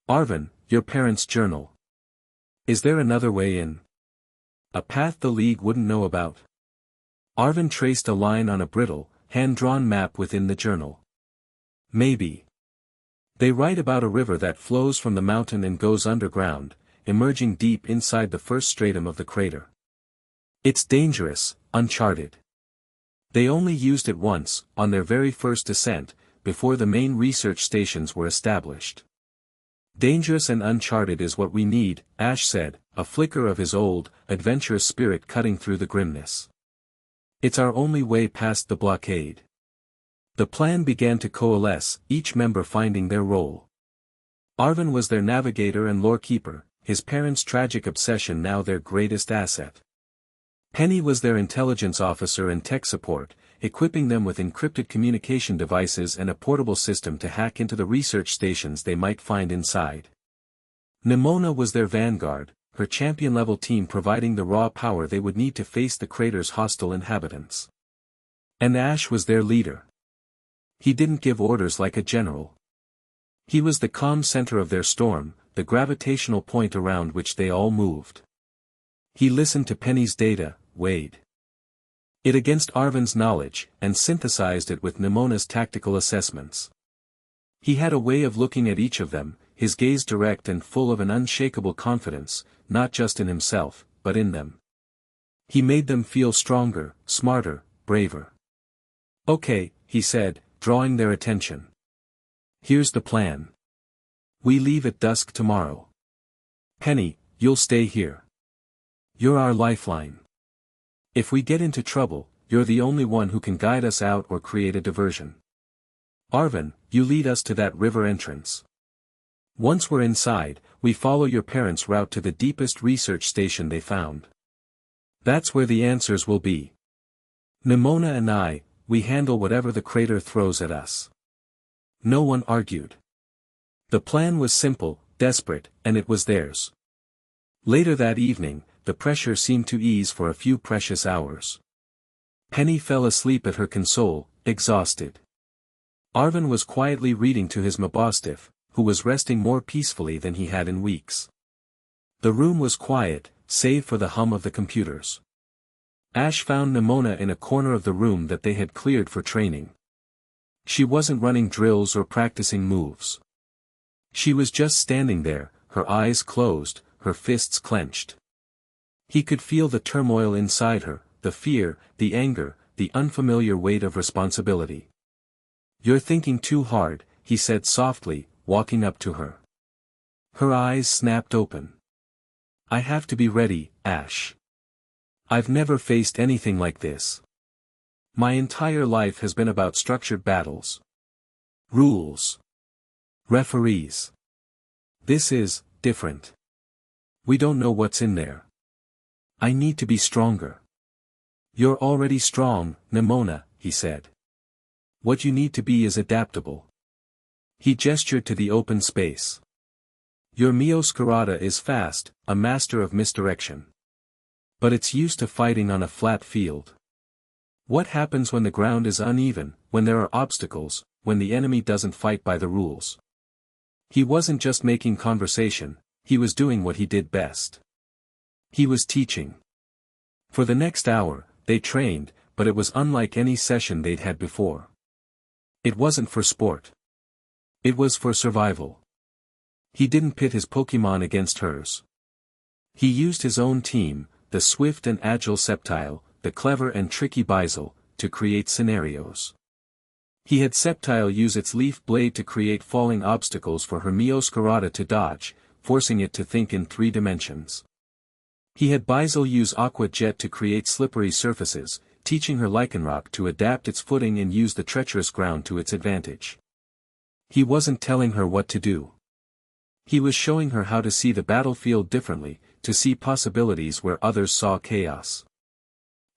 Arvin, your parents' journal. Is there another way in? A path the League wouldn't know about? Arvin traced a line on a brittle, hand-drawn map within the journal. Maybe. They write about a river that flows from the mountain and goes underground, emerging deep inside the first stratum of the crater. It's dangerous, uncharted. They only used it once, on their very first descent, before the main research stations were established. Dangerous and uncharted is what we need, Ash said, a flicker of his old, adventurous spirit cutting through the grimness. It's our only way past the blockade. The plan began to coalesce, each member finding their role. Arvin was their navigator and lore keeper, his parents' tragic obsession now their greatest asset. Penny was their intelligence officer and tech support, equipping them with encrypted communication devices and a portable system to hack into the research stations they might find inside. Nemona was their vanguard, her champion-level team providing the raw power they would need to face the crater's hostile inhabitants. And Ash was their leader. He didn't give orders like a general. He was the calm center of their storm, the gravitational point around which they all moved. He listened to Penny's data, weighed it against Arvin's knowledge, and synthesized it with Nemona's tactical assessments. He had a way of looking at each of them, his gaze direct and full of an unshakable confidence, not just in himself, but in them. He made them feel stronger, smarter, braver. "Okay," he said, drawing their attention. "Here's the plan. We leave at dusk tomorrow. Penny, you'll stay here. You're our lifeline. If we get into trouble, you're the only one who can guide us out or create a diversion. Arvin, you lead us to that river entrance. Once we're inside, we follow your parents' route to the deepest research station they found. That's where the answers will be. Nemona and I, we handle whatever the crater throws at us." No one argued. The plan was simple, desperate, and it was theirs. Later that evening, the pressure seemed to ease for a few precious hours. Penny fell asleep at her console, exhausted. Arvin was quietly reading to his mabostiff, who was resting more peacefully than he had in weeks. The room was quiet, save for the hum of the computers. Ash found Nemona in a corner of the room that they had cleared for training. She wasn't running drills or practicing moves. She was just standing there, her eyes closed, her fists clenched. He could feel the turmoil inside her, the fear, the anger, the unfamiliar weight of responsibility. "You're thinking too hard," he said softly, walking up to her. Her eyes snapped open. "I have to be ready, Ash. I've never faced anything like this. My entire life has been about structured battles. Rules. Referees. This is different. We don't know what's in there. I need to be stronger." "You're already strong, Nemona," he said. "What you need to be is adaptable." He gestured to the open space. "Your Mioscarada is fast, a master of misdirection. But it's used to fighting on a flat field. What happens when the ground is uneven, when there are obstacles, when the enemy doesn't fight by the rules?" He wasn't just making conversation, he was doing what he did best. He was teaching. For the next hour, they trained, but it was unlike any session they'd had before. It wasn't for sport. It was for survival. He didn't pit his Pokémon against hers. He used his own team, the swift and agile Sceptile, the clever and tricky Bizel, to create scenarios. He had Sceptile use its leaf blade to create falling obstacles for her Mioscarada to dodge, forcing it to think in 3 dimensions. He had Bizel use Aqua Jet to create slippery surfaces, teaching her Lycanroc to adapt its footing and use the treacherous ground to its advantage. He wasn't telling her what to do. He was showing her how to see the battlefield differently, to see possibilities where others saw chaos.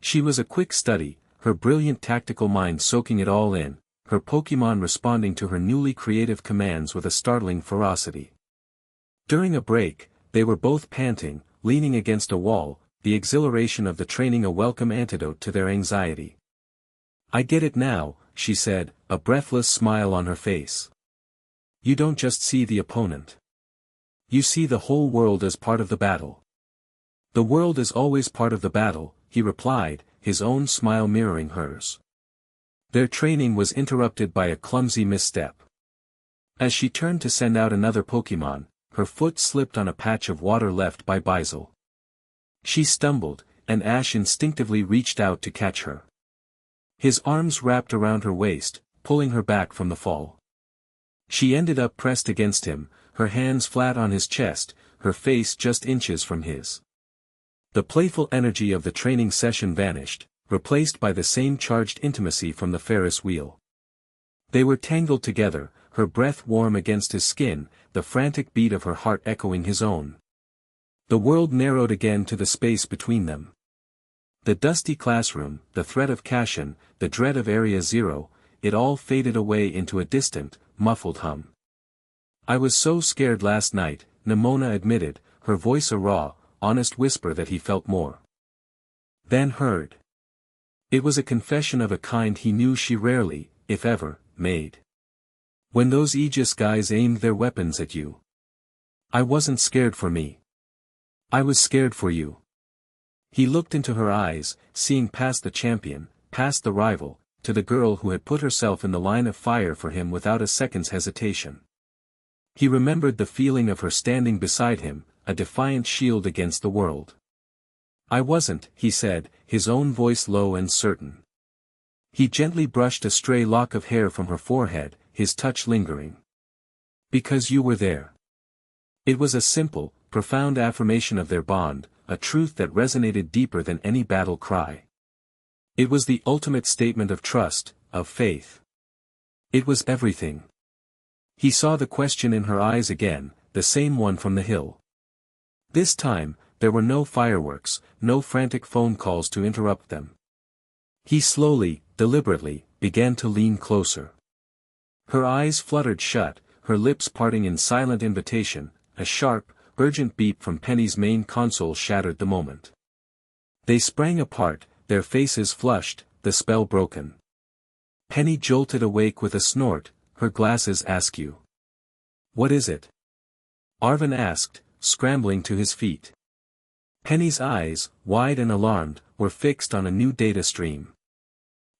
She was a quick study, her brilliant tactical mind soaking it all in, her Pokémon responding to her newly creative commands with a startling ferocity. During a break, they were both panting, leaning against a wall, the exhilaration of the training a welcome antidote to their anxiety. "I get it now," she said, a breathless smile on her face. "You don't just see the opponent. You see the whole world as part of the battle." "The world is always part of the battle," he replied, his own smile mirroring hers. Their training was interrupted by a clumsy misstep. As she turned to send out another Pokémon, her foot slipped on a patch of water left by Bizel. She stumbled, and Ash instinctively reached out to catch her. His arms wrapped around her waist, pulling her back from the fall. She ended up pressed against him, her hands flat on his chest, her face just inches from his. The playful energy of the training session vanished, replaced by the same charged intimacy from the Ferris wheel. They were tangled together, her breath warm against his skin, the frantic beat of her heart echoing his own. The world narrowed again to the space between them. The dusty classroom, the threat of Cashin, the dread of Area Zero, it all faded away into a distant, muffled hum. "I was so scared last night," Nemona admitted, her voice a raw, honest whisper that he felt more than heard. It was a confession of a kind he knew she rarely, if ever, made. "When those Aegis guys aimed their weapons at you, I wasn't scared for me. I was scared for you." He looked into her eyes, seeing past the champion, past the rival, to the girl who had put herself in the line of fire for him without a second's hesitation. He remembered the feeling of her standing beside him, a defiant shield against the world. "I wasn't," he said, his own voice low and certain. He gently brushed a stray lock of hair from her forehead, his touch lingering. "Because you were there." It was a simple, profound affirmation of their bond, a truth that resonated deeper than any battle cry. It was the ultimate statement of trust, of faith. It was everything. He saw the question in her eyes again, the same one from the hill. This time, there were no fireworks, no frantic phone calls to interrupt them. He slowly, deliberately, began to lean closer. Her eyes fluttered shut, her lips parting in silent invitation. A sharp, urgent beep from Penny's main console shattered the moment. They sprang apart, their faces flushed, the spell broken. Penny jolted awake with a snort, her glasses askew. "What is it?" Arvin asked, scrambling to his feet. Penny's eyes, wide and alarmed, were fixed on a new data stream.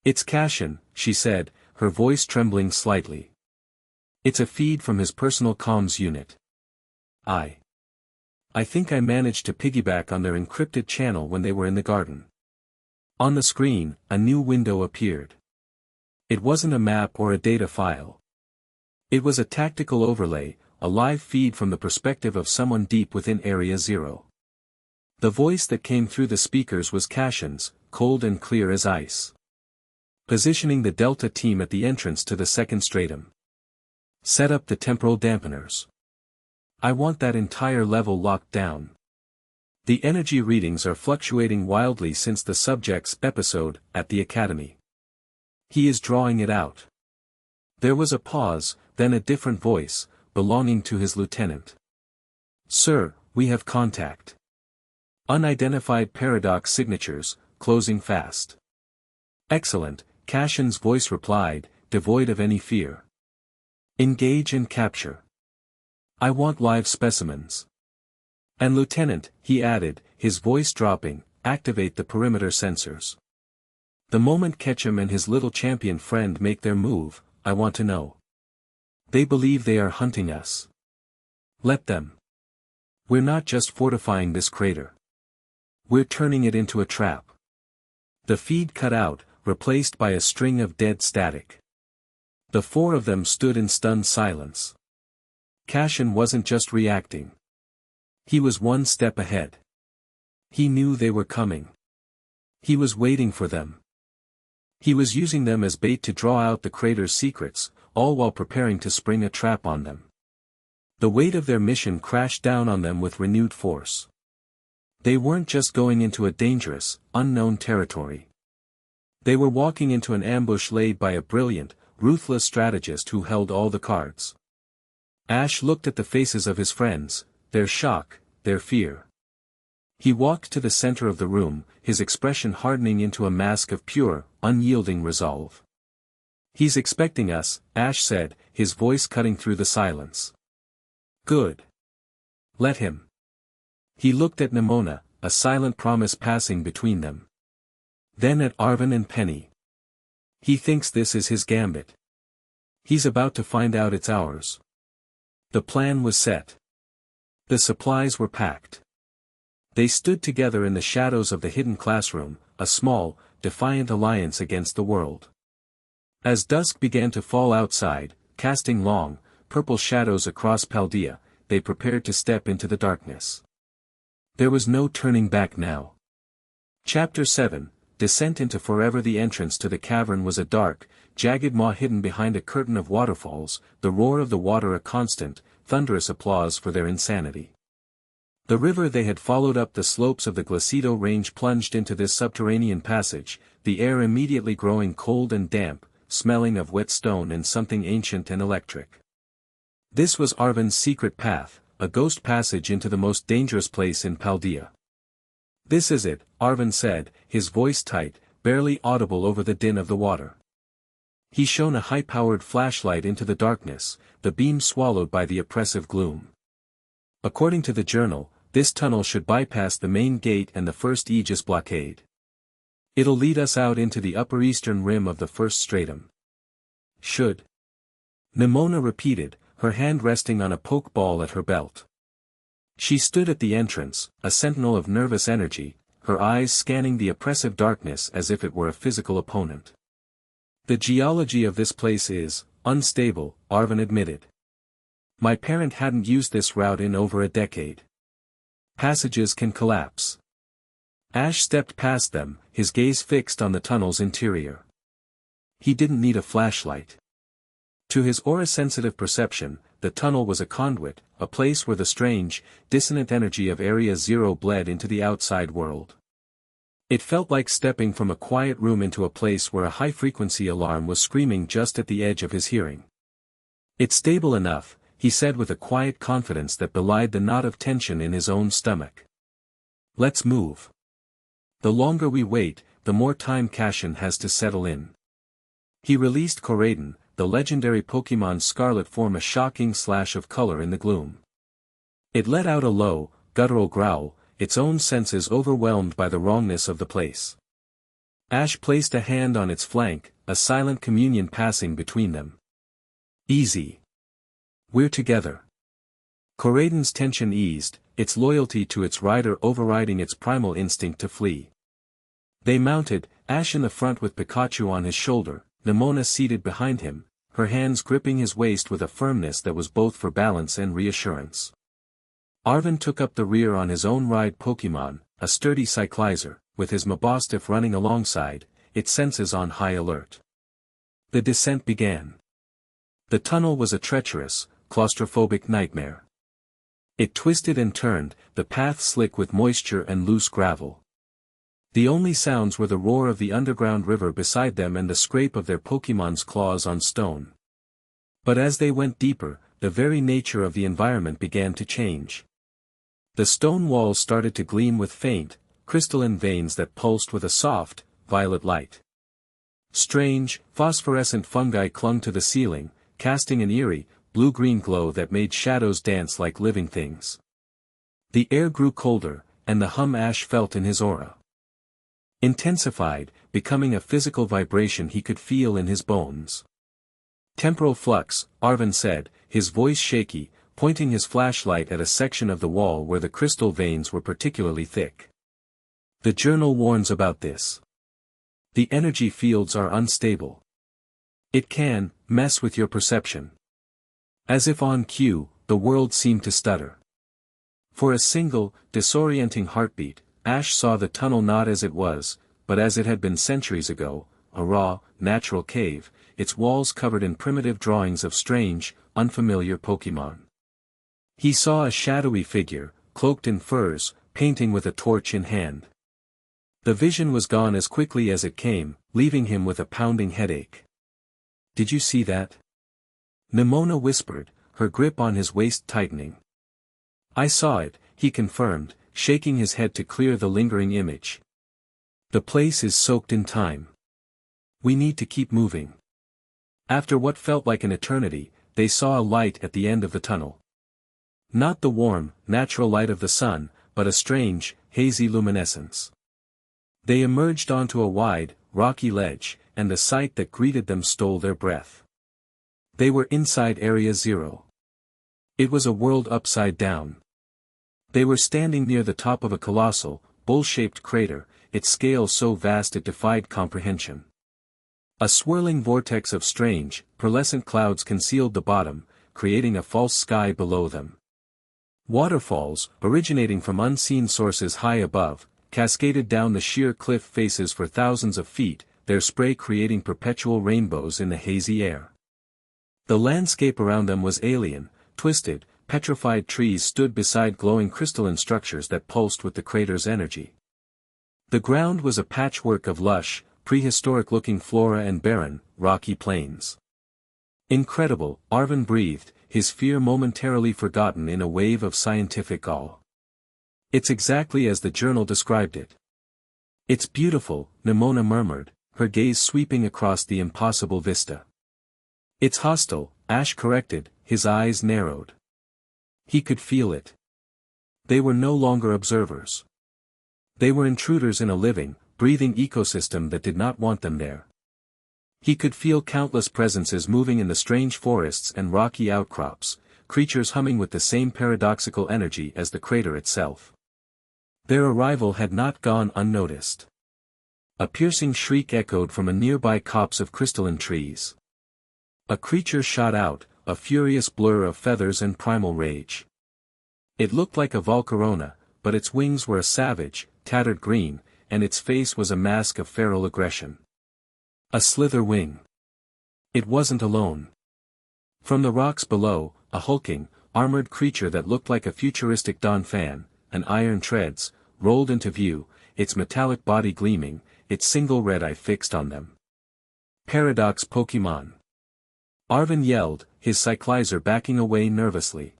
"It's Cashin," she said, her voice trembling slightly. "It's a feed from his personal comms unit. I think I managed to piggyback on their encrypted channel when they were in the garden." On the screen, a new window appeared. It wasn't a map or a data file. It was a tactical overlay, a live feed from the perspective of someone deep within Area Zero. The voice that came through the speakers was Cashin's, cold and clear as ice. "Positioning the Delta team at the entrance to the second stratum. Set up the temporal dampeners. I want that entire level locked down. The energy readings are fluctuating wildly since the subject's episode at the Academy. He is drawing it out." There was a pause, then a different voice, belonging to his lieutenant. "Sir, we have contact. Unidentified paradox signatures, closing fast." "Excellent," Cashin's voice replied, devoid of any fear. "Engage and capture. I want live specimens. And Lieutenant," he added, his voice dropping, "activate the perimeter sensors. The moment Ketchum and his little champion friend make their move, I want to know. They believe they are hunting us. Let them. We're not just fortifying this crater. We're turning it into a trap." The feed cut out, replaced by a string of dead static. The four of them stood in stunned silence. Cashin wasn't just reacting. He was one step ahead. He knew they were coming. He was waiting for them. He was using them as bait to draw out the crater's secrets, all while preparing to spring a trap on them. The weight of their mission crashed down on them with renewed force. They weren't just going into a dangerous, unknown territory. They were walking into an ambush laid by a brilliant, ruthless strategist who held all the cards. Ash looked at the faces of his friends, their shock, their fear. He walked to the center of the room, his expression hardening into a mask of pure, unyielding resolve. "He's expecting us," Ash said, his voice cutting through the silence. "Good. Let him." He looked at Nemona, a silent promise passing between them. Then at Arvin and Penny. "He thinks this is his gambit. He's about to find out it's ours." The plan was set. The supplies were packed. They stood together in the shadows of the hidden classroom, a small, defiant alliance against the world. As dusk began to fall outside, casting long, purple shadows across Paldea, they prepared to step into the darkness. There was no turning back now. Chapter 7, Descent into Forever. The entrance to the cavern was a dark, jagged maw hidden behind a curtain of waterfalls, the roar of the water a constant, thunderous applause for their insanity. The river they had followed up the slopes of the Glacido Range plunged into this subterranean passage, the air immediately growing cold and damp, smelling of wet stone and something ancient and electric. This was Arvin's secret path, a ghost passage into the most dangerous place in Paldea. "This is it," Arvin said, his voice tight, barely audible over the din of the water. He shone a high-powered flashlight into the darkness, the beam swallowed by the oppressive gloom. "According to the journal, this tunnel should bypass the main gate and the first Aegis blockade. It'll lead us out into the upper eastern rim of the first stratum." "Should?" Nemona repeated, her hand resting on a poke ball at her belt. She stood at the entrance, a sentinel of nervous energy, her eyes scanning the oppressive darkness as if it were a physical opponent. "The geology of this place is unstable," Arvin admitted. "My parent hadn't used this route in over a decade. Passages can collapse." Ash stepped past them, his gaze fixed on the tunnel's interior. He didn't need a flashlight. To his aura-sensitive perception, the tunnel was a conduit, a place where the strange, dissonant energy of Area Zero bled into the outside world. It felt like stepping from a quiet room into a place where a high-frequency alarm was screaming just at the edge of his hearing. "It's stable enough," he said with a quiet confidence that belied the knot of tension in his own stomach. "Let's move. The longer we wait, the more time Kashin has to settle in." He released Koraidon, the legendary Pokémon Scarlet form, a shocking slash of color in the gloom. It let out a low, guttural growl, its own senses overwhelmed by the wrongness of the place. Ash placed a hand on its flank, a silent communion passing between them. "Easy. We're together." Koraidon's tension eased, its loyalty to its rider overriding its primal instinct to flee. They mounted, Ash in the front with Pikachu on his shoulder, Nemona seated behind him, her hands gripping his waist with a firmness that was both for balance and reassurance. Arvin took up the rear on his own ride Pokémon, a sturdy Cyclizer, with his Mabostiff running alongside, its senses on high alert. The descent began. The tunnel was a treacherous, claustrophobic nightmare. It twisted and turned, the path slick with moisture and loose gravel. The only sounds were the roar of the underground river beside them and the scrape of their Pokémon's claws on stone. But as they went deeper, the very nature of the environment began to change. The stone walls started to gleam with faint, crystalline veins that pulsed with a soft, violet light. Strange, phosphorescent fungi clung to the ceiling, casting an eerie, blue-green glow that made shadows dance like living things. The air grew colder, and the hum Ash felt in his aura intensified, becoming a physical vibration he could feel in his bones. "Temporal flux," Arvin said, his voice shaky, pointing his flashlight at a section of the wall where the crystal veins were particularly thick. "The journal warns about this. The energy fields are unstable. It can mess with your perception." As if on cue, the world seemed to stutter. For a single, disorienting heartbeat, Ash saw the tunnel not as it was, but as it had been centuries ago, a raw, natural cave, its walls covered in primitive drawings of strange, unfamiliar Pokémon. He saw a shadowy figure, cloaked in furs, painting with a torch in hand. The vision was gone as quickly as it came, leaving him with a pounding headache. "Did you see that?" Nemona whispered, her grip on his waist tightening. "I saw it," he confirmed, shaking his head to clear the lingering image. "The place is soaked in time. We need to keep moving." After what felt like an eternity, they saw a light at the end of the tunnel. Not the warm, natural light of the sun, but a strange, hazy luminescence. They emerged onto a wide, rocky ledge, and the sight that greeted them stole their breath. They were inside Area Zero. It was a world upside down. They were standing near the top of a colossal, bowl-shaped crater, its scale so vast it defied comprehension. A swirling vortex of strange, pearlescent clouds concealed the bottom, creating a false sky below them. Waterfalls, originating from unseen sources high above, cascaded down the sheer cliff faces for thousands of feet, their spray creating perpetual rainbows in the hazy air. The landscape around them was alien, twisted, petrified trees stood beside glowing crystalline structures that pulsed with the crater's energy. The ground was a patchwork of lush, prehistoric-looking flora and barren, rocky plains. Incredible, Arvin breathed, his fear momentarily forgotten in a wave of scientific awe. It's exactly as the journal described it. It's beautiful, Nemona murmured, her gaze sweeping across the impossible vista. It's hostile, Ash corrected, his eyes narrowed. He could feel it. They were no longer observers. They were intruders in a living, breathing ecosystem that did not want them there. He could feel countless presences moving in the strange forests and rocky outcrops, creatures humming with the same paradoxical energy as the crater itself. Their arrival had not gone unnoticed. A piercing shriek echoed from a nearby copse of crystalline trees. A creature shot out, a furious blur of feathers and primal rage. It looked like a Volcarona, but its wings were a savage, tattered green, and its face was a mask of feral aggression. A slither wing. It wasn't alone. From the rocks below, a hulking, armored creature that looked like a futuristic Donphan, an iron treads, rolled into view, its metallic body gleaming, its single red eye fixed on them. Paradox Pokemon. Arvin yelled, his cyclizer backing away nervously.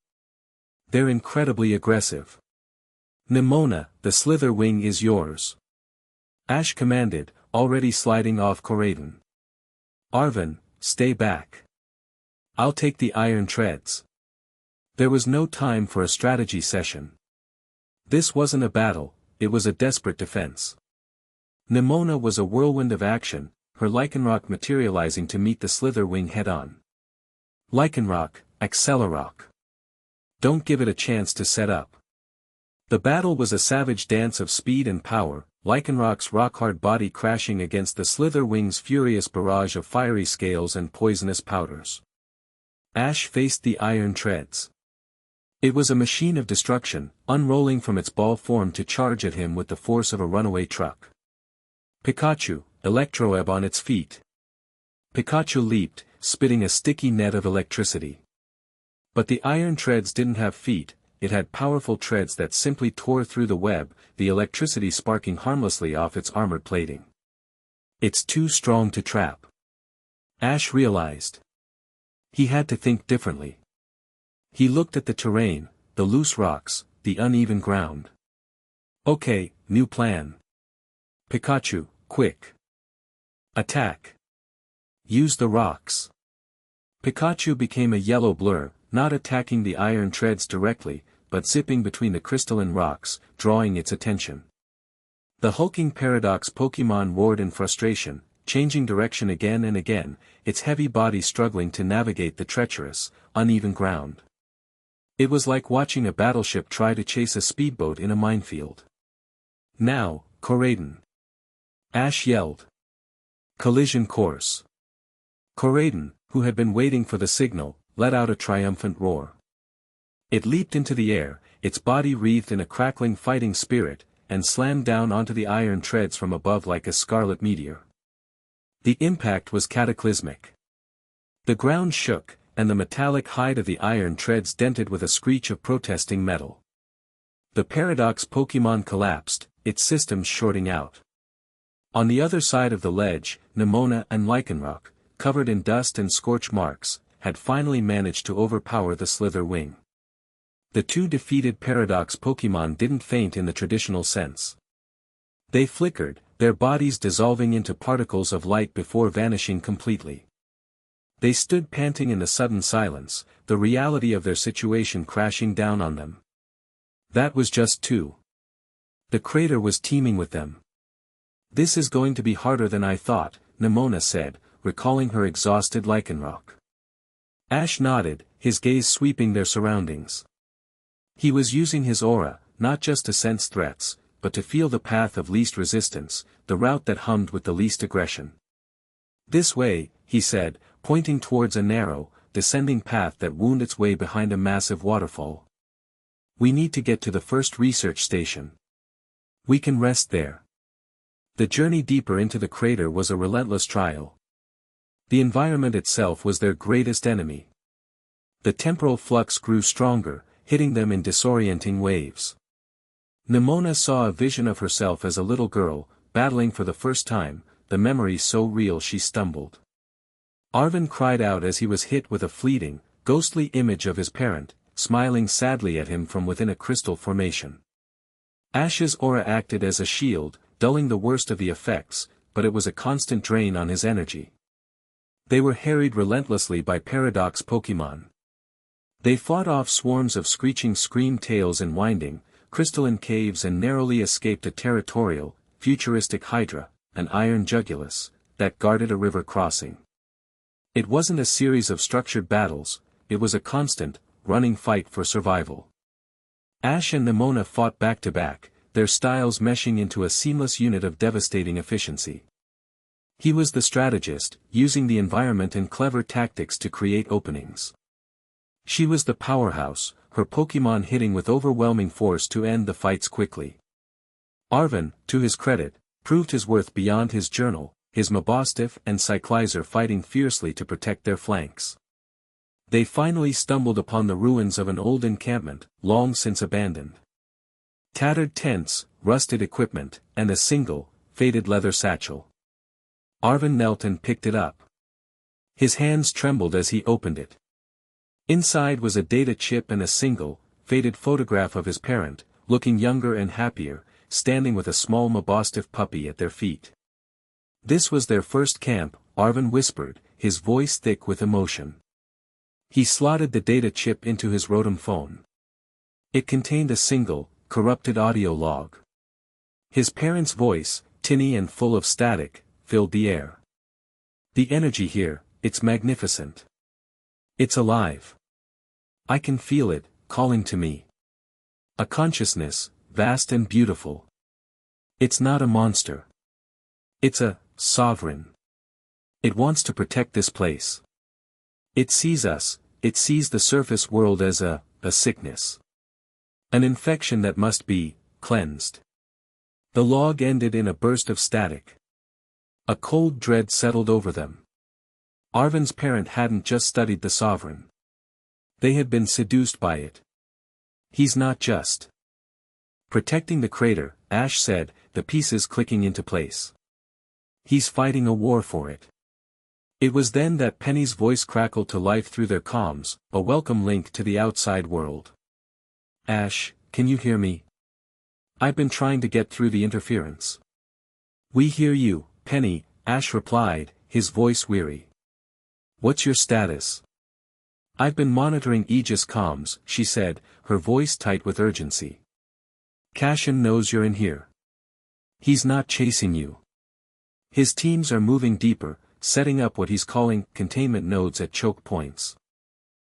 They're incredibly aggressive. Nemona, the slither wing is yours. Ash commanded, already sliding off Coraden. Arvin, stay back. I'll take the iron treads. There was no time for a strategy session. This wasn't a battle, it was a desperate defense. Nemona was a whirlwind of action, her Lycanroc materializing to meet the slither wing head-on. Lycanroc, Accelerock. Don't give it a chance to set up. The battle was a savage dance of speed and power, Lycanroc's rock-hard body crashing against the slither wing's furious barrage of fiery scales and poisonous powders. Ash faced the iron treads. It was a machine of destruction, unrolling from its ball form to charge at him with the force of a runaway truck. Pikachu, Electroweb on its feet. Pikachu leaped, spitting a sticky net of electricity. But the iron treads didn't have feet, it had powerful treads that simply tore through the web, the electricity sparking harmlessly off its armored plating. It's too strong to trap. Ash realized. He had to think differently. He looked at the terrain, the loose rocks, the uneven ground. Okay, new plan. Pikachu, quick. Attack. Use the rocks. Pikachu became a yellow blur, not attacking the iron treads directly, but zipping between the crystalline rocks, drawing its attention. The hulking Paradox Pokemon roared in frustration, changing direction again and again, its heavy body struggling to navigate the treacherous, uneven ground. It was like watching a battleship try to chase a speedboat in a minefield. Now, Coraden. Ash yelled. Collision course. Coraden, who had been waiting for the signal, let out a triumphant roar. It leaped into the air, its body wreathed in a crackling fighting spirit, and slammed down onto the iron treads from above like a scarlet meteor. The impact was cataclysmic. The ground shook, and the metallic hide of the iron treads dented with a screech of protesting metal. The Paradox Pokemon collapsed, its systems shorting out. On the other side of the ledge, Nemona and Lycanroc, covered in dust and scorch marks, had finally managed to overpower the slither wing. The two defeated Paradox Pokemon didn't faint in the traditional sense. They flickered, their bodies dissolving into particles of light before vanishing completely. They stood panting in the sudden silence, the reality of their situation crashing down on them. That was just two. The crater was teeming with them. This is going to be harder than I thought, Nemona said, recalling her exhausted Lycanroc. Ash nodded, his gaze sweeping their surroundings. He was using his aura, not just to sense threats, but to feel the path of least resistance, the route that hummed with the least aggression. This way, he said, pointing towards a narrow, descending path that wound its way behind a massive waterfall. We need to get to the first research station. We can rest there. The journey deeper into the crater was a relentless trial. The environment itself was their greatest enemy. The temporal flux grew stronger, hitting them in disorienting waves. Nemona saw a vision of herself as a little girl, battling for the first time, the memory so real she stumbled. Arvin cried out as he was hit with a fleeting, ghostly image of his parent, smiling sadly at him from within a crystal formation. Ash's aura acted as a shield, dulling the worst of the effects, but it was a constant drain on his energy. They were harried relentlessly by Paradox Pokemon. They fought off swarms of screeching scream tails and winding, crystalline caves and narrowly escaped a territorial, futuristic Hydra, an iron Jugulus, that guarded a river crossing. It wasn't a series of structured battles, it was a constant, running fight for survival. Ash and Nemona fought back to back, their styles meshing into a seamless unit of devastating efficiency. He was the strategist, using the environment and clever tactics to create openings. She was the powerhouse, her Pokemon hitting with overwhelming force to end the fights quickly. Arvin, to his credit, proved his worth beyond his journal, his Mabostiff and Cyclizer fighting fiercely to protect their flanks. They finally stumbled upon the ruins of an old encampment, long since abandoned. Tattered tents, rusted equipment, and a single, faded leather satchel. Arvin knelt and picked it up. His hands trembled as he opened it. Inside was a data chip and a single, faded photograph of his parent, looking younger and happier, standing with a small Mabostiff puppy at their feet. This was their first camp, Arvin whispered, his voice thick with emotion. He slotted the data chip into his Rotom phone. It contained a single, corrupted audio log. His parents' voice, tinny and full of static, filled the air. The energy here, it's magnificent. It's alive. I can feel it, calling to me. A consciousness, vast and beautiful. It's not a monster. It's a sovereign. It wants to protect this place. It sees us, it sees the surface world as a sickness. An infection that must be cleansed. The log ended in a burst of static. A cold dread settled over them. Arvin's parent hadn't just studied the sovereign. They had been seduced by it. He's not just protecting the crater, Ash said, the pieces clicking into place. He's fighting a war for it. It was then that Penny's voice crackled to life through their comms, a welcome link to the outside world. Ash, can you hear me? I've been trying to get through the interference. We hear you, Penny, Ash replied, his voice weary. What's your status? I've been monitoring Aegis comms, she said, her voice tight with urgency. Cashin knows you're in here. He's not chasing you. His teams are moving deeper, setting up what he's calling containment nodes at choke points.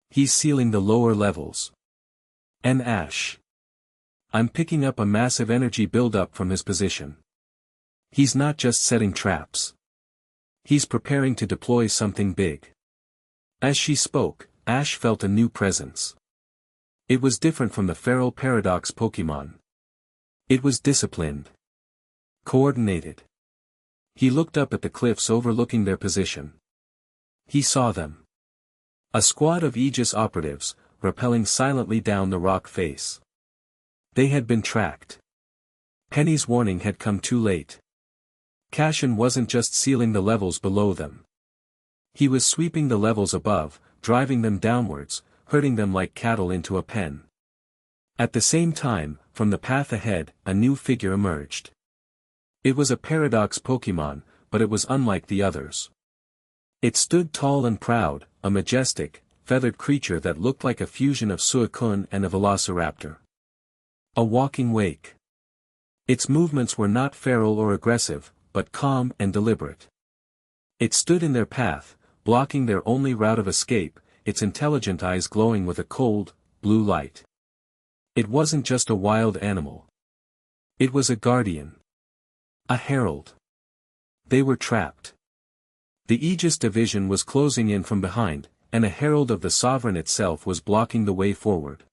He's sealing the lower levels. And Ash. I'm picking up a massive energy buildup from his position. He's not just setting traps. He's preparing to deploy something big. As she spoke, Ash felt a new presence. It was different from the feral Paradox Pokemon. It was disciplined. Coordinated. He looked up at the cliffs overlooking their position. He saw them. A squad of Aegis operatives, rappelling silently down the rock face. They had been tracked. Penny's warning had come too late. Cashin wasn't just sealing the levels below them. He was sweeping the levels above, driving them downwards, herding them like cattle into a pen. At the same time, from the path ahead, a new figure emerged. It was a Paradox Pokemon, but it was unlike the others. It stood tall and proud, a majestic, feathered creature that looked like a fusion of Suicune and a velociraptor. A walking wake. Its movements were not feral or aggressive, but calm and deliberate. It stood in their path, blocking their only route of escape, its intelligent eyes glowing with a cold, blue light. It wasn't just a wild animal. It was a guardian. A herald. They were trapped. The Aegis division was closing in from behind, and a herald of the sovereign itself was blocking the way forward.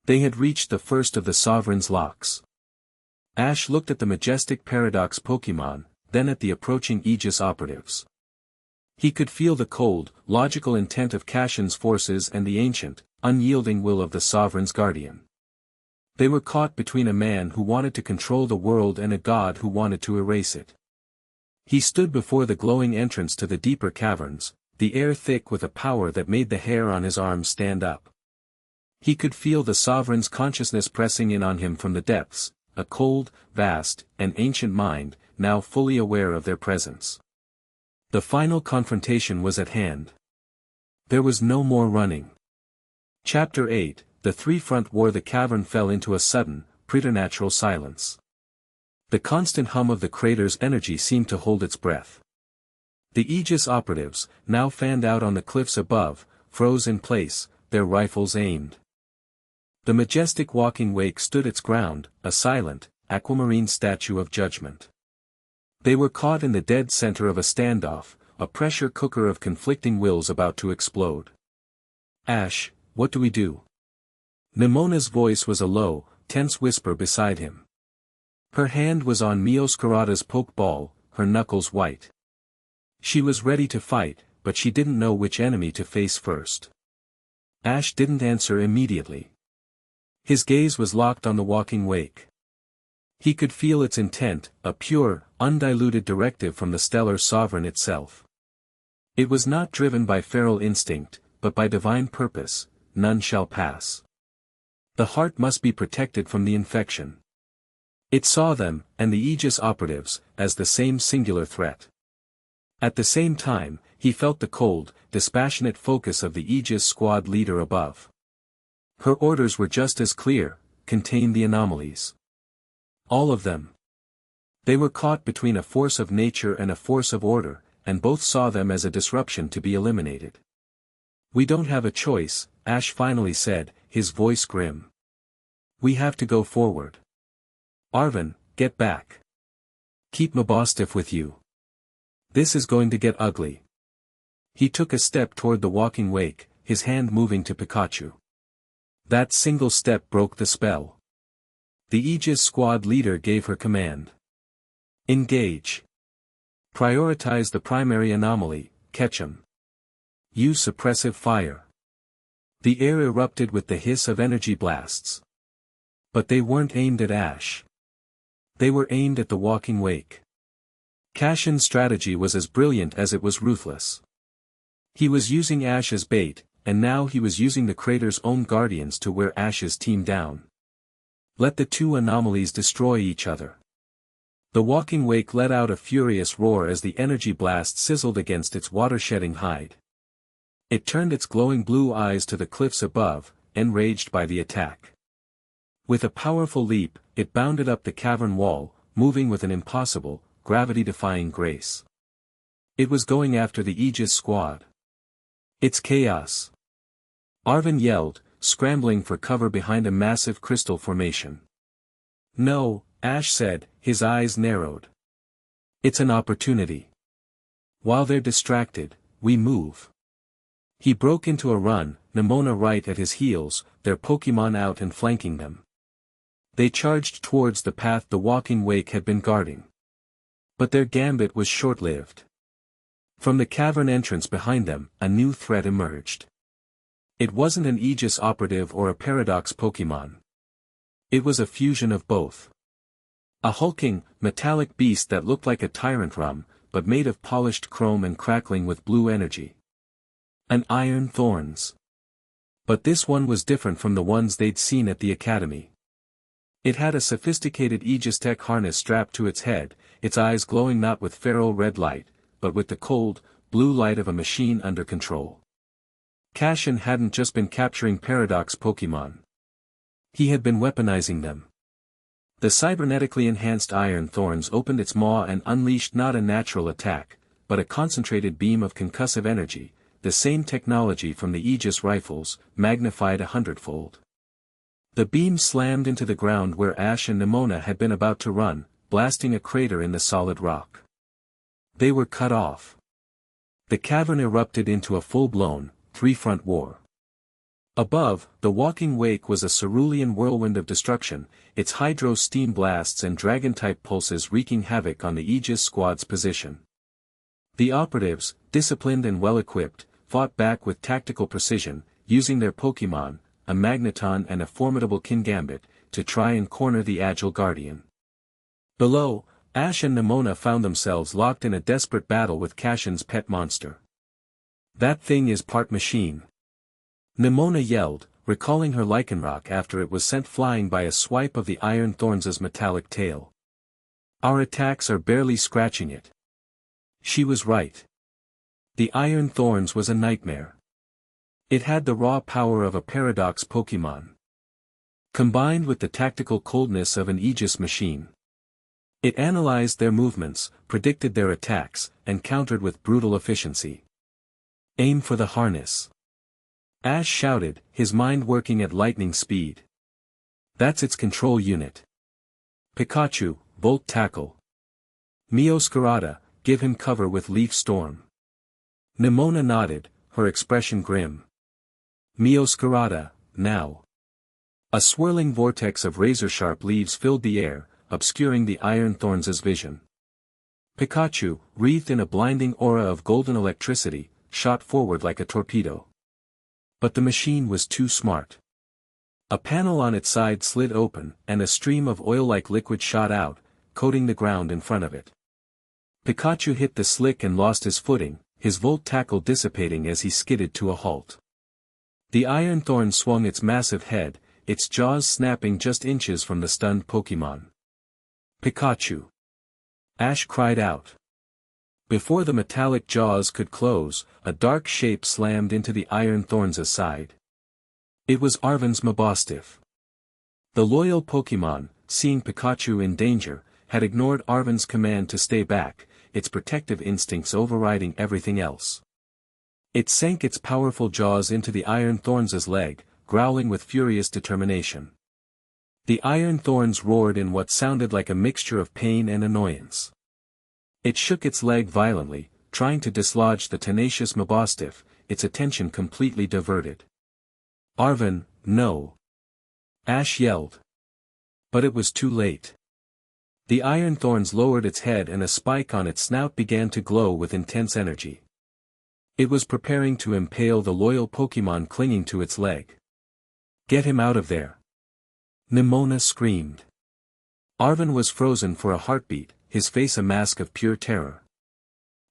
They had reached the first of the sovereign's locks. Ash looked at the majestic Paradox Pokemon, then at the approaching Aegis operatives. He could feel the cold, logical intent of Kashin's forces and the ancient, unyielding will of the sovereign's guardian. They were caught between a man who wanted to control the world and a god who wanted to erase it. He stood before the glowing entrance to the deeper caverns, the air thick with a power that made the hair on his arms stand up. He could feel the sovereign's consciousness pressing in on him from the depths, a cold, vast, and ancient mind, now fully aware of their presence. The final confrontation was at hand. There was no more running. Chapter 8, The Three-Front War. The cavern fell into a sudden, preternatural silence. The constant hum of the crater's energy seemed to hold its breath. The Aegis operatives, now fanned out on the cliffs above, froze in place, their rifles aimed. The majestic walking wake stood its ground, a silent, aquamarine statue of judgment. They were caught in the dead center of a standoff, a pressure cooker of conflicting wills about to explode. Ash, what do we do? Nemona's voice was a low, tense whisper beside him. Her hand was on Mioscarada's poke ball, her knuckles white. She was ready to fight, but she didn't know which enemy to face first. Ash didn't answer immediately. His gaze was locked on the walking wake. He could feel its intent, a pure, undiluted directive from the stellar sovereign itself. It was not driven by feral instinct, but by divine purpose: none shall pass. The heart must be protected from the infection. It saw them, and the Aegis operatives, as the same singular threat. At the same time, he felt the cold, dispassionate focus of the Aegis squad leader above. Her orders were just as clear: contain the anomalies. All of them. They were caught between a force of nature and a force of order, and both saw them as a disruption to be eliminated. We don't have a choice, Ash finally said, his voice grim. We have to go forward. Arvin, get back. Keep Mabostif with you. This is going to get ugly. He took a step toward the walking wake, his hand moving to Pikachu. That single step broke the spell. The Aegis squad leader gave her command. Engage. Prioritize the primary anomaly, Ketchum. Use suppressive fire. The air erupted with the hiss of energy blasts. But they weren't aimed at Ash. They were aimed at the walking wake. Kashin's strategy was as brilliant as it was ruthless. He was using Ash as bait, and now he was using the crater's own guardians to wear Ash's team down. Let the two anomalies destroy each other. The walking wake let out a furious roar as the energy blast sizzled against its water-shedding hide. It turned its glowing blue eyes to the cliffs above, enraged by the attack. With a powerful leap, it bounded up the cavern wall, moving with an impossible, gravity-defying grace. It was going after the Aegis squad. It's chaos. Arvin yelled, scrambling for cover behind a massive crystal formation. No, Ash said, his eyes narrowed. It's an opportunity. While they're distracted, we move. He broke into a run, Nemona right at his heels, their Pokémon out and flanking them. They charged towards the path the walking wake had been guarding. But their gambit was short-lived. From the cavern entrance behind them, a new threat emerged. It wasn't an Aegis operative or a Paradox Pokémon. It was a fusion of both. A hulking, metallic beast that looked like a tyrant rum, but made of polished chrome and crackling with blue energy. An Iron Thorns. But this one was different from the ones they'd seen at the academy. It had a sophisticated Aegis tech harness strapped to its head, its eyes glowing not with feral red light, but with the cold, blue light of a machine under control. Kashin hadn't just been capturing Paradox Pokémon. He had been weaponizing them. The cybernetically enhanced Iron Thorns opened its maw and unleashed not a natural attack, but a concentrated beam of concussive energy, the same technology from the Aegis rifles, magnified 100-fold. The beam slammed into the ground where Ash and Nemona had been about to run, blasting a crater in the solid rock. They were cut off. The cavern erupted into a full-blown, three-front war. Above, the walking wake was a cerulean whirlwind of destruction, its hydro-steam blasts and dragon-type pulses wreaking havoc on the Aegis squad's position. The operatives, disciplined and well-equipped, fought back with tactical precision, using their Pokémon, a Magneton and a formidable Kingambit, to try and corner the agile Guardian. Below, Ash and Nemona found themselves locked in a desperate battle with Cashin's pet monster. "That thing is part machine," Nemona yelled, recalling her Lycanroc after it was sent flying by a swipe of the Iron Thorns' metallic tail. "Our attacks are barely scratching it." She was right. The Iron Thorns was a nightmare. It had the raw power of a Paradox Pokémon, combined with the tactical coldness of an Aegis machine. It analyzed their movements, predicted their attacks, and countered with brutal efficiency. "Aim for the harness," Ash shouted, his mind working at lightning speed. "That's its control unit. Pikachu, Volt Tackle. Meowscarada, give him cover with Leaf Storm." Nemona nodded, her expression grim. "Meowscarada, now." A swirling vortex of razor-sharp leaves filled the air, obscuring the Iron Thorns' vision. Pikachu, wreathed in a blinding aura of golden electricity, shot forward like a torpedo. But the machine was too smart. A panel on its side slid open, and a stream of oil-like liquid shot out, coating the ground in front of it. Pikachu hit the slick and lost his footing, his Volt Tackle dissipating as he skidded to a halt. The Iron Thorn swung its massive head, its jaws snapping just inches from the stunned Pokémon. "Pikachu!" Ash cried out. Before the metallic jaws could close, a dark shape slammed into the Iron Thorns' side. It was Arven's Mabostiff. The loyal Pokémon, seeing Pikachu in danger, had ignored Arven's command to stay back, its protective instincts overriding everything else. It sank its powerful jaws into the Iron Thorns' leg, growling with furious determination. The Iron Thorns roared in what sounded like a mixture of pain and annoyance. It shook its leg violently, trying to dislodge the tenacious Mabostiff, its attention completely diverted. "Arven, no!" Ash yelled. But it was too late. The Iron Thorns lowered its head and a spike on its snout began to glow with intense energy. It was preparing to impale the loyal Pokémon clinging to its leg. "Get him out of there!" Nemona screamed. Arven was frozen for a heartbeat, his face a mask of pure terror.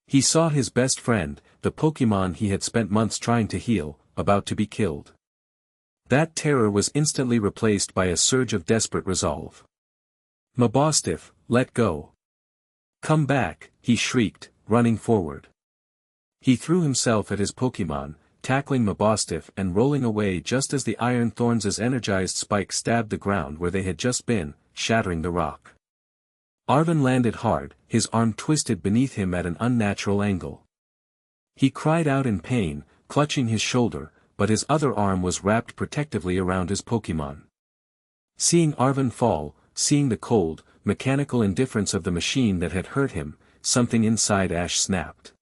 He saw his best friend, the Pokémon he had spent months trying to heal, about to be killed. That terror was instantly replaced by a surge of desperate resolve. "Mabostiff, let go. Come back," he shrieked, running forward. He threw himself at his Pokémon, tackling Mabostiff and rolling away just as the Iron Thorns' energized spike stabbed the ground where they had just been, shattering the rock. Arven landed hard, his arm twisted beneath him at an unnatural angle. He cried out in pain, clutching his shoulder, but his other arm was wrapped protectively around his Pokémon. Seeing Arven fall, seeing the cold, mechanical indifference of the machine that had hurt him, something inside Ash snapped.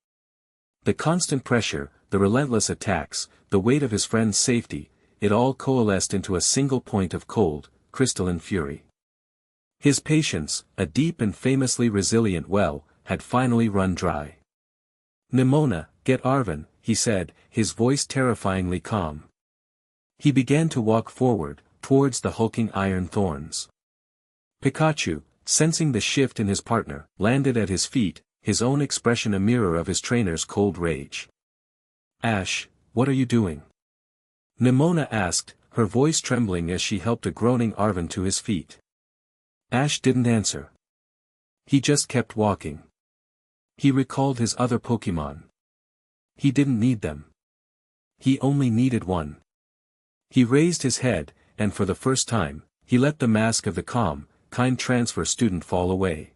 The constant pressure, the relentless attacks, the weight of his friend's safety, it all coalesced into a single point of cold, crystalline fury. His patience, a deep and famously resilient well, had finally run dry. "Nemona, get Arven," he said, his voice terrifyingly calm. He began to walk forward, towards the hulking Iron Thorns. Pikachu, sensing the shift in his partner, landed at his feet, his own expression a mirror of his trainer's cold rage. "Ash, what are you doing?" Nemona asked, her voice trembling as she helped a groaning Arven to his feet. Ash didn't answer. He just kept walking. He recalled his other Pokémon. He didn't need them. He only needed one. He raised his head, and for the first time, he let the mask of the calm, kind transfer student fall away.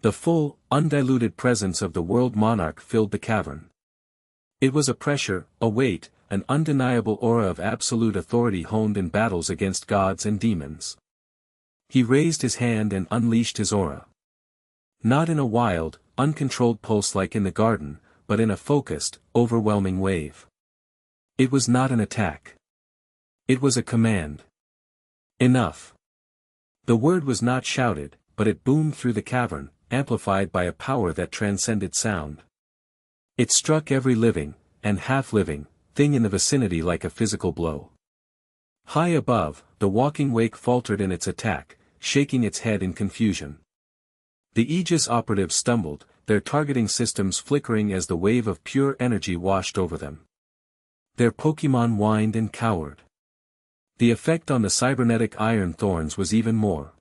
The full, undiluted presence of the world monarch filled the cavern. It was a pressure, a weight, an undeniable aura of absolute authority honed in battles against gods and demons. He raised his hand and unleashed his aura. Not in a wild, uncontrolled pulse like in the garden, but in a focused, overwhelming wave. It was not an attack. It was a command. Enough. The word was not shouted, but it boomed through the cavern, amplified by a power that transcended sound. It struck every living, and half-living, thing in the vicinity like a physical blow. High above, the walking wake faltered in its attack, shaking its head in confusion. The Aegis operatives stumbled, their targeting systems flickering as the wave of pure energy washed over them. Their Pokémon whined and cowered. The effect on the cybernetic iron thorns was even more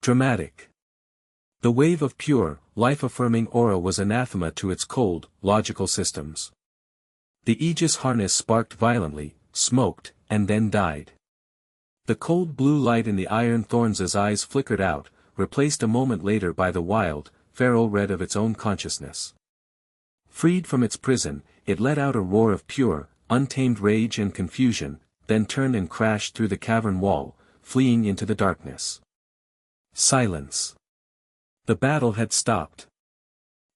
dramatic. The wave of pure, life-affirming aura was anathema to its cold, logical systems. The Aegis harness sparked violently, smoked, and then died. The cold blue light in the iron thorns' eyes flickered out, replaced a moment later by the wild, feral red of its own consciousness. Freed from its prison, it let out a roar of pure, untamed rage and confusion, then turned and crashed through the cavern wall, fleeing into the darkness. Silence. The battle had stopped.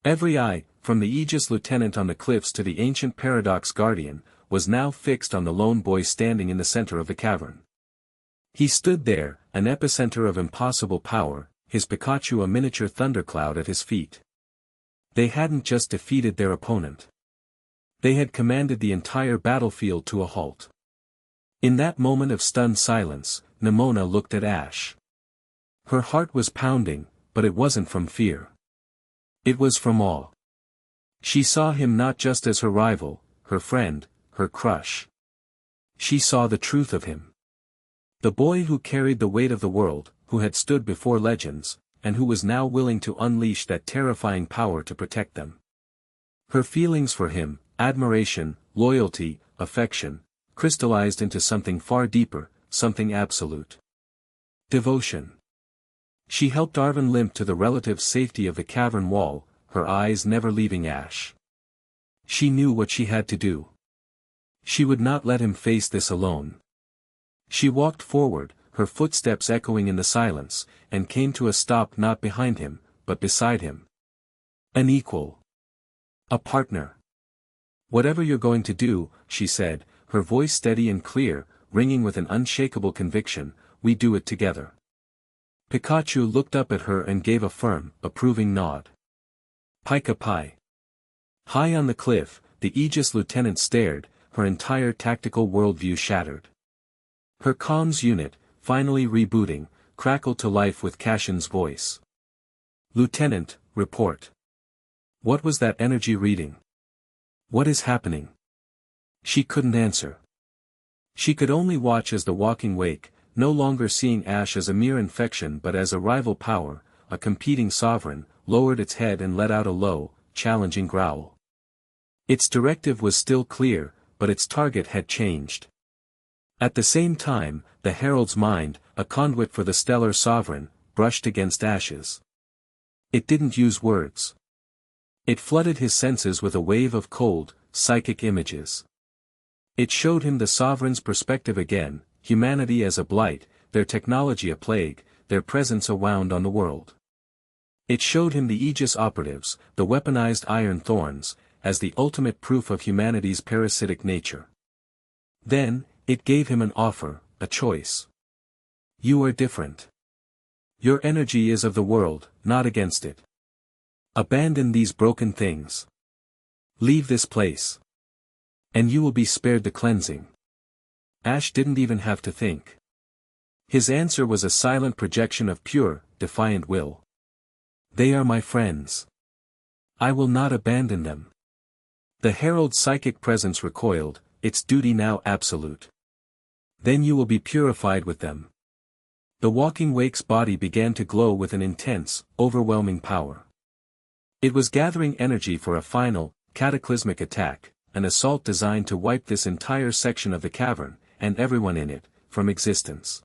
Every eye, from the Aegis lieutenant on the cliffs to the ancient Paradox Guardian, was now fixed on the lone boy standing in the center of the cavern. He stood there, an epicenter of impossible power, his Pikachu a miniature thundercloud at his feet. They hadn't just defeated their opponent. They had commanded the entire battlefield to a halt. In that moment of stunned silence, Nemona looked at Ash. Her heart was pounding, but it wasn't from fear. It was from awe. She saw him not just as her rival, her friend, her crush. She saw the truth of him. The boy who carried the weight of the world, who had stood before legends, and who was now willing to unleash that terrifying power to protect them. Her feelings for him, admiration, loyalty, affection, crystallized into something far deeper, something absolute. Devotion. She helped Arven limp to the relative safety of the cavern wall, her eyes never leaving Ash. She knew what she had to do. She would not let him face this alone. She walked forward, her footsteps echoing in the silence, and came to a stop not behind him, but beside him. An equal. A partner. "Whatever you're going to do," she said, her voice steady and clear, ringing with an unshakable conviction, "we do it together." Pikachu looked up at her and gave a firm, approving nod. Pika Pi. High on the cliff, the Aegis lieutenant stared, her entire tactical worldview shattered. Her comms unit, finally rebooting, crackled to life with Cashin's voice. "Lieutenant, report. What was that energy reading? What is happening?" She couldn't answer. She could only watch as the walking wake, no longer seeing Ash as a mere infection but as a rival power, a competing sovereign, lowered its head and let out a low, challenging growl. Its directive was still clear, but its target had changed. At the same time, the Herald's mind, a conduit for the stellar sovereign, brushed against Ash's. It didn't use words. It flooded his senses with a wave of cold, psychic images. It showed him the sovereign's perspective again, humanity as a blight, their technology a plague, their presence a wound on the world. It showed him the Aegis operatives, the weaponized iron thorns, as the ultimate proof of humanity's parasitic nature. Then, it gave him an offer, a choice. You are different. Your energy is of the world, not against it. Abandon these broken things. Leave this place. And you will be spared the cleansing. Ash didn't even have to think. His answer was a silent projection of pure, defiant will. They are my friends. I will not abandon them. The Herald's psychic presence recoiled, its duty now absolute. Then you will be purified with them. The walking wake's body began to glow with an intense, overwhelming power. It was gathering energy for a final, cataclysmic attack, an assault designed to wipe this entire section of the cavern, and everyone in it, from existence.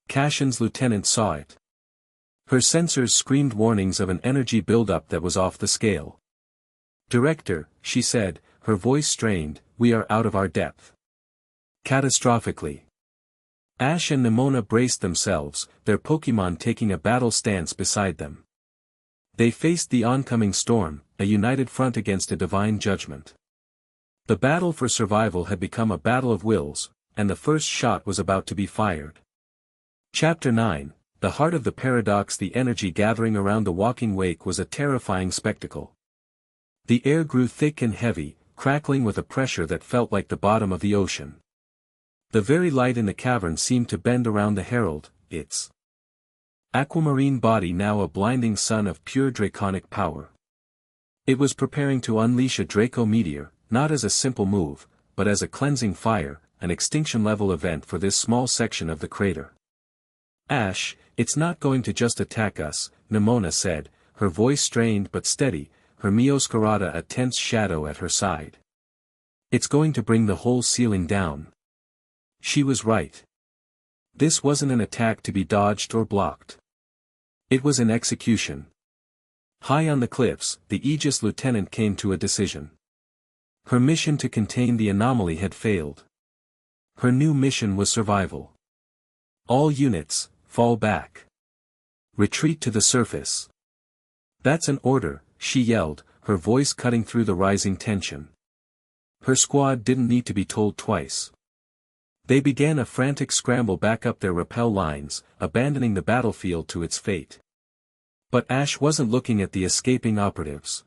Cashin's lieutenant saw it. Her sensors screamed warnings of an energy buildup that was off the scale. "Director," she said, her voice strained, "we are out of our depth. Catastrophically." Ash and Nemona braced themselves, their Pokémon taking a battle stance beside them. They faced the oncoming storm, a united front against a divine judgment. The battle for survival had become a battle of wills, and the first shot was about to be fired. Chapter 9, The Heart of the Paradox. The energy gathering around the walking wake was a terrifying spectacle. The air grew thick and heavy, crackling with a pressure that felt like the bottom of the ocean. The very light in the cavern seemed to bend around the herald, its aquamarine body now a blinding sun of pure draconic power. It was preparing to unleash a Draco meteor, not as a simple move, but as a cleansing fire, an extinction-level event for this small section of the crater. Ash, it's not going to just attack us, Nemona said, her voice strained but steady, her Mioscarada a tense shadow at her side. It's going to bring the whole ceiling down. She was right. This wasn't an attack to be dodged or blocked. It was an execution. High on the cliffs, the Aegis lieutenant came to a decision. Her mission to contain the anomaly had failed. Her new mission was survival. All units, fall back. Retreat to the surface. That's an order, she yelled, her voice cutting through the rising tension. Her squad didn't need to be told twice. They began a frantic scramble back up their rappel lines, abandoning the battlefield to its fate. But Ash wasn't looking at the escaping operatives.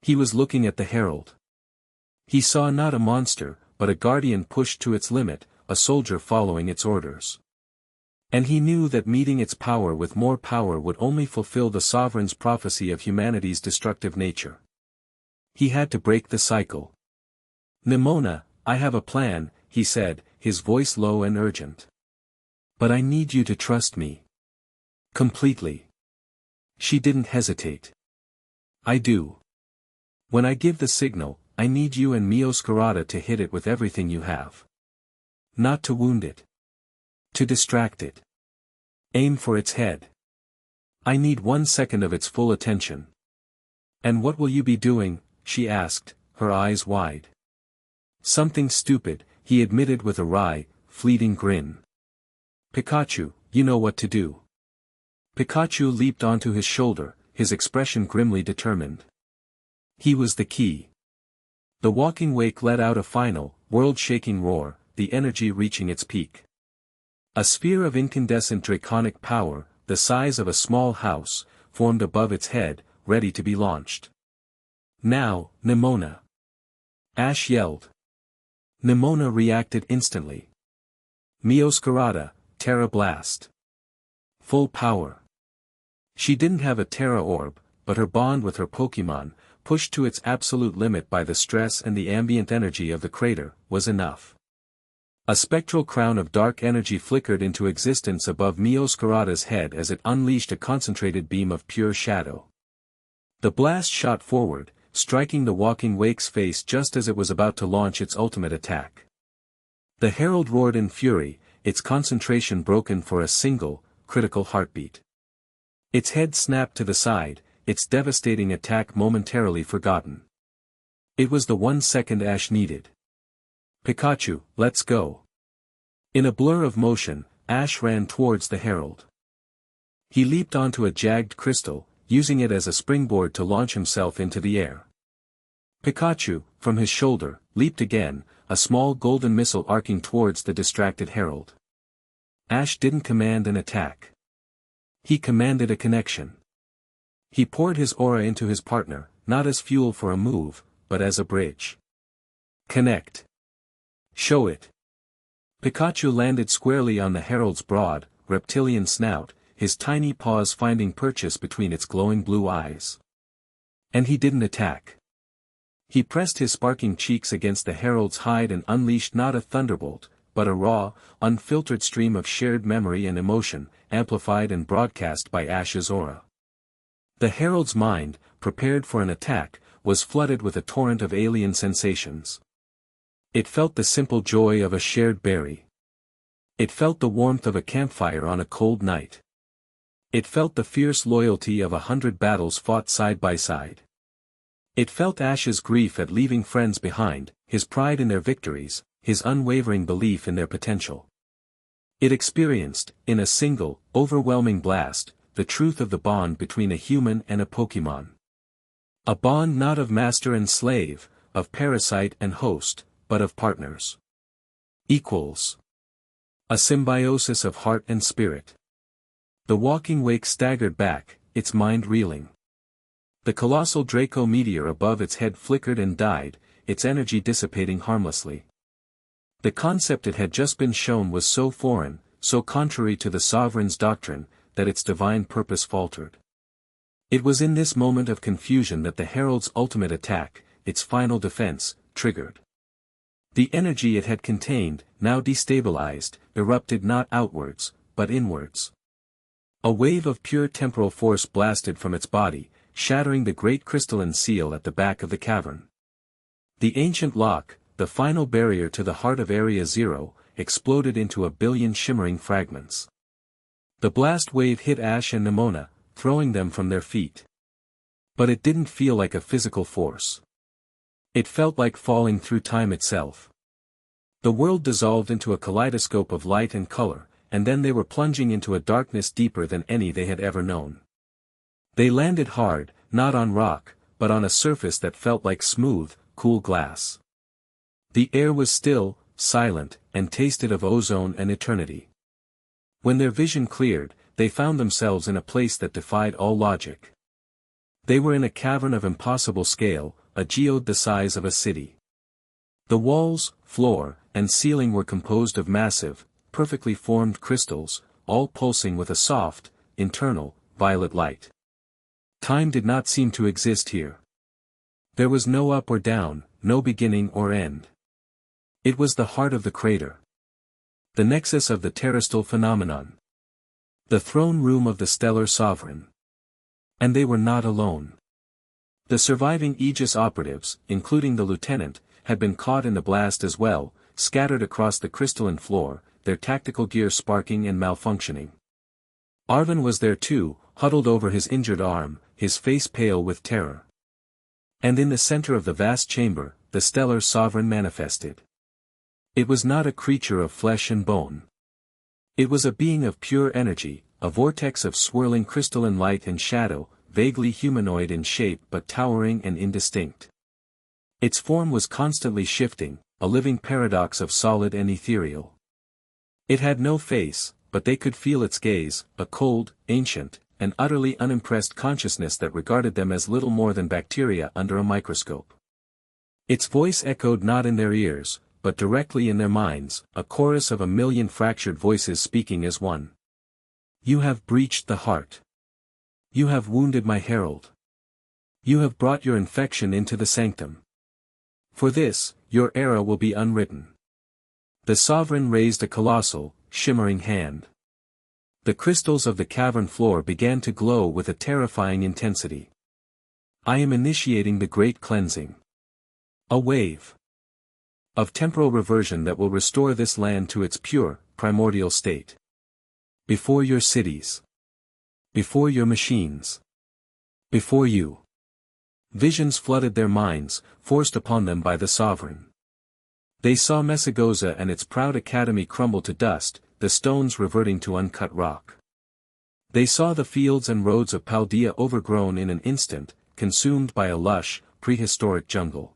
He was looking at the herald. He saw not a monster, but a guardian pushed to its limit, a soldier following its orders. And he knew that meeting its power with more power would only fulfill the sovereign's prophecy of humanity's destructive nature. He had to break the cycle. Nemona, I have a plan, he said, his voice low and urgent. But I need you to trust me. Completely. She didn't hesitate. I do. When I give the signal, I need you and Mioscarada to hit it with everything you have. Not to wound it. To distract it. Aim for its head. I need 1 second of its full attention. And what will you be doing? She asked, her eyes wide. Something stupid, he admitted with a wry, fleeting grin. Pikachu, you know what to do. Pikachu leaped onto his shoulder, his expression grimly determined. He was the key. The walking wake let out a final, world-shaking roar, the energy reaching its peak. A sphere of incandescent draconic power, the size of a small house, formed above its head, ready to be launched. Now, Nemona! Ash yelled. Nemona reacted instantly. Mioscarada, Terra Blast. Full power. She didn't have a Terra Orb, but her bond with her Pokémon, pushed to its absolute limit by the stress and the ambient energy of the crater, was enough. A spectral crown of dark energy flickered into existence above Mioscarada's head as it unleashed a concentrated beam of pure shadow. The blast shot forward, striking the walking wake's face just as it was about to launch its ultimate attack. The herald roared in fury, its concentration broken for a single, critical heartbeat. Its head snapped to the side, its devastating attack momentarily forgotten. It was the 1 second Ash needed. Pikachu, let's go. In a blur of motion, Ash ran towards the herald. He leaped onto a jagged crystal, using it as a springboard to launch himself into the air. Pikachu, from his shoulder, leaped again, a small golden missile arcing towards the distracted herald. Ash didn't command an attack. He commanded a connection. He poured his aura into his partner, not as fuel for a move, but as a bridge. Connect. Show it. Pikachu landed squarely on the herald's broad, reptilian snout, his tiny paws finding purchase between its glowing blue eyes. And he didn't attack. He pressed his sparking cheeks against the herald's hide and unleashed not a thunderbolt, but a raw, unfiltered stream of shared memory and emotion, amplified and broadcast by Ash's aura. The herald's mind, prepared for an attack, was flooded with a torrent of alien sensations. It felt the simple joy of a shared berry. It felt the warmth of a campfire on a cold night. It felt the fierce loyalty of 100 battles fought side by side. It felt Ash's grief at leaving friends behind, his pride in their victories, his unwavering belief in their potential. It experienced, in a single, overwhelming blast, the truth of the bond between a human and a Pokémon. A bond not of master and slave, of parasite and host, but of partners. Equals. A symbiosis of heart and spirit. The walking wake staggered back, its mind reeling. The colossal Draco meteor above its head flickered and died, its energy dissipating harmlessly. The concept it had just been shown was so foreign, so contrary to the sovereign's doctrine, that its divine purpose faltered. It was in this moment of confusion that the herald's ultimate attack, its final defense, triggered. The energy it had contained, now destabilized, erupted not outwards, but inwards. A wave of pure temporal force blasted from its body, shattering the great crystalline seal at the back of the cavern. The ancient lock, the final barrier to the heart of Area Zero, exploded into a billion shimmering fragments. The blast wave hit Ash and Nemona, throwing them from their feet. But it didn't feel like a physical force. It felt like falling through time itself. The world dissolved into a kaleidoscope of light and color, and then they were plunging into a darkness deeper than any they had ever known. They landed hard, not on rock, but on a surface that felt like smooth, cool glass. The air was still, silent, and tasted of ozone and eternity. When their vision cleared, they found themselves in a place that defied all logic. They were in a cavern of impossible scale, a geode the size of a city. The walls, floor, and ceiling were composed of massive, perfectly formed crystals, all pulsing with a soft, internal, violet light. Time did not seem to exist here. There was no up or down, no beginning or end. It was the heart of the crater. The nexus of the terrestrial phenomenon. The throne room of the stellar sovereign. And they were not alone. The surviving Aegis operatives, including the lieutenant, had been caught in the blast as well, scattered across the crystalline floor, their tactical gear sparking and malfunctioning. Arvin was there too, huddled over his injured arm, his face pale with terror. And in the center of the vast chamber, the stellar sovereign manifested. It was not a creature of flesh and bone. It was a being of pure energy, a vortex of swirling crystalline light and shadow, vaguely humanoid in shape but towering and indistinct. Its form was constantly shifting, a living paradox of solid and ethereal. It had no face, but they could feel its gaze, a cold, ancient, and utterly unimpressed consciousness that regarded them as little more than bacteria under a microscope. Its voice echoed not in their ears, but directly in their minds, a chorus of a million fractured voices speaking as one. You have breached the heart. You have wounded my herald. You have brought your infection into the sanctum. For this, your era will be unwritten. The sovereign raised a colossal, shimmering hand. The crystals of the cavern floor began to glow with a terrifying intensity. I am initiating the great cleansing. A wave of temporal reversion that will restore this land to its pure, primordial state. Before your cities. Before your machines. Before you. Visions flooded their minds, forced upon them by the sovereign. They saw Mesagoza and its proud academy crumble to dust, the stones reverting to uncut rock. They saw the fields and roads of Paldea overgrown in an instant, consumed by a lush, prehistoric jungle.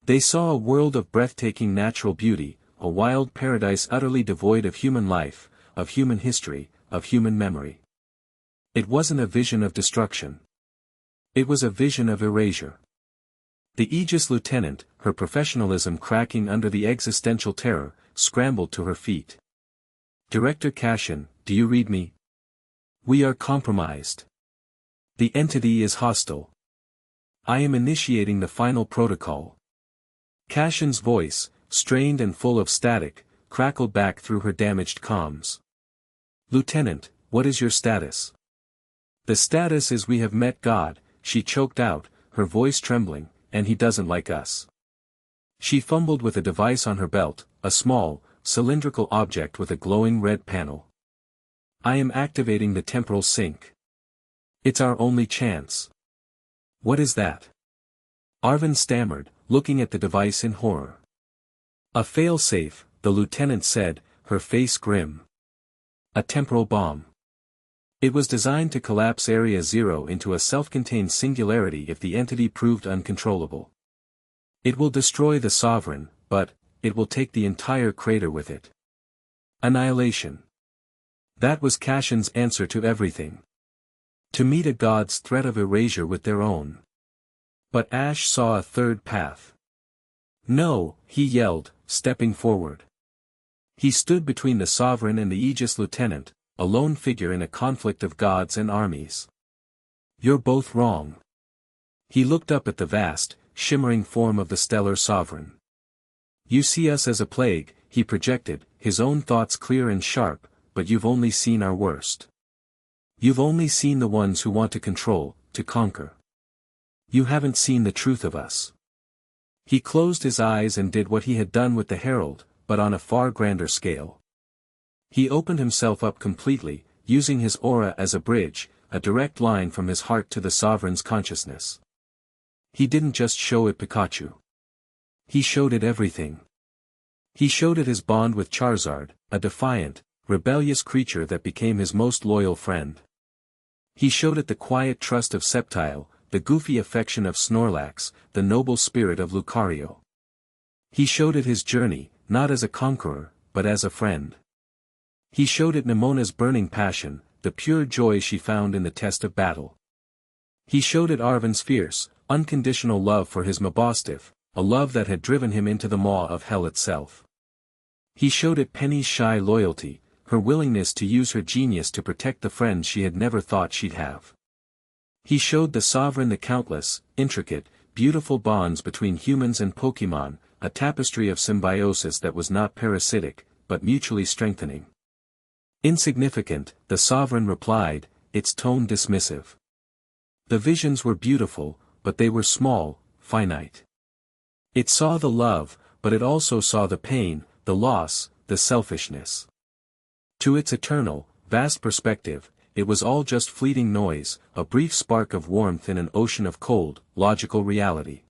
They saw a world of breathtaking natural beauty, a wild paradise utterly devoid of human life, of human history, of human memory. It wasn't a vision of destruction. It was a vision of erasure. The Aegis lieutenant, her professionalism cracking under the existential terror, scrambled to her feet. Director Cashin, do you read me? We are compromised. The entity is hostile. I am initiating the final protocol. Cashin's voice, strained and full of static, crackled back through her damaged comms. Lieutenant, what is your status? The status is we have met God, she choked out, her voice trembling, and he doesn't like us. She fumbled with a device on her belt, a small, cylindrical object with a glowing red panel. I am activating the temporal sync. It's our only chance. What is that? Arvin stammered, looking at the device in horror. A failsafe, the lieutenant said, her face grim. A temporal bomb. It was designed to collapse Area Zero into a self-contained singularity if the entity proved uncontrollable. It will destroy the sovereign, but it will take the entire crater with it. Annihilation. That was Cashin's answer to everything. To meet a god's threat of erasure with their own. But Ash saw a third path. No, he yelled, stepping forward. He stood between the sovereign and the Aegis lieutenant, a lone figure in a conflict of gods and armies. You're both wrong. He looked up at the vast, shimmering form of the stellar sovereign. You see us as a plague, he projected, his own thoughts clear and sharp, but you've only seen our worst. You've only seen the ones who want to control, to conquer. You haven't seen the truth of us. He closed his eyes and did what he had done with the herald, but on a far grander scale. He opened himself up completely, using his aura as a bridge, a direct line from his heart to the sovereign's consciousness. He didn't just show it Pikachu. He showed it everything. He showed it his bond with Charizard, a defiant, rebellious creature that became his most loyal friend. He showed it the quiet trust of Sceptile, the goofy affection of Snorlax, the noble spirit of Lucario. He showed it his journey, not as a conqueror, but as a friend. He showed it Nemona's burning passion, the pure joy she found in the test of battle. He showed it Arven's fierce, unconditional love for his Mabostiff, a love that had driven him into the maw of hell itself. He showed it Penny's shy loyalty, her willingness to use her genius to protect the friends she had never thought she'd have. He showed the sovereign the countless, intricate, beautiful bonds between humans and Pokémon, a tapestry of symbiosis that was not parasitic, but mutually strengthening. Insignificant, the sovereign replied, its tone dismissive. The visions were beautiful, but they were small, finite. It saw the love, but it also saw the pain, the loss, the selfishness. To its eternal, vast perspective, it was all just fleeting noise, a brief spark of warmth in an ocean of cold, logical reality.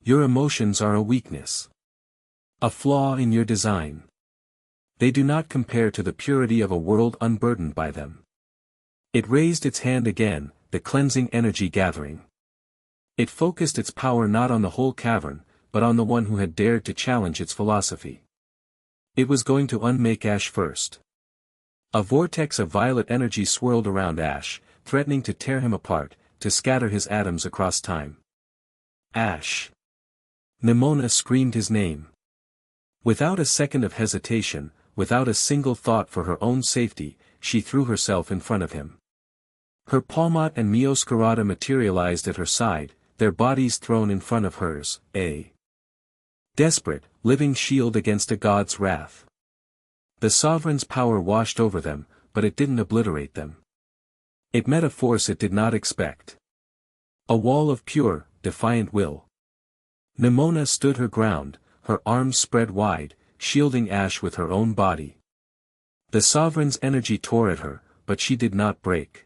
Your emotions are a weakness. A flaw in your design. They do not compare to the purity of a world unburdened by them. It raised its hand again, the cleansing energy gathering. It focused its power not on the whole cavern, but on the one who had dared to challenge its philosophy. It was going to unmake Ash first. A vortex of violet energy swirled around Ash, threatening to tear him apart, to scatter his atoms across time. Ash! Nemona screamed his name. Without a second of hesitation, without a single thought for her own safety, she threw herself in front of him. Her Palmot and Meowscarada materialized at her side, their bodies thrown in front of hers, a desperate, living shield against a god's wrath. The sovereign's power washed over them, but it didn't obliterate them. It met a force it did not expect. A wall of pure, defiant will. Nemona stood her ground, her arms spread wide, shielding Ash with her own body. The sovereign's energy tore at her, but she did not break.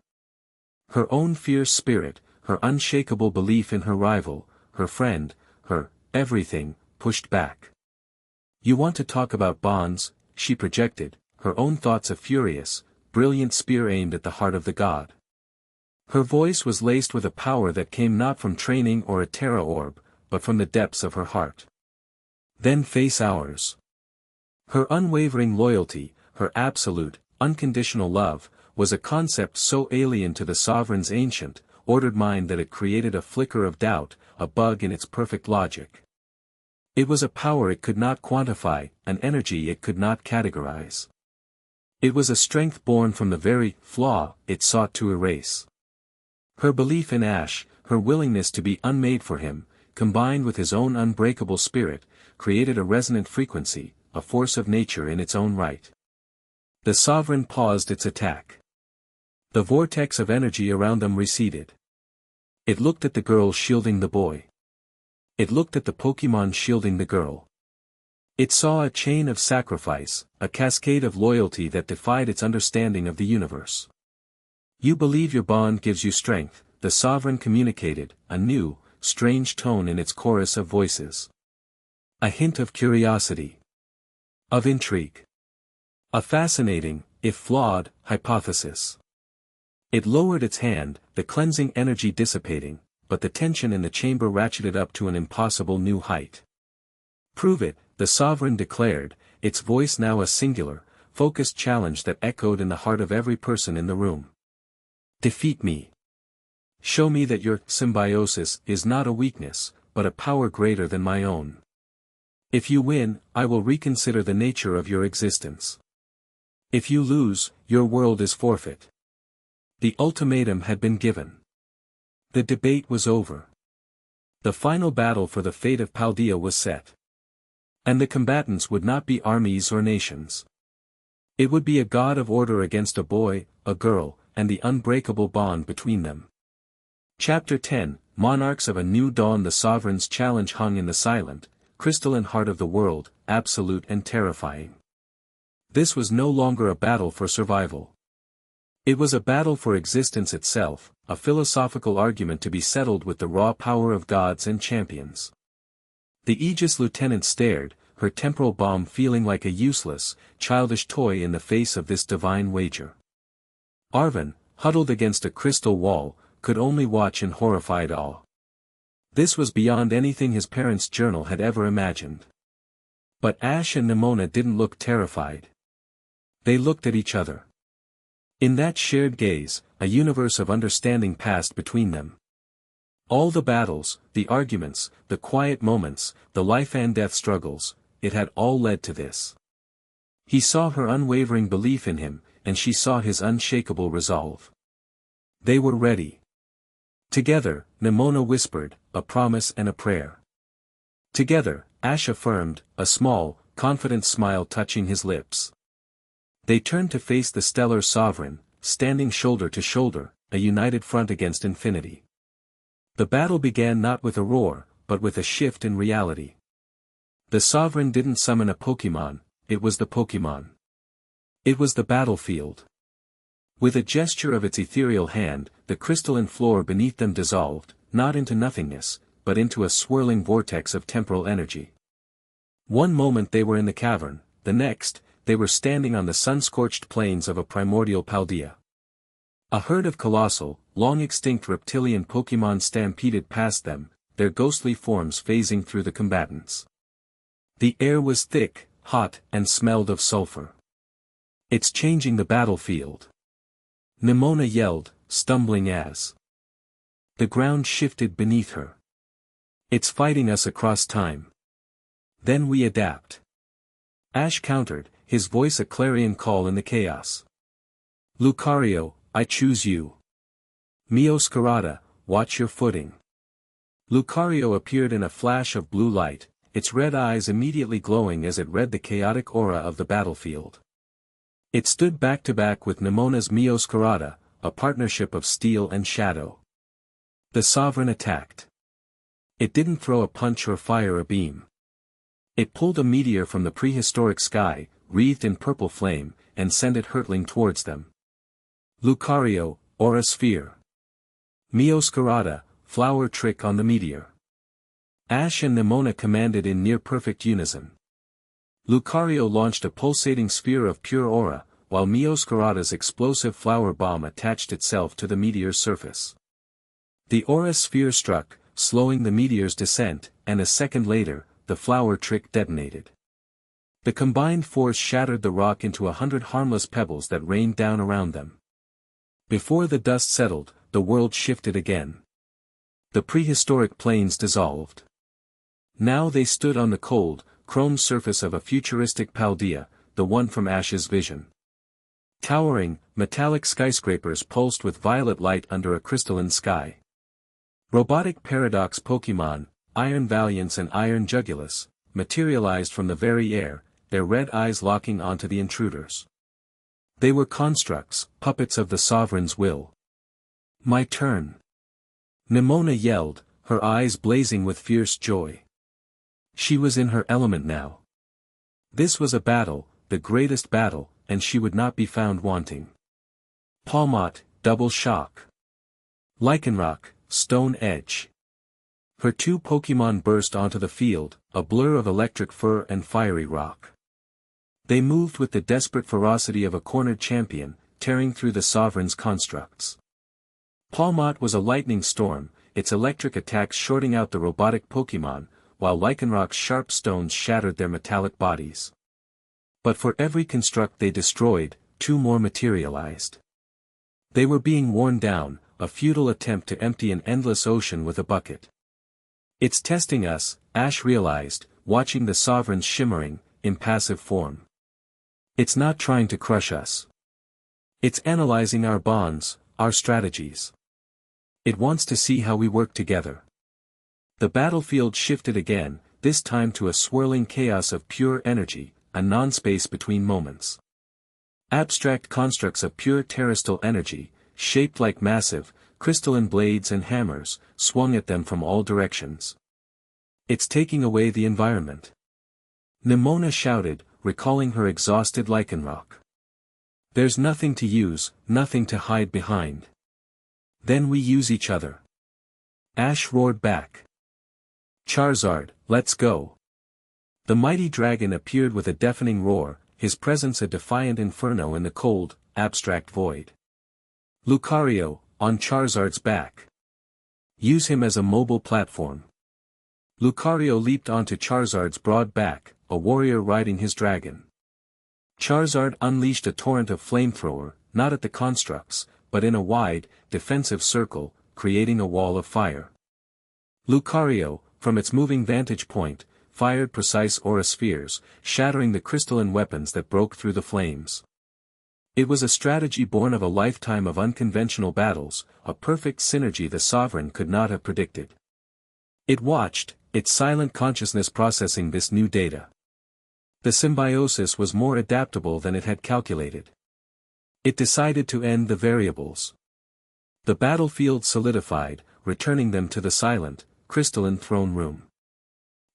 Her own fierce spirit, her unshakable belief in her rival, her friend, her everything, pushed back. You want to talk about bonds? She projected, her own thoughts a furious, brilliant spear aimed at the heart of the god. Her voice was laced with a power that came not from training or a Terra orb, but from the depths of her heart. Then face ours. Her unwavering loyalty, her absolute, unconditional love, was a concept so alien to the sovereign's ancient, ordered mind that it created a flicker of doubt, a bug in its perfect logic. It was a power it could not quantify, an energy it could not categorize. It was a strength born from the very flaw it sought to erase. Her belief in Ash, her willingness to be unmade for him, combined with his own unbreakable spirit, created a resonant frequency, a force of nature in its own right. The sovereign paused its attack. The vortex of energy around them receded. It looked at the girl shielding the boy. It looked at the Pokémon shielding the girl. It saw a chain of sacrifice, a cascade of loyalty that defied its understanding of the universe. You believe your bond gives you strength, the sovereign communicated, a new, strange tone in its chorus of voices. A hint of curiosity. Of intrigue. A fascinating, if flawed, hypothesis. It lowered its hand, the cleansing energy dissipating, but the tension in the chamber ratcheted up to an impossible new height. Prove it, the sovereign declared, its voice now a singular, focused challenge that echoed in the heart of every person in the room. Defeat me. Show me that your symbiosis is not a weakness, but a power greater than my own. If you win, I will reconsider the nature of your existence. If you lose, your world is forfeit. The ultimatum had been given. The debate was over. The final battle for the fate of Paldea was set. And the combatants would not be armies or nations. It would be a god of order against a boy, a girl, and the unbreakable bond between them. Chapter 10, Monarchs of a New Dawn. The sovereign's challenge hung in the silent, crystalline heart of the world, absolute and terrifying. This was no longer a battle for survival. It was a battle for existence itself, a philosophical argument to be settled with the raw power of gods and champions. The Aegis lieutenant stared, her temporal bomb feeling like a useless, childish toy in the face of this divine wager. Arvin, huddled against a crystal wall, could only watch in horrified awe. This was beyond anything his parents' journal had ever imagined. But Ash and Nemona didn't look terrified. They looked at each other. In that shared gaze, a universe of understanding passed between them. All the battles, the arguments, the quiet moments, the life and death struggles, it had all led to this. He saw her unwavering belief in him, and she saw his unshakable resolve. They were ready. Together, Nemona whispered, a promise and a prayer. Together, Ash affirmed, a small, confident smile touching his lips. They turned to face the stellar sovereign, standing shoulder to shoulder, a united front against infinity. The battle began not with a roar, but with a shift in reality. The sovereign didn't summon a Pokémon, it was the Pokémon. It was the battlefield. With a gesture of its ethereal hand, the crystalline floor beneath them dissolved, not into nothingness, but into a swirling vortex of temporal energy. One moment they were in the cavern, the next, they were standing on the sun-scorched plains of a primordial Paldea. A herd of colossal, long-extinct reptilian Pokémon stampeded past them, their ghostly forms phasing through the combatants. The air was thick, hot, and smelled of sulfur. It's changing the battlefield. Nemona yelled, stumbling as the ground shifted beneath her. It's fighting us across time. Then we adapt. Ash countered, his voice a clarion call in the chaos. Lucario, I choose you. Meowscarada, watch your footing. Lucario appeared in a flash of blue light, its red eyes immediately glowing as it read the chaotic aura of the battlefield. It stood back to back with Nemona's Meowscarada, a partnership of steel and shadow. The sovereign attacked. It didn't throw a punch or fire a beam. It pulled a meteor from the prehistoric sky, wreathed in purple flame, and sent it hurtling towards them. Lucario, Aura Sphere. Meowscarada, Flower Trick on the meteor. Ash and Nemona commanded in near-perfect unison. Lucario launched a pulsating sphere of pure aura, while Meowscarada's explosive flower bomb attached itself to the meteor's surface. The aura sphere struck, slowing the meteor's descent, and a second later, the flower trick detonated. The combined force shattered the rock into 100 harmless pebbles that rained down around them. Before the dust settled, the world shifted again. The prehistoric plains dissolved. Now they stood on the cold, chrome surface of a futuristic Paldea, the one from Ash's vision. Towering, metallic skyscrapers pulsed with violet light under a crystalline sky. Robotic Paradox Pokémon, Iron Valiance and Iron Jugulus, materialized from the very air, their red eyes locking onto the intruders. They were constructs, puppets of the sovereign's will. My turn. Nemona yelled, her eyes blazing with fierce joy. She was in her element now. This was a battle, the greatest battle, and she would not be found wanting. Palmot, Double Shock. Lycanroc, Stone Edge. Her two Pokémon burst onto the field, a blur of electric fur and fiery rock. They moved with the desperate ferocity of a cornered champion, tearing through the sovereign's constructs. Palmot was a lightning storm, its electric attacks shorting out the robotic Pokémon, while Lycanroc's sharp stones shattered their metallic bodies. But for every construct they destroyed, two more materialized. They were being worn down, a futile attempt to empty an endless ocean with a bucket. It's testing us, Ash realized, watching the Sovereign's shimmering, impassive form. It's not trying to crush us. It's analyzing our bonds, our strategies. It wants to see how we work together. The battlefield shifted again, this time to a swirling chaos of pure energy, a non-space between moments. Abstract constructs of pure terrestrial energy, shaped like massive, crystalline blades and hammers, swung at them from all directions. It's taking away the environment. Nemona shouted, recalling her exhausted Lycanroc. There's nothing to use, nothing to hide behind. Then we use each other. Ash roared back. Charizard, let's go. The mighty dragon appeared with a deafening roar, his presence a defiant inferno in the cold, abstract void. Lucario, on Charizard's back. Use him as a mobile platform. Lucario leaped onto Charizard's broad back, a warrior riding his dragon. Charizard unleashed a torrent of flamethrower, not at the constructs, but in a wide, defensive circle, creating a wall of fire. Lucario, from its moving vantage point, fired precise aura spheres, shattering the crystalline weapons that broke through the flames. It was a strategy born of a lifetime of unconventional battles, a perfect synergy the Sovereign could not have predicted. It watched, its silent consciousness processing this new data. The symbiosis was more adaptable than it had calculated. It decided to end the variables. The battlefield solidified, returning them to the silent, crystalline throne room.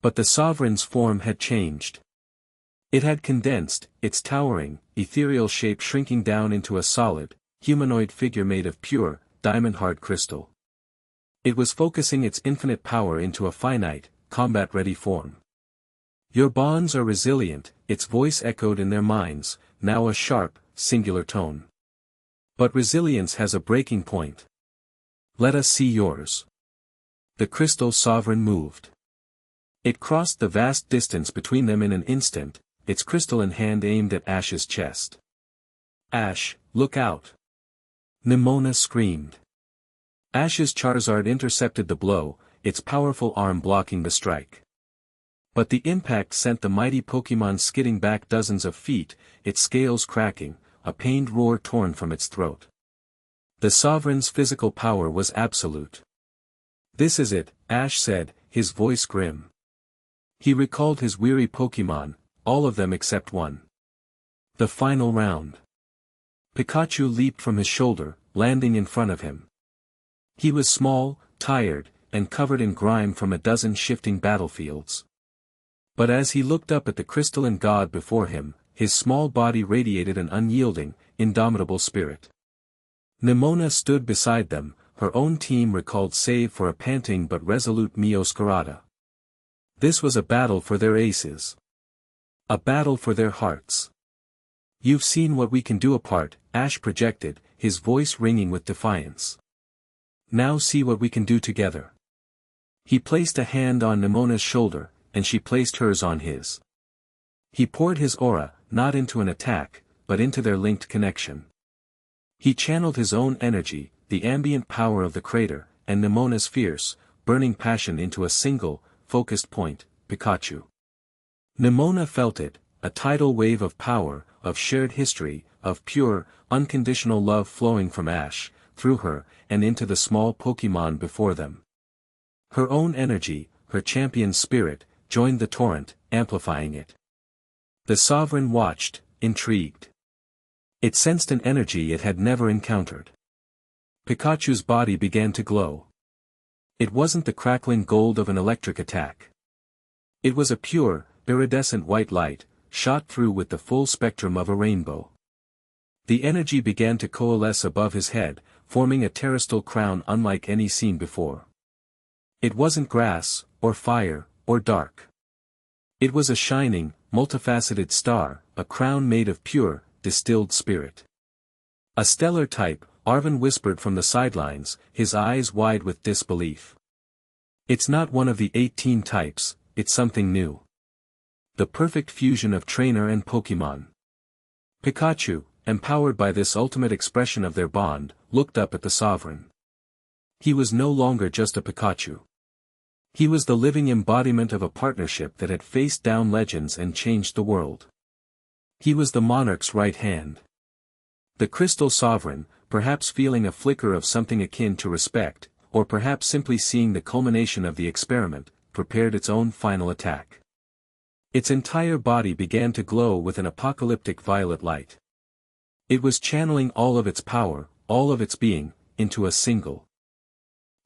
But the Sovereign's form had changed. It had condensed, its towering, ethereal shape shrinking down into a solid, humanoid figure made of pure, diamond-hard crystal. It was focusing its infinite power into a finite, combat-ready form. Your bonds are resilient, its voice echoed in their minds, now a sharp, singular tone. But resilience has a breaking point. Let us see yours. The crystal Sovereign moved. It crossed the vast distance between them in an instant, its crystalline hand aimed at Ash's chest. Ash, look out! Nemona screamed. Ash's Charizard intercepted the blow, its powerful arm blocking the strike. But the impact sent the mighty Pokémon skidding back dozens of feet, its scales cracking, a pained roar torn from its throat. The Sovereign's physical power was absolute. This is it, Ash said, his voice grim. He recalled his weary Pokémon, all of them except one. The final round. Pikachu leaped from his shoulder, landing in front of him. He was small, tired, and covered in grime from a dozen shifting battlefields. But as he looked up at the crystalline god before him, his small body radiated an unyielding, indomitable spirit. Nemona stood beside them, her own team recalled save for a panting but resolute Meowscarada. This was a battle for their aces. A battle for their hearts. You've seen what we can do apart, Ash projected, his voice ringing with defiance. Now see what we can do together. He placed a hand on Nemona's shoulder, and she placed hers on his. He poured his aura, not into an attack, but into their linked connection. He channeled his own energy, the ambient power of the crater, and Nemona's fierce, burning passion into a single, focused point, Pikachu. Nemona felt it, a tidal wave of power, of shared history, of pure, unconditional love flowing from Ash, through her, and into the small Pokémon before them. Her own energy, her champion's spirit, joined the torrent, amplifying it. The Sovereign watched, intrigued. It sensed an energy it had never encountered. Pikachu's body began to glow. It wasn't the crackling gold of an electric attack. It was a pure, iridescent white light, shot through with the full spectrum of a rainbow. The energy began to coalesce above his head, forming a terrestrial crown unlike any seen before. It wasn't grass, or fire, or dark. It was a shining, multifaceted star, a crown made of pure, distilled spirit. A stellar type, Arven whispered from the sidelines, his eyes wide with disbelief. It's not one of the 18 types, it's something new. The perfect fusion of trainer and Pokémon. Pikachu, empowered by this ultimate expression of their bond, looked up at the sovereign. He was no longer just a Pikachu. He was the living embodiment of a partnership that had faced down legends and changed the world. He was the monarch's right hand. The crystal sovereign, perhaps feeling a flicker of something akin to respect, or perhaps simply seeing the culmination of the experiment, prepared its own final attack. Its entire body began to glow with an apocalyptic violet light. It was channeling all of its power, all of its being, into a single,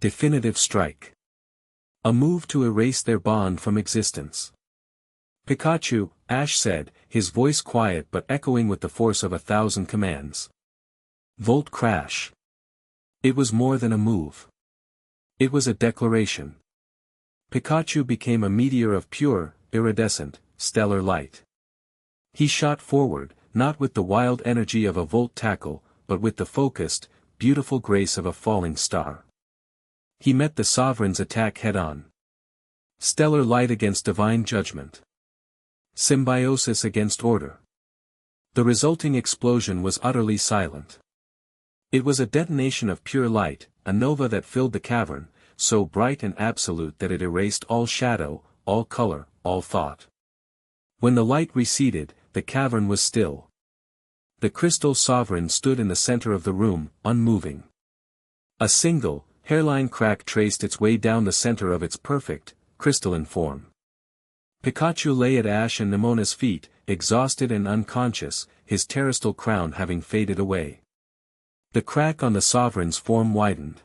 definitive strike. A move to erase their bond from existence. Pikachu, Ash said, his voice quiet but echoing with the force of 1,000 commands. Volt crash. It was more than a move. It was a declaration. Pikachu became a meteor of pure, iridescent, stellar light. He shot forward, not with the wild energy of a volt tackle, but with the focused, beautiful grace of a falling star. He met the sovereign's attack head-on. Stellar light against divine judgment. Symbiosis against order. The resulting explosion was utterly silent. It was a detonation of pure light, a nova that filled the cavern, so bright and absolute that it erased all shadow, all color, all thought. When the light receded, the cavern was still. The crystal sovereign stood in the center of the room, unmoving. A single, hairline crack traced its way down the center of its perfect, crystalline form. Pikachu lay at Ash and Nemona's feet, exhausted and unconscious, his terrestrial crown having faded away. The crack on the sovereign's form widened.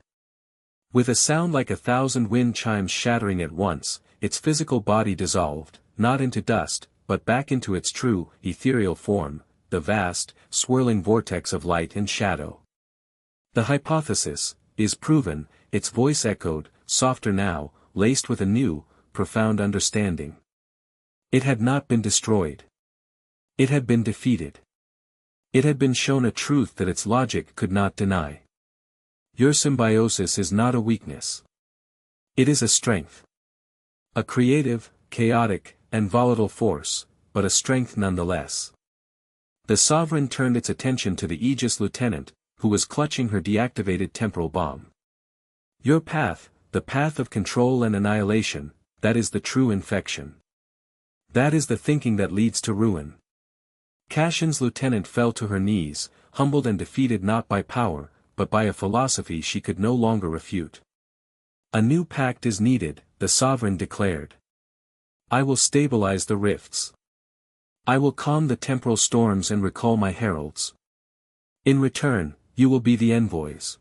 With a sound like 1,000 wind chimes shattering at once, its physical body dissolved, not into dust, but back into its true, ethereal form, the vast, swirling vortex of light and shadow. The hypothesis is proven, its voice echoed, softer now, laced with a new, profound understanding. It had not been destroyed. It had been defeated. It had been shown a truth that its logic could not deny. Your symbiosis is not a weakness. It is a strength. A creative, chaotic, and volatile force, but a strength nonetheless. The sovereign turned its attention to the Aegis lieutenant, who was clutching her deactivated temporal bomb. Your path, the path of control and annihilation, that is the true infection. That is the thinking that leads to ruin. Kashin's lieutenant fell to her knees, humbled and defeated not by power, but by a philosophy she could no longer refute. A new pact is needed, the sovereign declared. I will stabilize the rifts. I will calm the temporal storms and recall my heralds. In return, you will be the envoys.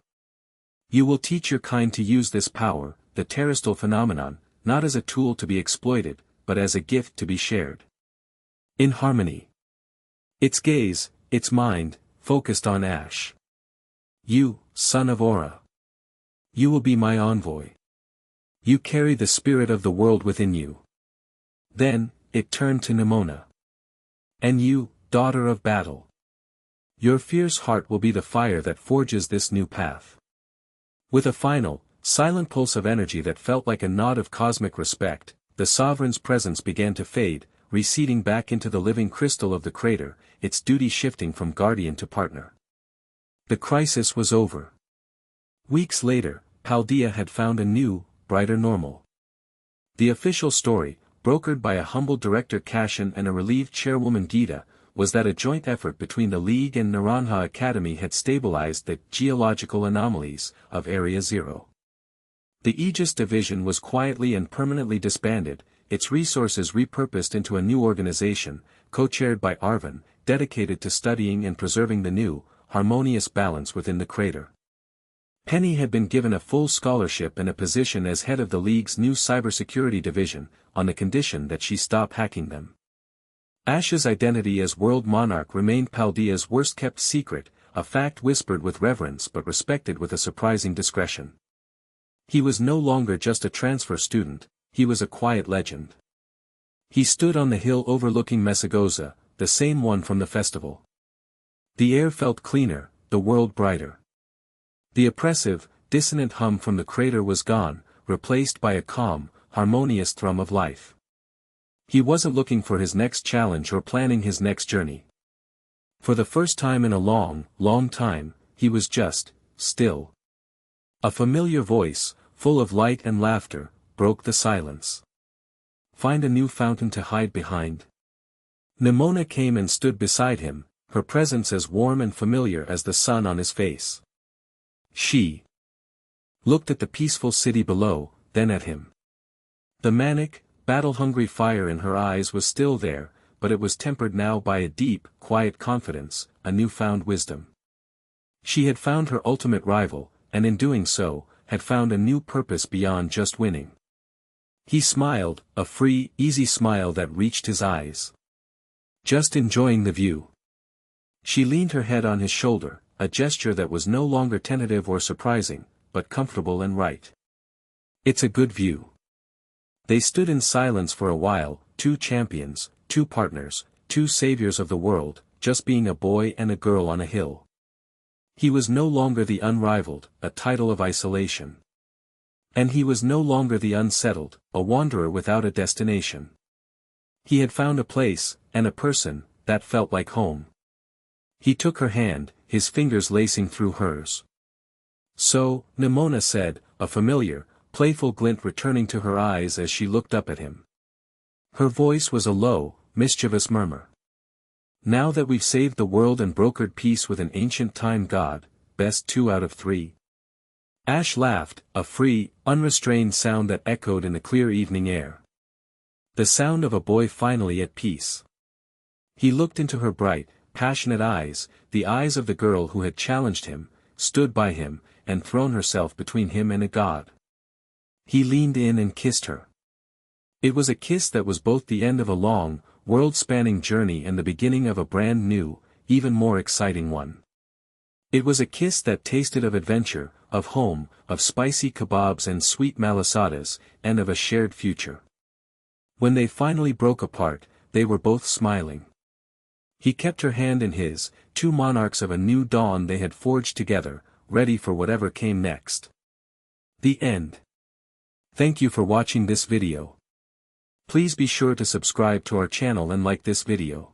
You will teach your kind to use this power, the terrestrial phenomenon, not as a tool to be exploited, but as a gift to be shared. In harmony. Its gaze, its mind, focused on Ash. You, son of Aura. You will be my envoy. You carry the spirit of the world within you. Then, it turned to Nemona. And you, daughter of battle. Your fierce heart will be the fire that forges this new path. With a final, silent pulse of energy that felt like a nod of cosmic respect, the sovereign's presence began to fade, receding back into the living crystal of the crater, its duty shifting from guardian to partner. The crisis was over. Weeks later, Paldea had found a new, brighter normal. The official story, brokered by a humble director Kashin and a relieved chairwoman Gita, was that a joint effort between the League and Naranja Academy had stabilized the geological anomalies of Area Zero. The Aegis division was quietly and permanently disbanded, its resources repurposed into a new organization, co-chaired by Arvin, dedicated to studying and preserving the new, harmonious balance within the crater. Penny had been given a full scholarship and a position as head of the League's new cybersecurity division, on the condition that she stop hacking them. Ash's identity as world monarch remained Paldea's worst-kept secret, a fact whispered with reverence but respected with a surprising discretion. He was no longer just a transfer student, he was a quiet legend. He stood on the hill overlooking Mesagoza, the same one from the festival. The air felt cleaner, the world brighter. The oppressive, dissonant hum from the crater was gone, replaced by a calm, harmonious thrum of life. He wasn't looking for his next challenge or planning his next journey. For the first time in a long, long time, he was just still. A familiar voice, full of light and laughter, broke the silence. Find a new fountain to hide behind. Nemona came and stood beside him, her presence as warm and familiar as the sun on his face. She looked at the peaceful city below, then at him. The manic, battle-hungry fire in her eyes was still there, but it was tempered now by a deep, quiet confidence, a newfound wisdom. She had found her ultimate rival, and in doing so, had found a new purpose beyond just winning. He smiled, a free, easy smile that reached his eyes. Just enjoying the view. She leaned her head on his shoulder, a gesture that was no longer tentative or surprising, but comfortable and right. It's a good view. They stood in silence for a while, two champions, two partners, two saviors of the world, just being a boy and a girl on a hill. He was no longer the unrivaled, a title of isolation. And he was no longer the unsettled, a wanderer without a destination. He had found a place, and a person, that felt like home. He took her hand, his fingers lacing through hers. So, Nemona said, a familiar, playful glint returning to her eyes as she looked up at him. Her voice was a low, mischievous murmur. Now that we've saved the world and brokered peace with an ancient time god, best 2 out of 3. Ash laughed, a free, unrestrained sound that echoed in the clear evening air. The sound of a boy finally at peace. He looked into her bright, passionate eyes, the eyes of the girl who had challenged him, stood by him, and thrown herself between him and a god. He leaned in and kissed her. It was a kiss that was both the end of a long, world-spanning journey and the beginning of a brand new, even more exciting one. It was a kiss that tasted of adventure, of home, of spicy kebabs and sweet malasadas, and of a shared future. When they finally broke apart, they were both smiling. He kept her hand in his, two monarchs of a new dawn they had forged together, ready for whatever came next. The end. Thank you for watching this video. Please be sure to subscribe to our channel and like this video.